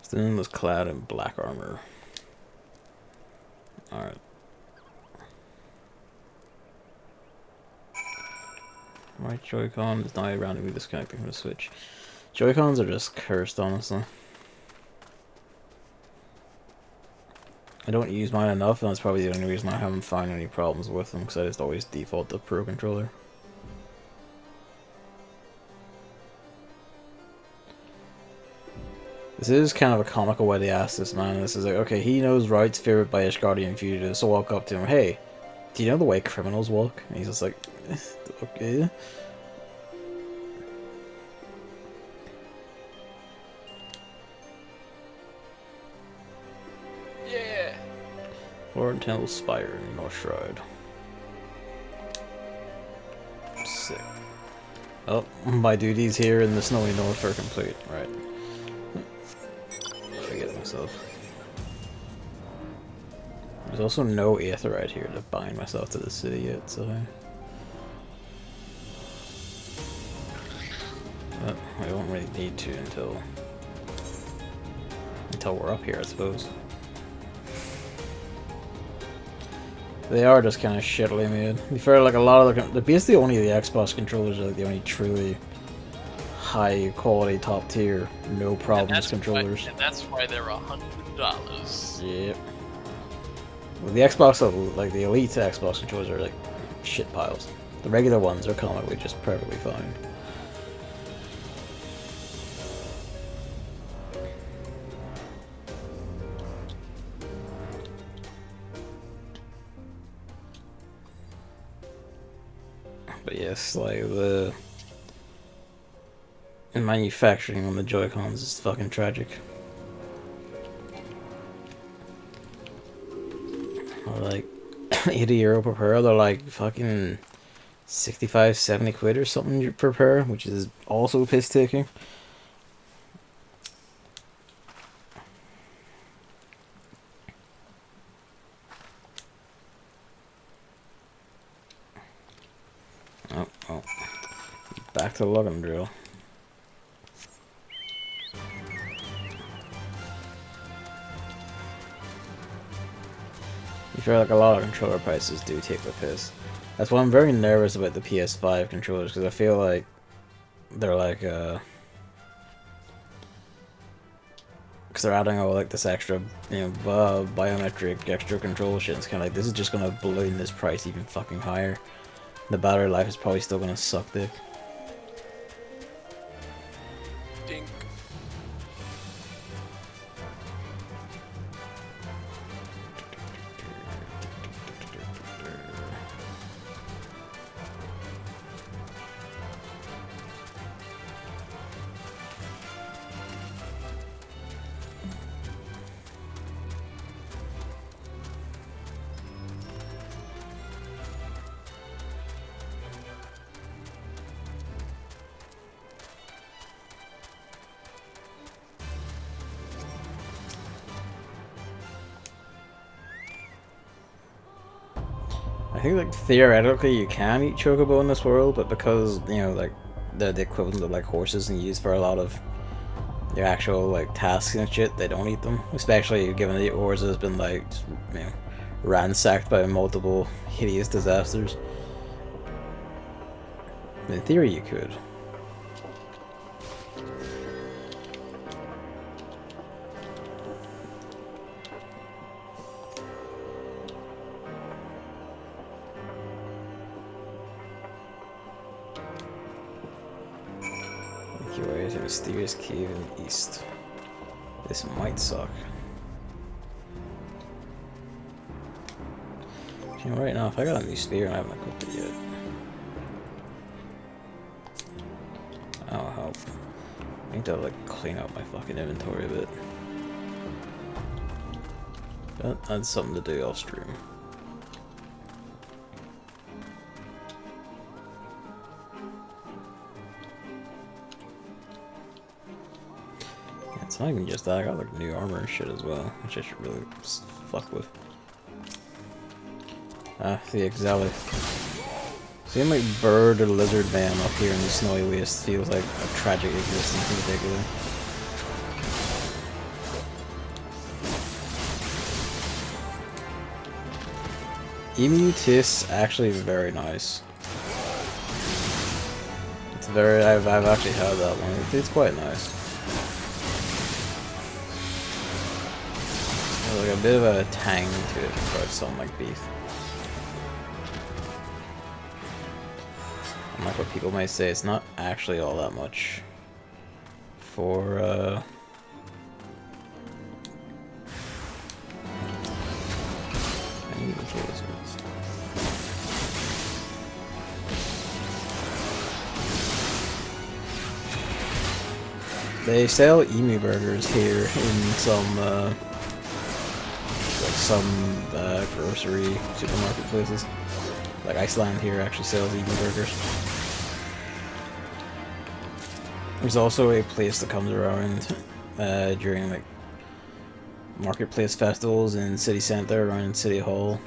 Esteden was clad in black armor. Alright. My Joy-Con is now randomly disconnecting from the Switch. Joy-Cons are just cursed, honestly. I don't use mine enough, and that's probably the only reason I haven't found any problems with them, because I just always default to Pro Controller. This is kind of a comical way they ask this man. This is like, okay, he knows rights favored by Ishgardian fugitives, so walk up to him, hey, do you know the way criminals walk? And he's just like, okay. Yeah. Lord Temple Spire, North Shroud. Sick. Oh, my duties here in the snowy north are complete. Right. Forget myself. There's also no aetheryte here to bind myself to the city yet, so... But I won't really need to until we're up here, I suppose. They are just kind of shittily made. To be fair, like a lot of the basically only the Xbox controllers are like the only truly high quality, top tier, no problems controllers. And that's why they're $100. Yep. Well, the Xbox, like the Elite Xbox controllers, are like shit piles. The regular ones are comically just perfectly fine. But yes, like the manufacturing on the Joy-Cons is fucking tragic. Or like €80 per pair, they're like fucking 65, 70 quid or something per pair, which is also piss taking. Oh, oh. Back to the logging drill. You feel like a lot of controller prices do take the piss. That's why I'm very nervous about the PS5 controllers, because I feel like they're like, because they're adding all like this extra, biometric extra control shit. It's kind of like, this is just gonna balloon this price even fucking higher. The battery life is probably still gonna suck dick. Dink. I think like theoretically you can eat chocobo in this world, but because like they're the equivalent of like horses and used for a lot of their actual like tasks and shit, they don't eat them. Especially given the Orza has been like ransacked by multiple hideous disasters. In theory, you could. There's a mysterious cave in the east. This might suck. Right now, if I got a new spear and I haven't equipped it yet, that'll help. I need to like clean up my fucking inventory a bit. But that's something to do off stream. It's not even just that, I got like new armor and shit as well, which I should really fuck with. The exotic. Seeing like bird or lizard man up here in the snowy waste feels like a tragic existence in particular. Emu tastes actually very nice. It's very, I've actually had that one, it tastes quite nice. There's like a bit of a tang to it, but it's something like beef. Like what people might say, it's not actually all that much for I need to kill this ones. They sell emu burgers here in some grocery supermarket places. Like Iceland here actually sells emu burgers. There's also a place that comes around during like marketplace festivals in city center around City Hall,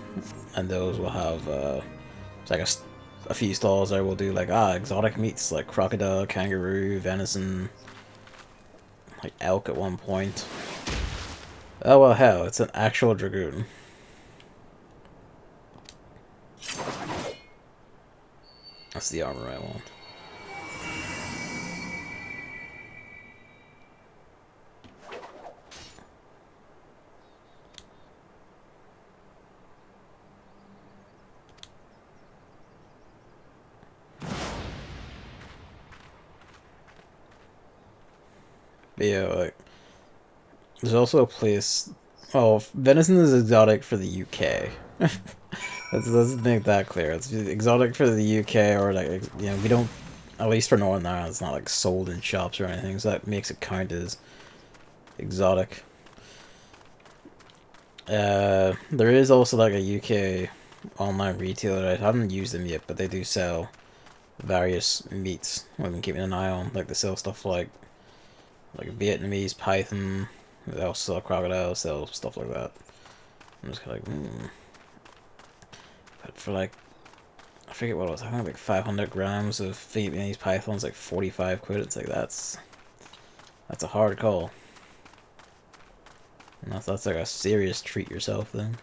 and those will have it's like a few stalls that will do like exotic meats like crocodile, kangaroo, venison, like elk at one point. Oh well, hell, it's an actual dragoon. That's the armor I want. But yeah, like, there's also a place. Oh, venison is exotic for the UK. Let's make that clear. It's exotic for the UK, or like we don't. At least for Northern Ireland, it's not like sold in shops or anything, so that makes it count as exotic. There is also like a UK online retailer. I haven't used them yet, but they do sell various meats I've been keeping an eye on. Like they sell stuff like Vietnamese python. They also sell crocodile, sell stuff like that. I'm just kind of like, But for like forget what it was. I think like 500 grams of Vietnamese pythons, like 45 quid. It's like that's a hard call. And that's like a serious treat yourself then.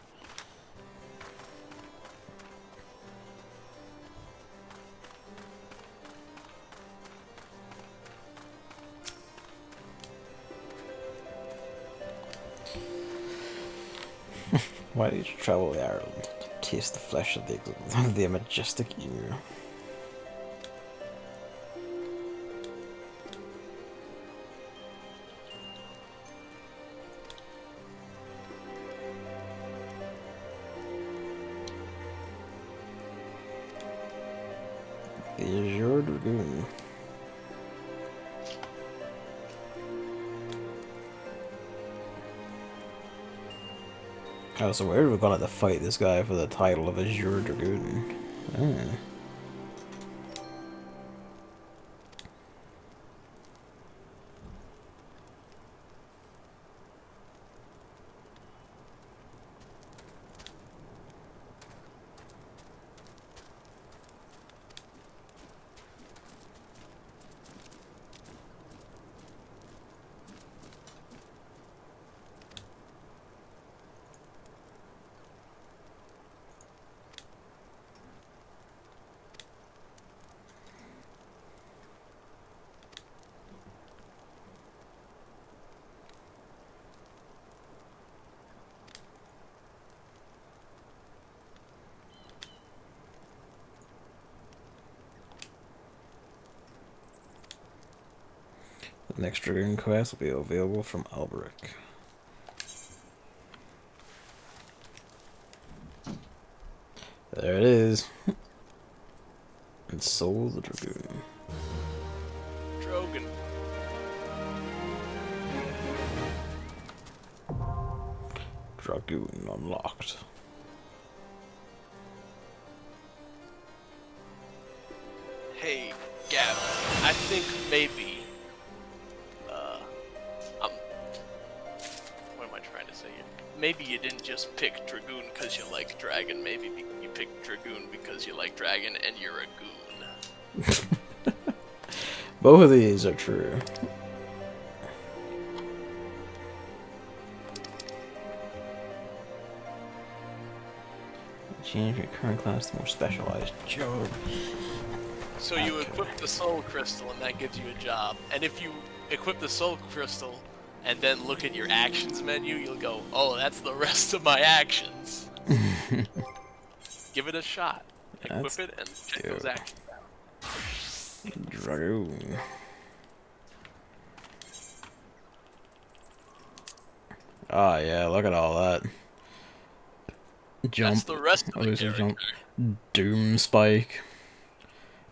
Why did you travel to Ireland to taste the flesh of the majestic emu? Is your dragoon? Oh, so we're gonna have to fight this guy for the title of Azure Dragoon. Oh. The next Dragoon quest will be available from Alberic. There it is. And Soul the Dragoon. Drogon. Dragoon unlocked. Hey, Gavin, I think maybe, what am I trying to say here? Maybe you didn't just pick Dragoon because you like Dragon, maybe you picked Dragoon because you like Dragon and you're a goon. Both of these are true. Change your current class to more specialized job. So you equip the Soul Crystal and that gives you a job. And if you equip the Soul Crystal and then look at your actions menu, you'll go, oh, that's the rest of my actions. Give it a shot. Equip it and check those actions out. Dragoon. Oh yeah, look at all that. Jump. That's the rest of the character. Jump. Doom Spike.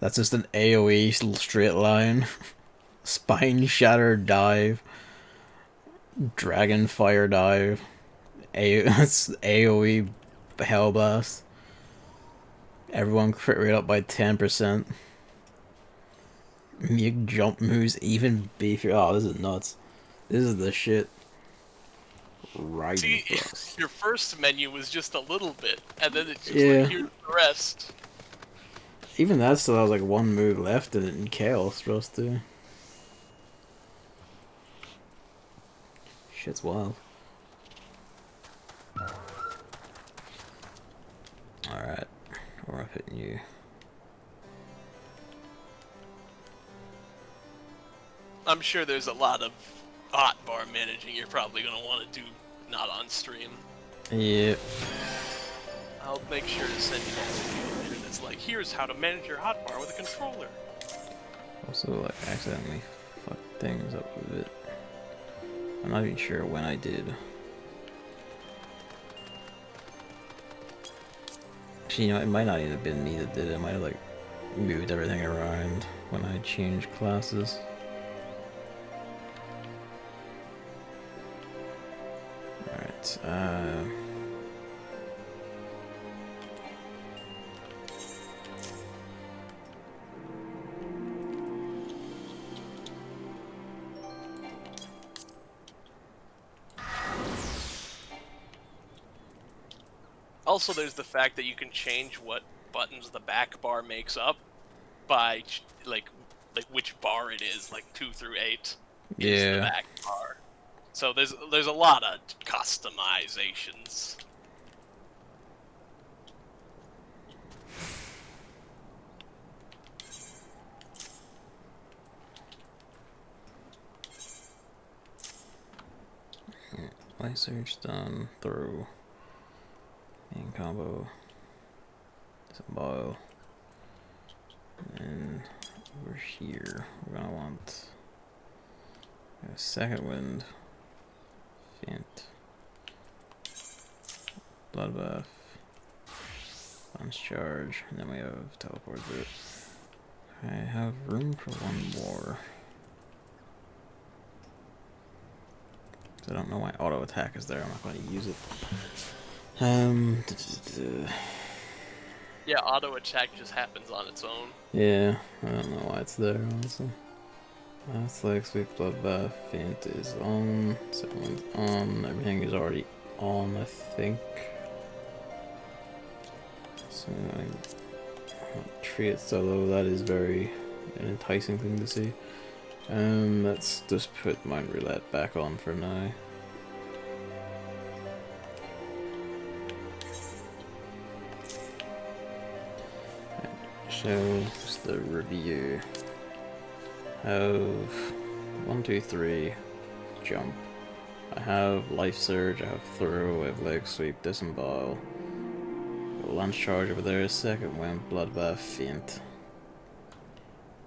That's just an AoE straight line. Spine Shatter Dive. Dragon Fire Dive. That's AoE Hellblast. Everyone crit rate up by 10%. Make jump moves even beefier. Oh, this is nuts. This is the shit. Right. See, your first menu was just a little bit, and then it's just like, here's the rest. Even that still has like one move left in it in Chaos supposed to. Shit's wild. Alright, we're up hitting you. I'm sure there's a lot of hotbar managing you're probably going to want to do not on stream. Yep. I'll make sure to send you guys a video later that's like, here's how to manage your hotbar with a controller. Also, like, accidentally fucked things up a bit. I'm not even sure when I did. Actually, you know, it might not even have been me that did it. I might have, like, moved everything around when I changed classes. Alright, Also, there's the fact that you can change what buttons the back bar makes up by like which bar it is, like 2 through 8 is the back bar. So there's a lot of customizations. I searched on throw and combo symbol, and over here we're gonna want a second wind, faint, bloodbath, launch charge, and then we have teleport it. I have room for one more. I don't know why auto attack is there. I'm not going to use it. Yeah, auto attack just happens on its own. Yeah, I don't know why it's there, honestly. Last like sweet bloodbath, faint is on, second one's on, everything is already on, I think. So I tree it solo, that is very an enticing thing to see. Let's just put Mind Roulette back on for now. Shows the review. Have 1, 2, 3, jump. I have life surge, I have throw, I have leg sweep, disembowel. Launch charge over there, second wind, bloodbath, faint.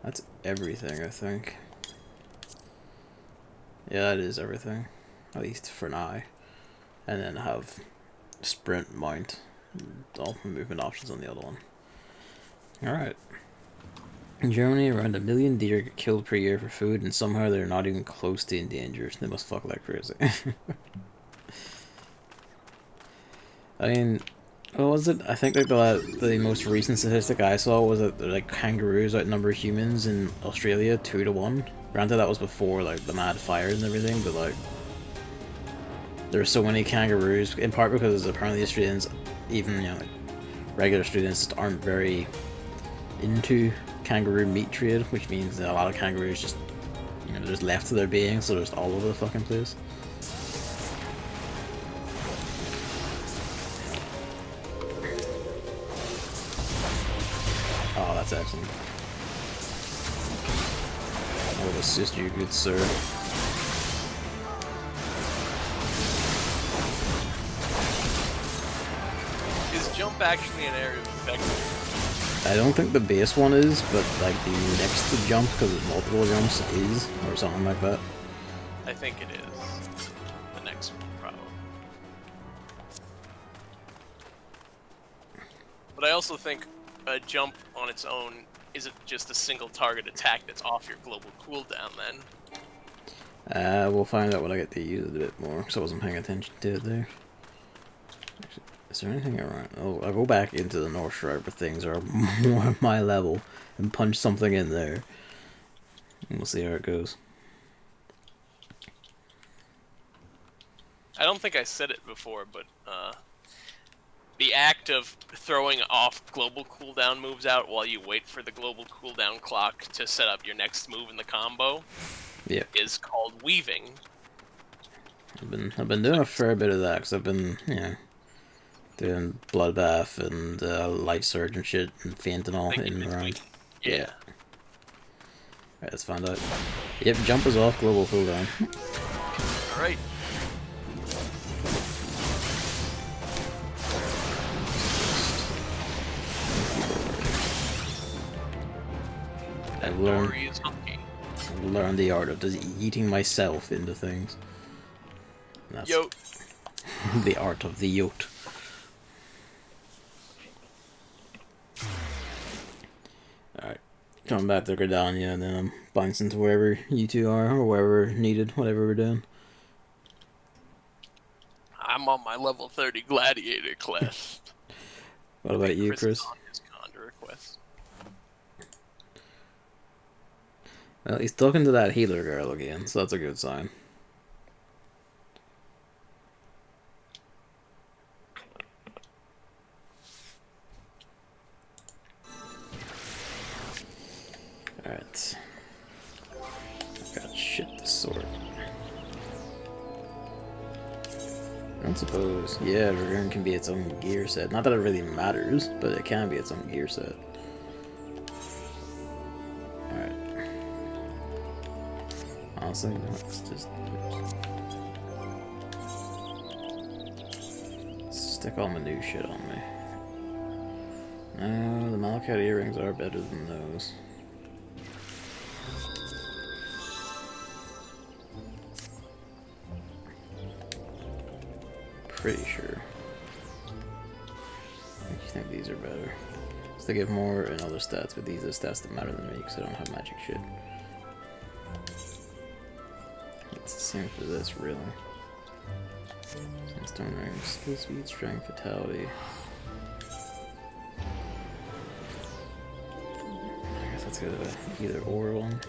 That's everything, I think. Yeah, that is everything. At least for now. And then have sprint, mount, all movement options on the other one. Alright. In Germany, around 1 million deer get killed per year for food, and somehow they're not even close to endangered. They must fuck like crazy. I mean, what was it? I think like the most recent statistic I saw was that like kangaroos outnumber humans in Australia 2 to 1. Granted, that was before like the mad fires and everything, but like there's so many kangaroos, in part because apparently Australians, even like regular students, just aren't very into kangaroo meat trade, which means that a lot of kangaroos just they're just left to their being, so they're just all over the fucking place. Oh, that's excellent. I will assist you, good sir. Is jump actually an area of effect? I don't think the base one is, but like the next to jump, because there's multiple jumps, is, or something like that. I think it is. The next one, probably. But I also think a jump on its own isn't just a single target attack that's off your global cooldown then. We'll find out when I get to use it a bit more, because I wasn't paying attention to it there. Actually, is there anything around? Oh, I'll go back into the North Shroud where things are more my level and punch something in there. And we'll see how it goes. I don't think I said it before, but the act of throwing off global cooldown moves out while you wait for the global cooldown clock to set up your next move in the combo is called weaving. I've been doing a fair bit of that because I've been doing bloodbath and life surge and shit and faint and all in the round. Yeah. Right, let's find out. Yep, jump is off global cooldown. All right. I've learned the art of just eating myself into things. That's Yote. the art of the yote. Alright, coming back to Gridania, and then I'm bouncing to wherever you two are, or wherever needed, whatever we're doing. I'm on my level 30 gladiator quest. What about you, Chris? Well, he's talking to that healer girl again, so that's a good sign. Alright. Got shit to sort. I don't suppose. Yeah, Reborn can be its own gear set. Not that it really matters, but it can be its own gear set. Alright. Honestly, let's just stick all my new shit on me. No, the Malachite earrings are better than those. Pretty sure. I think these are better. So they give more and other stats, but these are stats that matter than me because I don't have magic shit. It's the same for this, really. Stone ring, skill speed, strength, vitality. I guess that's good. Either or one,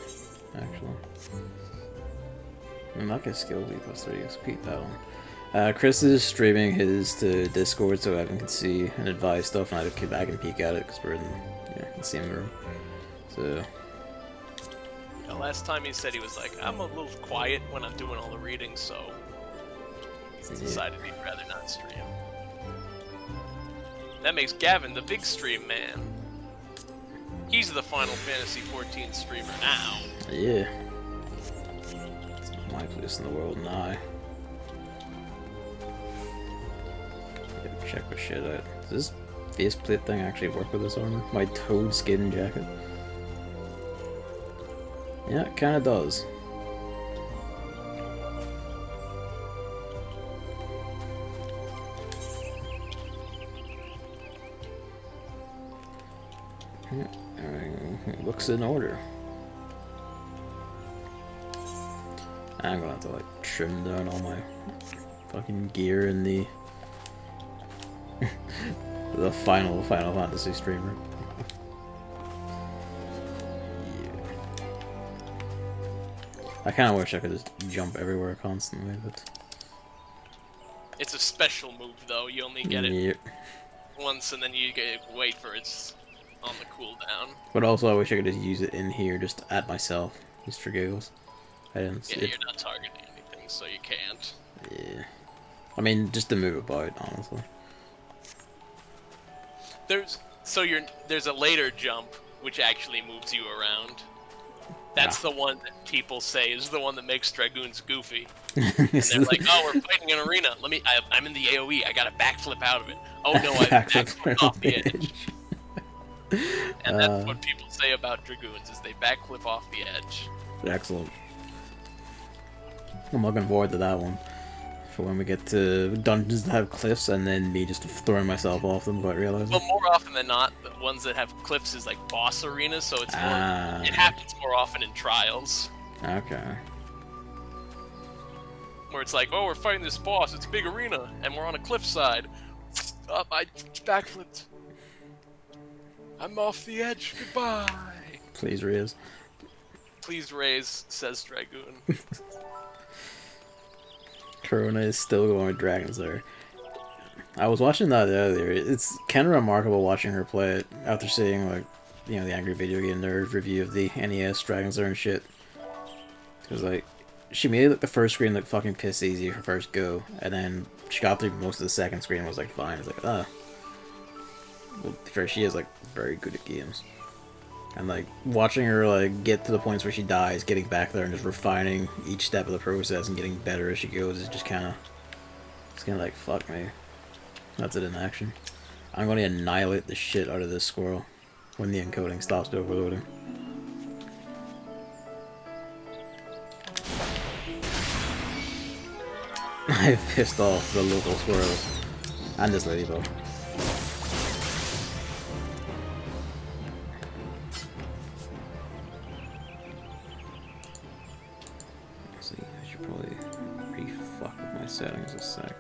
actually. I'm not gonna skill be plus 3 XP that one. Chris is streaming his to Discord so Evan can see and advise stuff, and I can peek at it because we're in the same room. So. Yeah, last time he said he was like, I'm a little quiet when I'm doing all the reading, so he's decided he'd rather not stream. That makes Gavin the big stream man. He's the Final Fantasy XIV streamer now. Yeah. It's my place in the world now. Check what shit out. Does this faceplate thing actually work with this armor? My toad skin jacket? Yeah, it kinda does. Looks in order. I'm gonna have to like trim down all my fucking gear in the the final Fantasy streamer. Yeah. I kind of wish I could just jump everywhere constantly, but it's a special move though. You only get it once, and then you wait for its on the cooldown. But also, I wish I could just use it in here, just at myself, just for giggles. I didn't. Yeah, you're not targeting anything, so you can't. Yeah. I mean, just to move about, honestly. There's a later jump which actually moves you around. That's the one that people say is the one that makes dragoons goofy. And they're like, "Oh, we're fighting an arena. I'm in the AOE. I got a backflip out of it. Oh no, I backflipped off the edge." And that's what people say about dragoons: is they backflip off the edge. Excellent. I'm looking forward to that one. For when we get to dungeons that have cliffs, and then me just throwing myself off them without realizing. Well, more often than not, the ones that have cliffs is like boss arenas, so it's more, it happens more often in trials. Okay. Where it's like, oh, we're fighting this boss, it's a big arena, and we're on a cliffside. Up, I backflipped. I'm off the edge, goodbye. Please raise. Please raise, says Dragoon. Corona is still going with dragons there. I was watching that earlier. It's kind of remarkable watching her play it after seeing, like, the Angry Video Game Nerd review of the NES Dragons there and shit. Because, like, she made like the first screen look fucking piss easy her first go, and then she got through most of the second screen and was like fine. It's like, well, fair, she is like very good at games. And like watching her like get to the points where she dies, getting back there and just refining each step of the process and getting better as she goes is just kind of like, fuck me. That's it in action. I'm going to annihilate the shit out of this squirrel when the encoding stops overloading. I've pissed off the local squirrels and this ladybug. Settings a sec.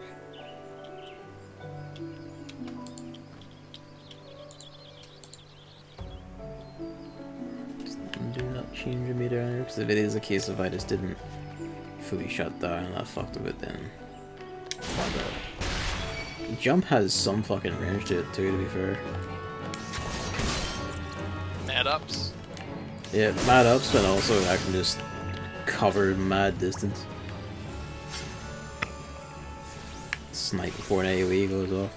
Do not change the meter because if it is a case of I just didn't fully shut down and that fucked with it, then jump has some fucking range to it too, to be fair. Mad ups. Yeah, mad ups, but also I can just cover mad distance. Snipe before an AoE goes off.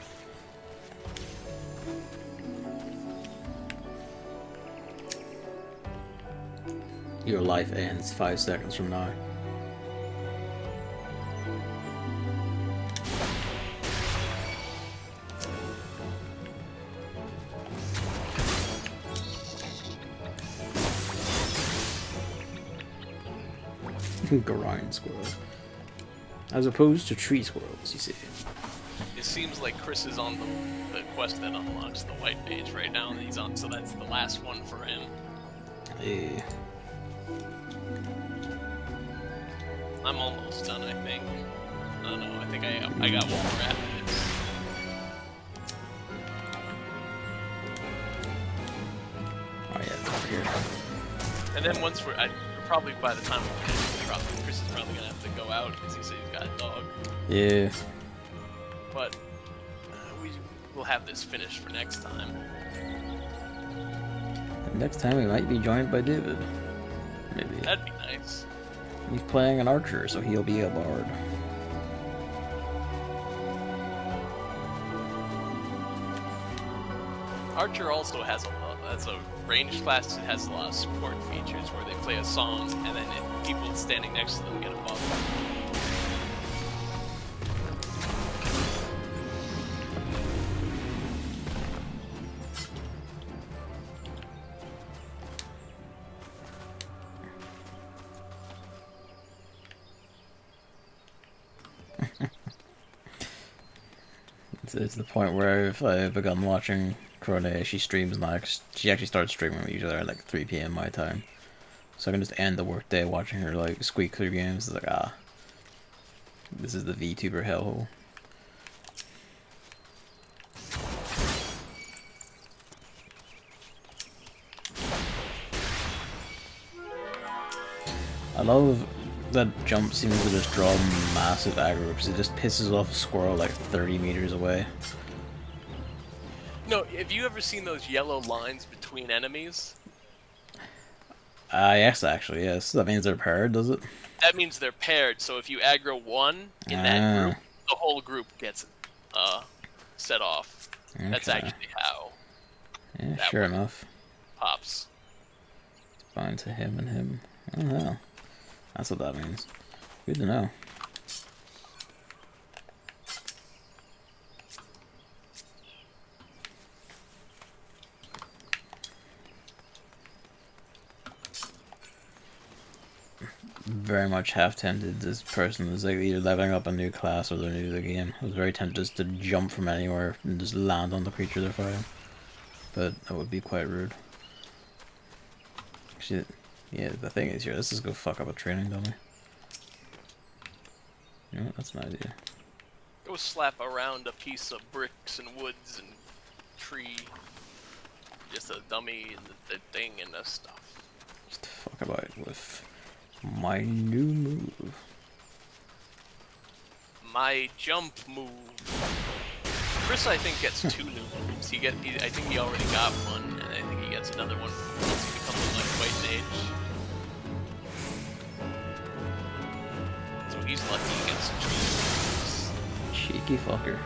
Your life ends 5 seconds from now. Grind squirrel. As opposed to tree squirrels, you see. It seems like Chris is on the quest that unlocks the white page right now, and he's on, so that's the last one for him. Yeah. I'm almost done, I think. I don't know, I think I got one more after this. Oh yeah, it's over here. And then once probably by the time we finish, Chris is probably gonna have to go out because he said he's got a dog. Yeah. But we'll have this finished for next time. And next time we might be joined by David. Maybe. That'd be nice. He's playing an archer, so he'll be a bard. Archer also has as a ranged class, it has a lot of support features where they play a song and then people standing next to them get a buff. It's the point where if I've begun watching Crone, she streams now. She actually starts streaming usually at like 3 PM my time. So I can just end the workday watching her like squeak through games. It's like, ah, this is the VTuber hellhole. I love that jump seems to just draw massive aggro because it just pisses off a squirrel like 30 meters away. No, have you ever seen those yellow lines between enemies? Yes, actually, yes. That means they're paired, does it? That means they're paired, so if you aggro one in that group, the whole group gets set off. Okay. That's actually how. Yeah, sure enough. Pops. It's bound to him and him. Oh no. That's what that means. Good to know. Very much half tempted. This person is like either leveling up a new class or they're new to the game. I was very tempted just to jump from anywhere and just land on the creature they're fighting, but that would be quite rude. Actually, yeah, the thing is here, let's just go fuck up a training dummy. You know what? That's an idea. Go slap around a piece of bricks and woods and tree. Just a dummy and the thing and the stuff. Just fuck about it with my new move. My jump move. Chris, I think, gets 2 new moves. I think he already got one, and I think he gets another one once he becomes a lightweight mage. So he's lucky he gets 2 moves. Cheeky fucker.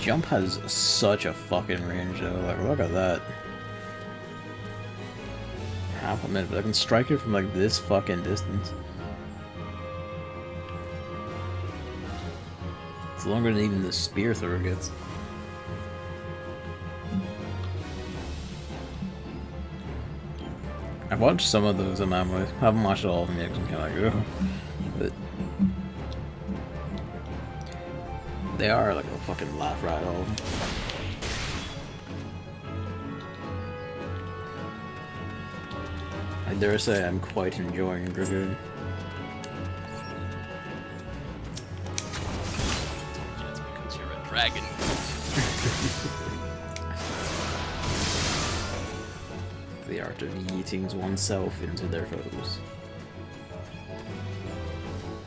Jump has such a fucking range though, like look at that. Half a minute, but I can strike it from like this fucking distance. It's longer than even the spear thrower gets. I've watched some of those in memory. I haven't watched all of them yet because I'm kind of like, ugh. But they are like a fucking laugh right all of them. I dare say I'm quite enjoying Dragoon. It's dragon. The art of eating oneself into their foes.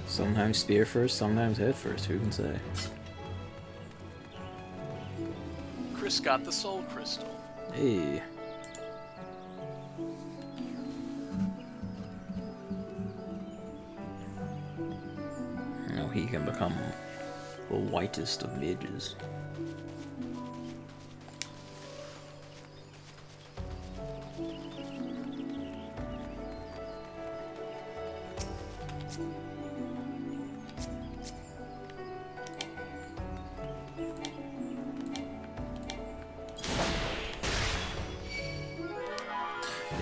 Sometimes spear first, sometimes head first, who can say? Chris got the soul crystal. Hey. Now he can become the whitest of mages.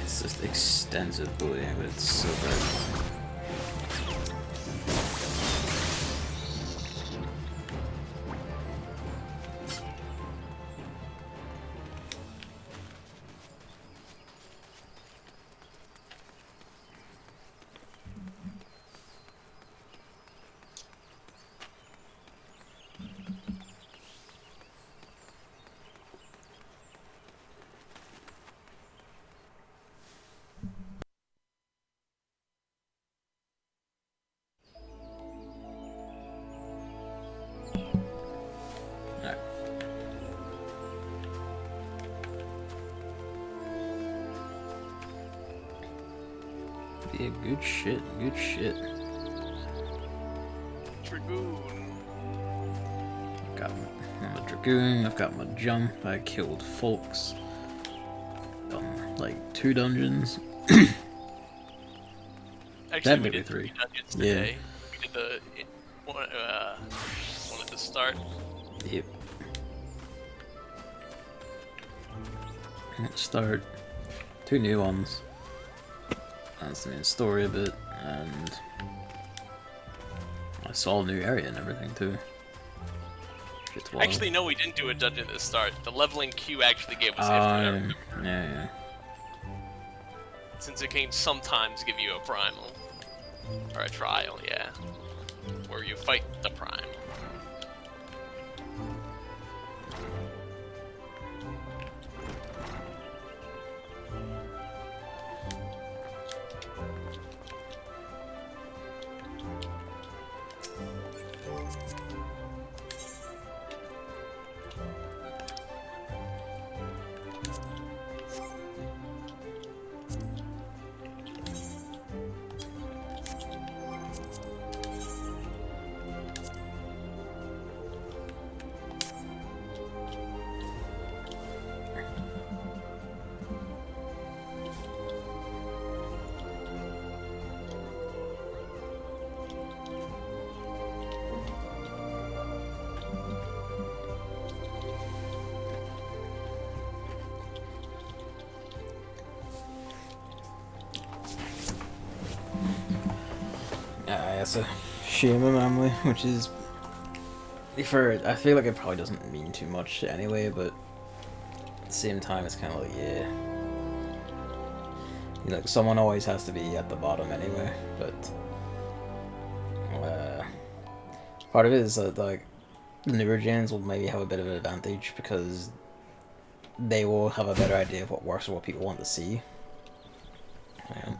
It's just extensive bullying, but it's so bad. Yeah, good shit, good shit. Dragoon. I'm a dragoon, I've got my jump, I killed folks. Done like 2 dungeons. Actually, we maybe did 3 dungeons today. We did the one at the start. Yep. Let's start 2 new ones. That's the main story a bit, and I saw a new area and everything too. Actually, no, we didn't do a dungeon at the start. The leveling queue actually gave us yeah. Since it can sometimes give you a primal. Or a trial, yeah. Where you fight the prime. That's a shame of memory, which is I feel like it probably doesn't mean too much anyway, but at the same time it's kind of like, yeah, like someone always has to be at the bottom anyway. But part of it is that like the newer gens will maybe have a bit of an advantage because they will have a better idea of what works or what people want to see. Yeah.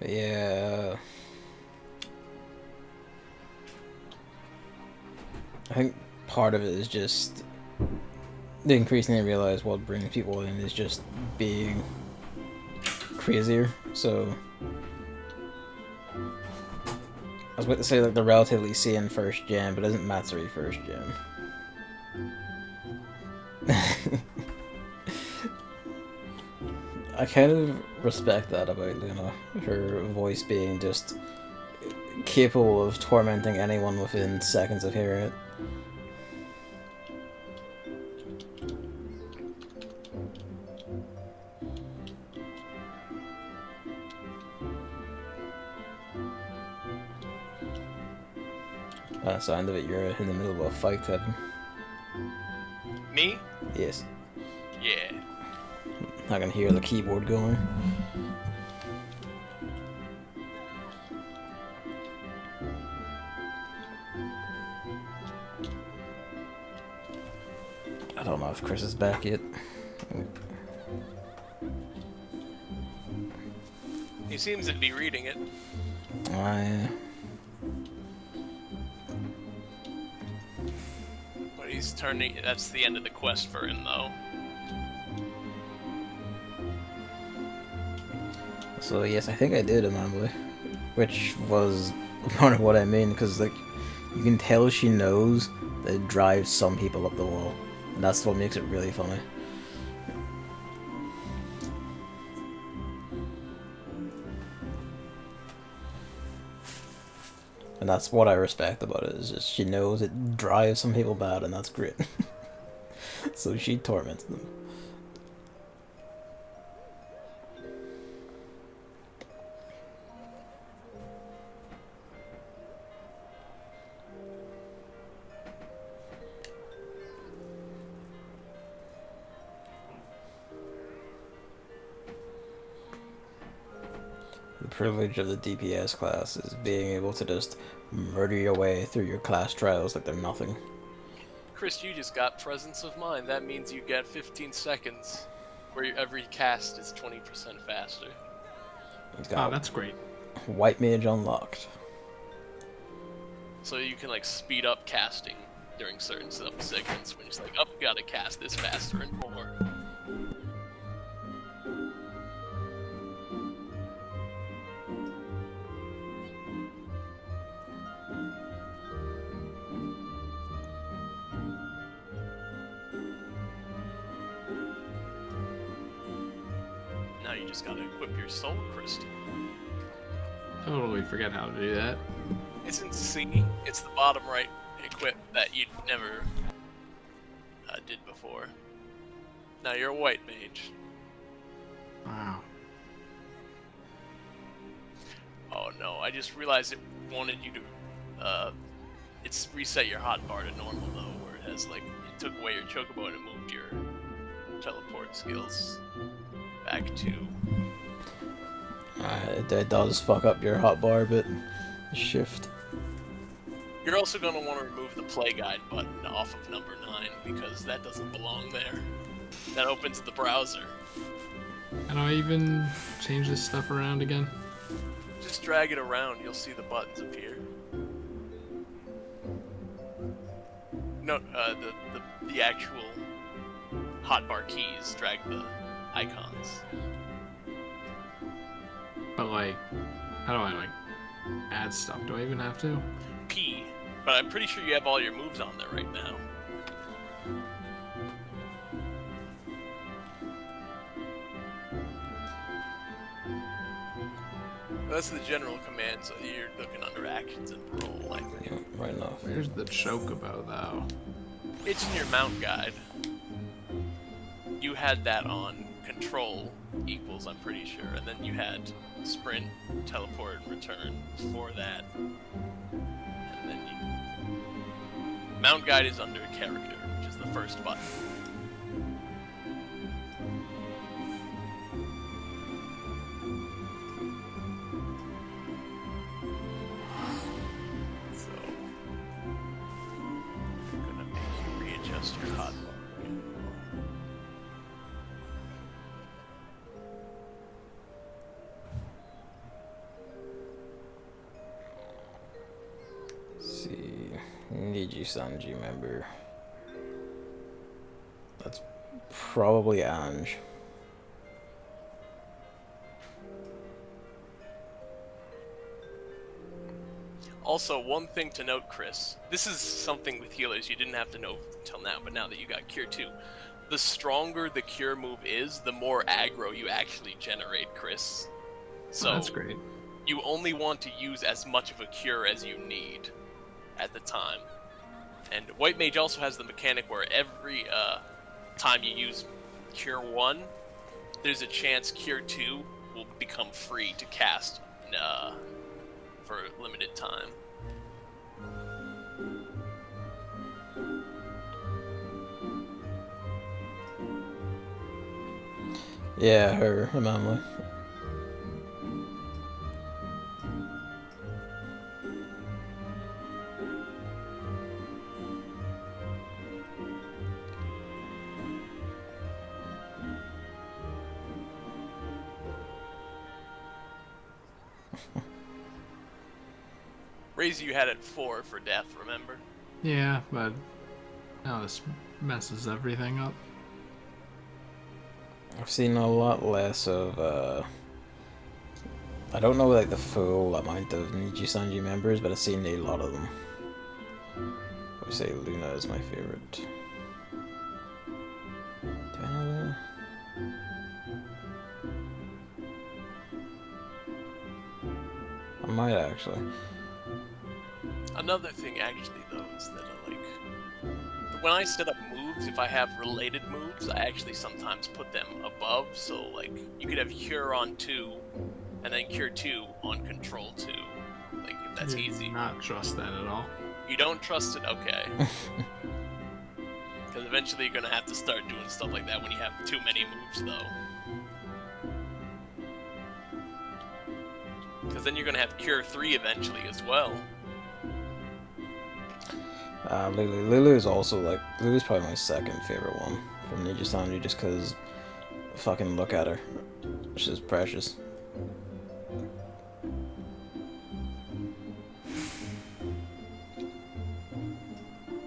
But yeah, I think part of it is just they increasingly realize what brings people in is just being crazier. So I was about to say like the relatively sane first gen, but isn't Matsuri first gen? I kind of respect that about Luna, her voice being just capable of tormenting anyone within seconds of hearing it. Sound of it, you're in the middle of a fight, Kevin. Me? Yes. Yeah. I can hear the keyboard going. I don't know if Chris is back yet. He seems to be reading it. But he's turning. That's the end of the quest for him, though. So yes, I think I did remember, which was part of what I mean, because like you can tell she knows that it drives some people up the wall, and that's what makes it really funny. And that's what I respect about it, is just she knows it drives some people bad, and that's great. So she torments them. The privilege of the DPS class is being able to just murder your way through your class trials like they're nothing. Chris, you just got presence of mind. That means you get 15 seconds where every cast is 20% faster. Oh, that's great. White Mage unlocked. So you can like speed up casting during certain segments when it's like, oh, you gotta cast this faster and more. Now you just gotta equip your soul crystal. Totally forget how to do that. It's in C. It's the bottom right equip that you never did before. Now you're a white mage. Wow. Oh no, I just realized it wanted you to, it's reset your hotbar to normal though, where it has like, it took away your chocobo and it moved your teleport skills back to... It does fuck up your hotbar, but shift. You're also going to want to remove the play guide button off of number 9 because that doesn't belong there. That opens the browser. How do I even change this stuff around again? Just drag it around, you'll see the buttons appear. No, the actual hotbar keys drag the icons. But like, how do I like add stuff? Do I even have to? P, but I'm pretty sure you have all your moves on there right now. That's the general command, so you're looking under actions and roll, I think. Yeah, right now. Where's the chocobo though? It's in your mount guide. You had that on control equals, I'm pretty sure, and then you had sprint, teleport, return for that. And then mount guide is under character, which is the first button. So I'm gonna make you readjust your hotbar. Niji Sanji member. That's probably Ange. Also, one thing to note, Chris. This is something with healers you didn't have to know until now, but now that you got Cure 2. the stronger the cure move is, the more aggro you actually generate, Chris. So that's great. You only want to use as much of a cure as you need at the time. And White Mage also has the mechanic where every time you use Cure 1, there's a chance Cure 2 will become free to cast for a limited time. Yeah, her anomaly. Raise you had it 4 for death, remember? Yeah, but now this messes everything up. I've seen a lot less of, I don't know like the full amount of Niji-Sanji members, but I've seen a lot of them. I would say Luna is my favorite. Do I know Luna? I might actually. Another thing, actually, though, is that when I set up moves, if I have related moves, I actually sometimes put them above. So, like, you could have Cure on 2, and then Cure 2 on Control 2. Like, if that's easy. Do not trust that at all. You don't trust it? Okay. Because eventually you're going to have to start doing stuff like that when you have too many moves, though. Because then you're going to have Cure 3 eventually as well. Lulu is also like Lulu's probably my second favorite one from Niji-Sanji, just because fucking look at her, she's precious.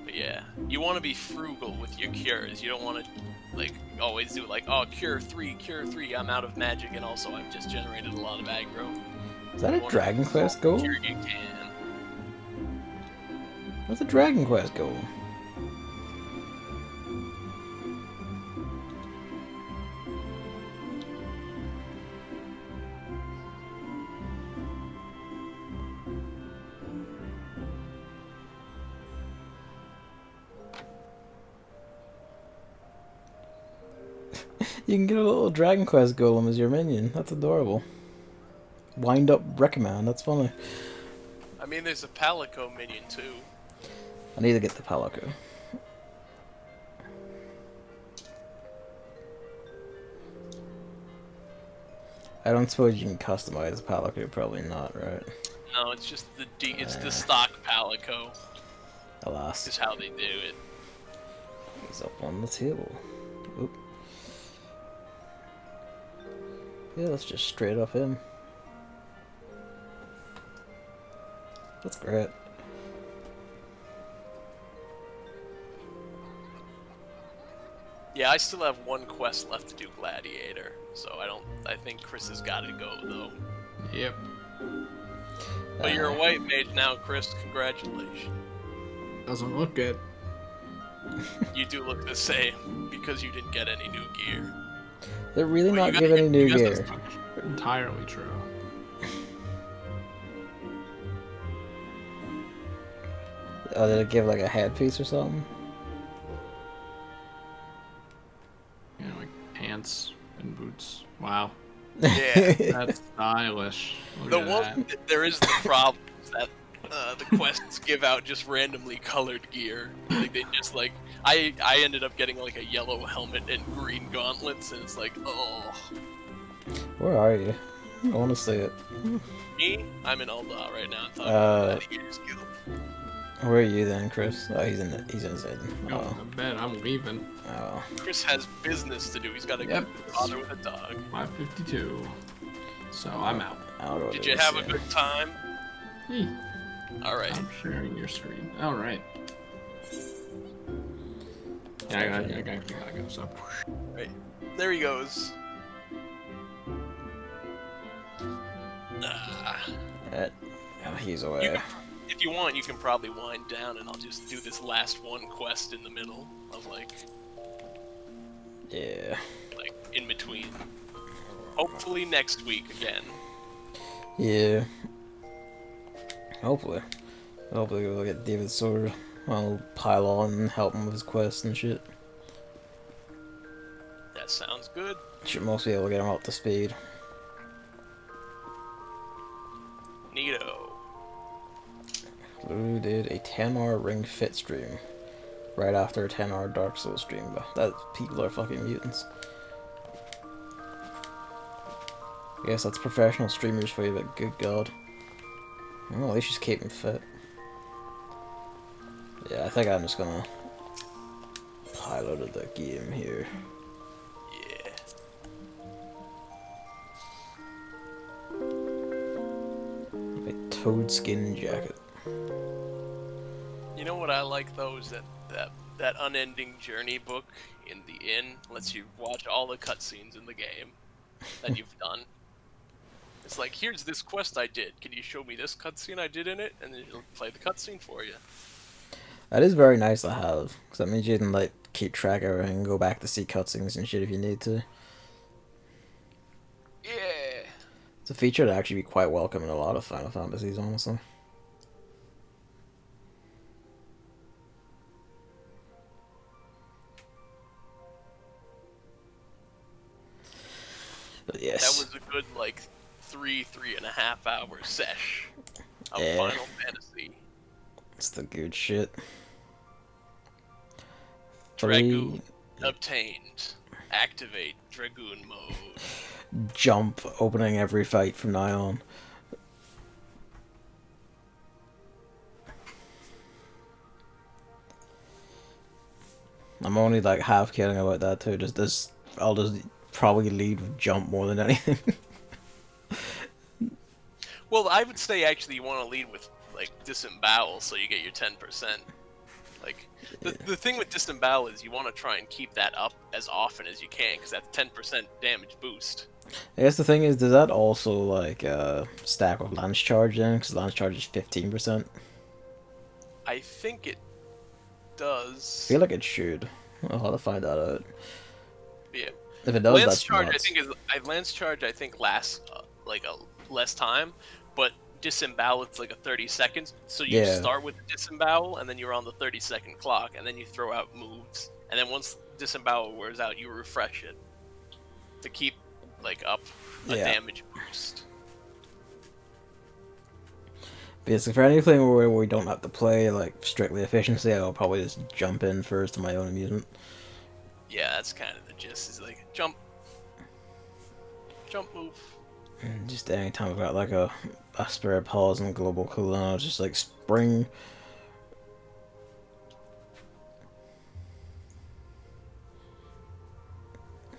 But yeah, you want to be frugal with your cures. You don't want to like always do like, oh, cure 3, I'm out of magic, and also I've just generated a lot of aggro. Is that a Dragon Quest goal? Cure you can. What's a Dragon Quest goal? You can get a little Dragon Quest golem as your minion. That's adorable. Wind up Recommend. That's funny. I mean, there's a Palico minion too. I need to get the Palico. I don't suppose you can customize the Palico. Probably not, right? No, it's just it's the stock Palico. Alas. Is how they do it. He's up on the table. Oop. Yeah, let's just straight up him. That's great. Yeah, I still have one quest left to do Gladiator, so I think Chris has got to go though. Yep. But you're a white mage now, Chris. Congratulations. Doesn't look good. You do look the same because you didn't get any new gear. They're really not giving any new gear. Entirely true. Oh, did it give like a headpiece or something? You know, like pants and boots. Wow. Yeah. That's stylish. The one there is the problem is that the quests give out just randomly colored gear. Like they just like I ended up getting like a yellow helmet and green gauntlets, and it's like, oh. Where are you? I want to see it. Me? I'm in Ulda right now. Talking about Gladiators Guild. Where are you then, Chris? Oh, he's in his head. Going to bed. I'm leaving. Oh. Chris has business to do. He's got to go bother with a dog. 5:52. So I'm out. Did you have a good time? All right. I'm sharing your screen. All right. Yeah, I gotta go. So. Right. There he goes. He's away. If you want, you can probably wind down, and I'll just do this last one quest in the middle of like. Yeah. Like, in between. Hopefully next week again. Yeah. Hopefully. Hopefully we'll get David Sword. I'll pile on and help him with his quest and shit. That sounds good. Should mostly be able to get him up to speed. Neato. Lou did a 10-hour Ring Fit stream right after a 10-hour Dark Souls stream, but that people are fucking mutants. I guess that's professional streamers for you, but good god. Well, at least she's keeping fit. Yeah, I think I'm just gonna pile out of the game here. Yeah. A toad skin jacket. You know what I like though is that unending journey book in the inn lets you watch all the cutscenes in the game that you've done. It's like, here's this quest I did. Can you show me this cutscene I did in it? And then it'll play the cutscene for you. That is very nice to have, because that means you can like keep track of everything and go back to see cutscenes and shit if you need to. Yeah. It's a feature that actually be quite welcome in a lot of Final Fantasies, honestly. But yes. That was a good, like, 3.5 hour sesh of Yeah. Final Fantasy. It's the good shit. Dragoon obtained. Activate Dragoon mode. Jump opening every fight from now on. I'm only like half kidding about that too. I'll just probably lead with jump more than anything. Well, I would say actually you want to lead with like disembowel so you get your 10%. Like the thing with disembowel is you want to try and keep that up as often as you can because that's 10% damage boost. I guess the thing is, does that also like stack with lance charge then? Because lance charge is 15%. I think it I does. feel like it should. I'll have to find that out. Yeah. If it does, Lance that's charge, nuts. Lance charge, I think lasts like a less time, but disembowel it's like a 30 seconds. So you start with the disembowel, and then you're on the 30-second clock, and then you throw out moves, and then once disembowel wears out, you refresh it to keep like up a damage boost. Basically, for anything where we don't have to play like strictly efficiency, I'll probably just jump in first to my own amusement. Yeah, that's kind of the gist. Is like jump move. And just anytime I've got like a spare pause and global cooldown, I'll just like spring.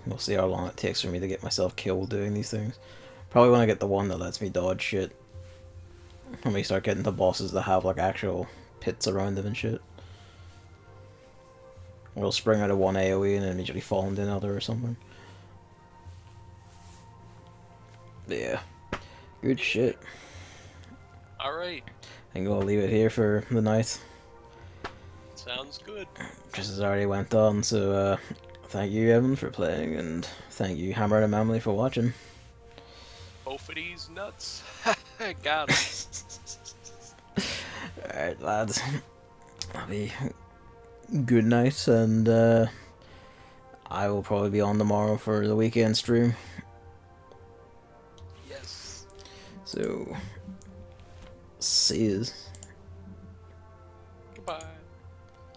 We'll see how long it takes for me to get myself killed doing these things. Probably want to get the one that lets me dodge shit. When we start getting to bosses that have like actual pits around them and shit. We'll spring out of one AoE and then immediately fall into another or something. But yeah. Good shit. Alright. I think we'll leave it here for the night. Sounds good. Just as already went on, so thank you Evan for playing, and thank you Hammer and Emily for watching. Both of these nuts. Got it. Alright lads. That'll be good night, and I will probably be on tomorrow for the weekend stream. Yes. So, see yous. Goodbye.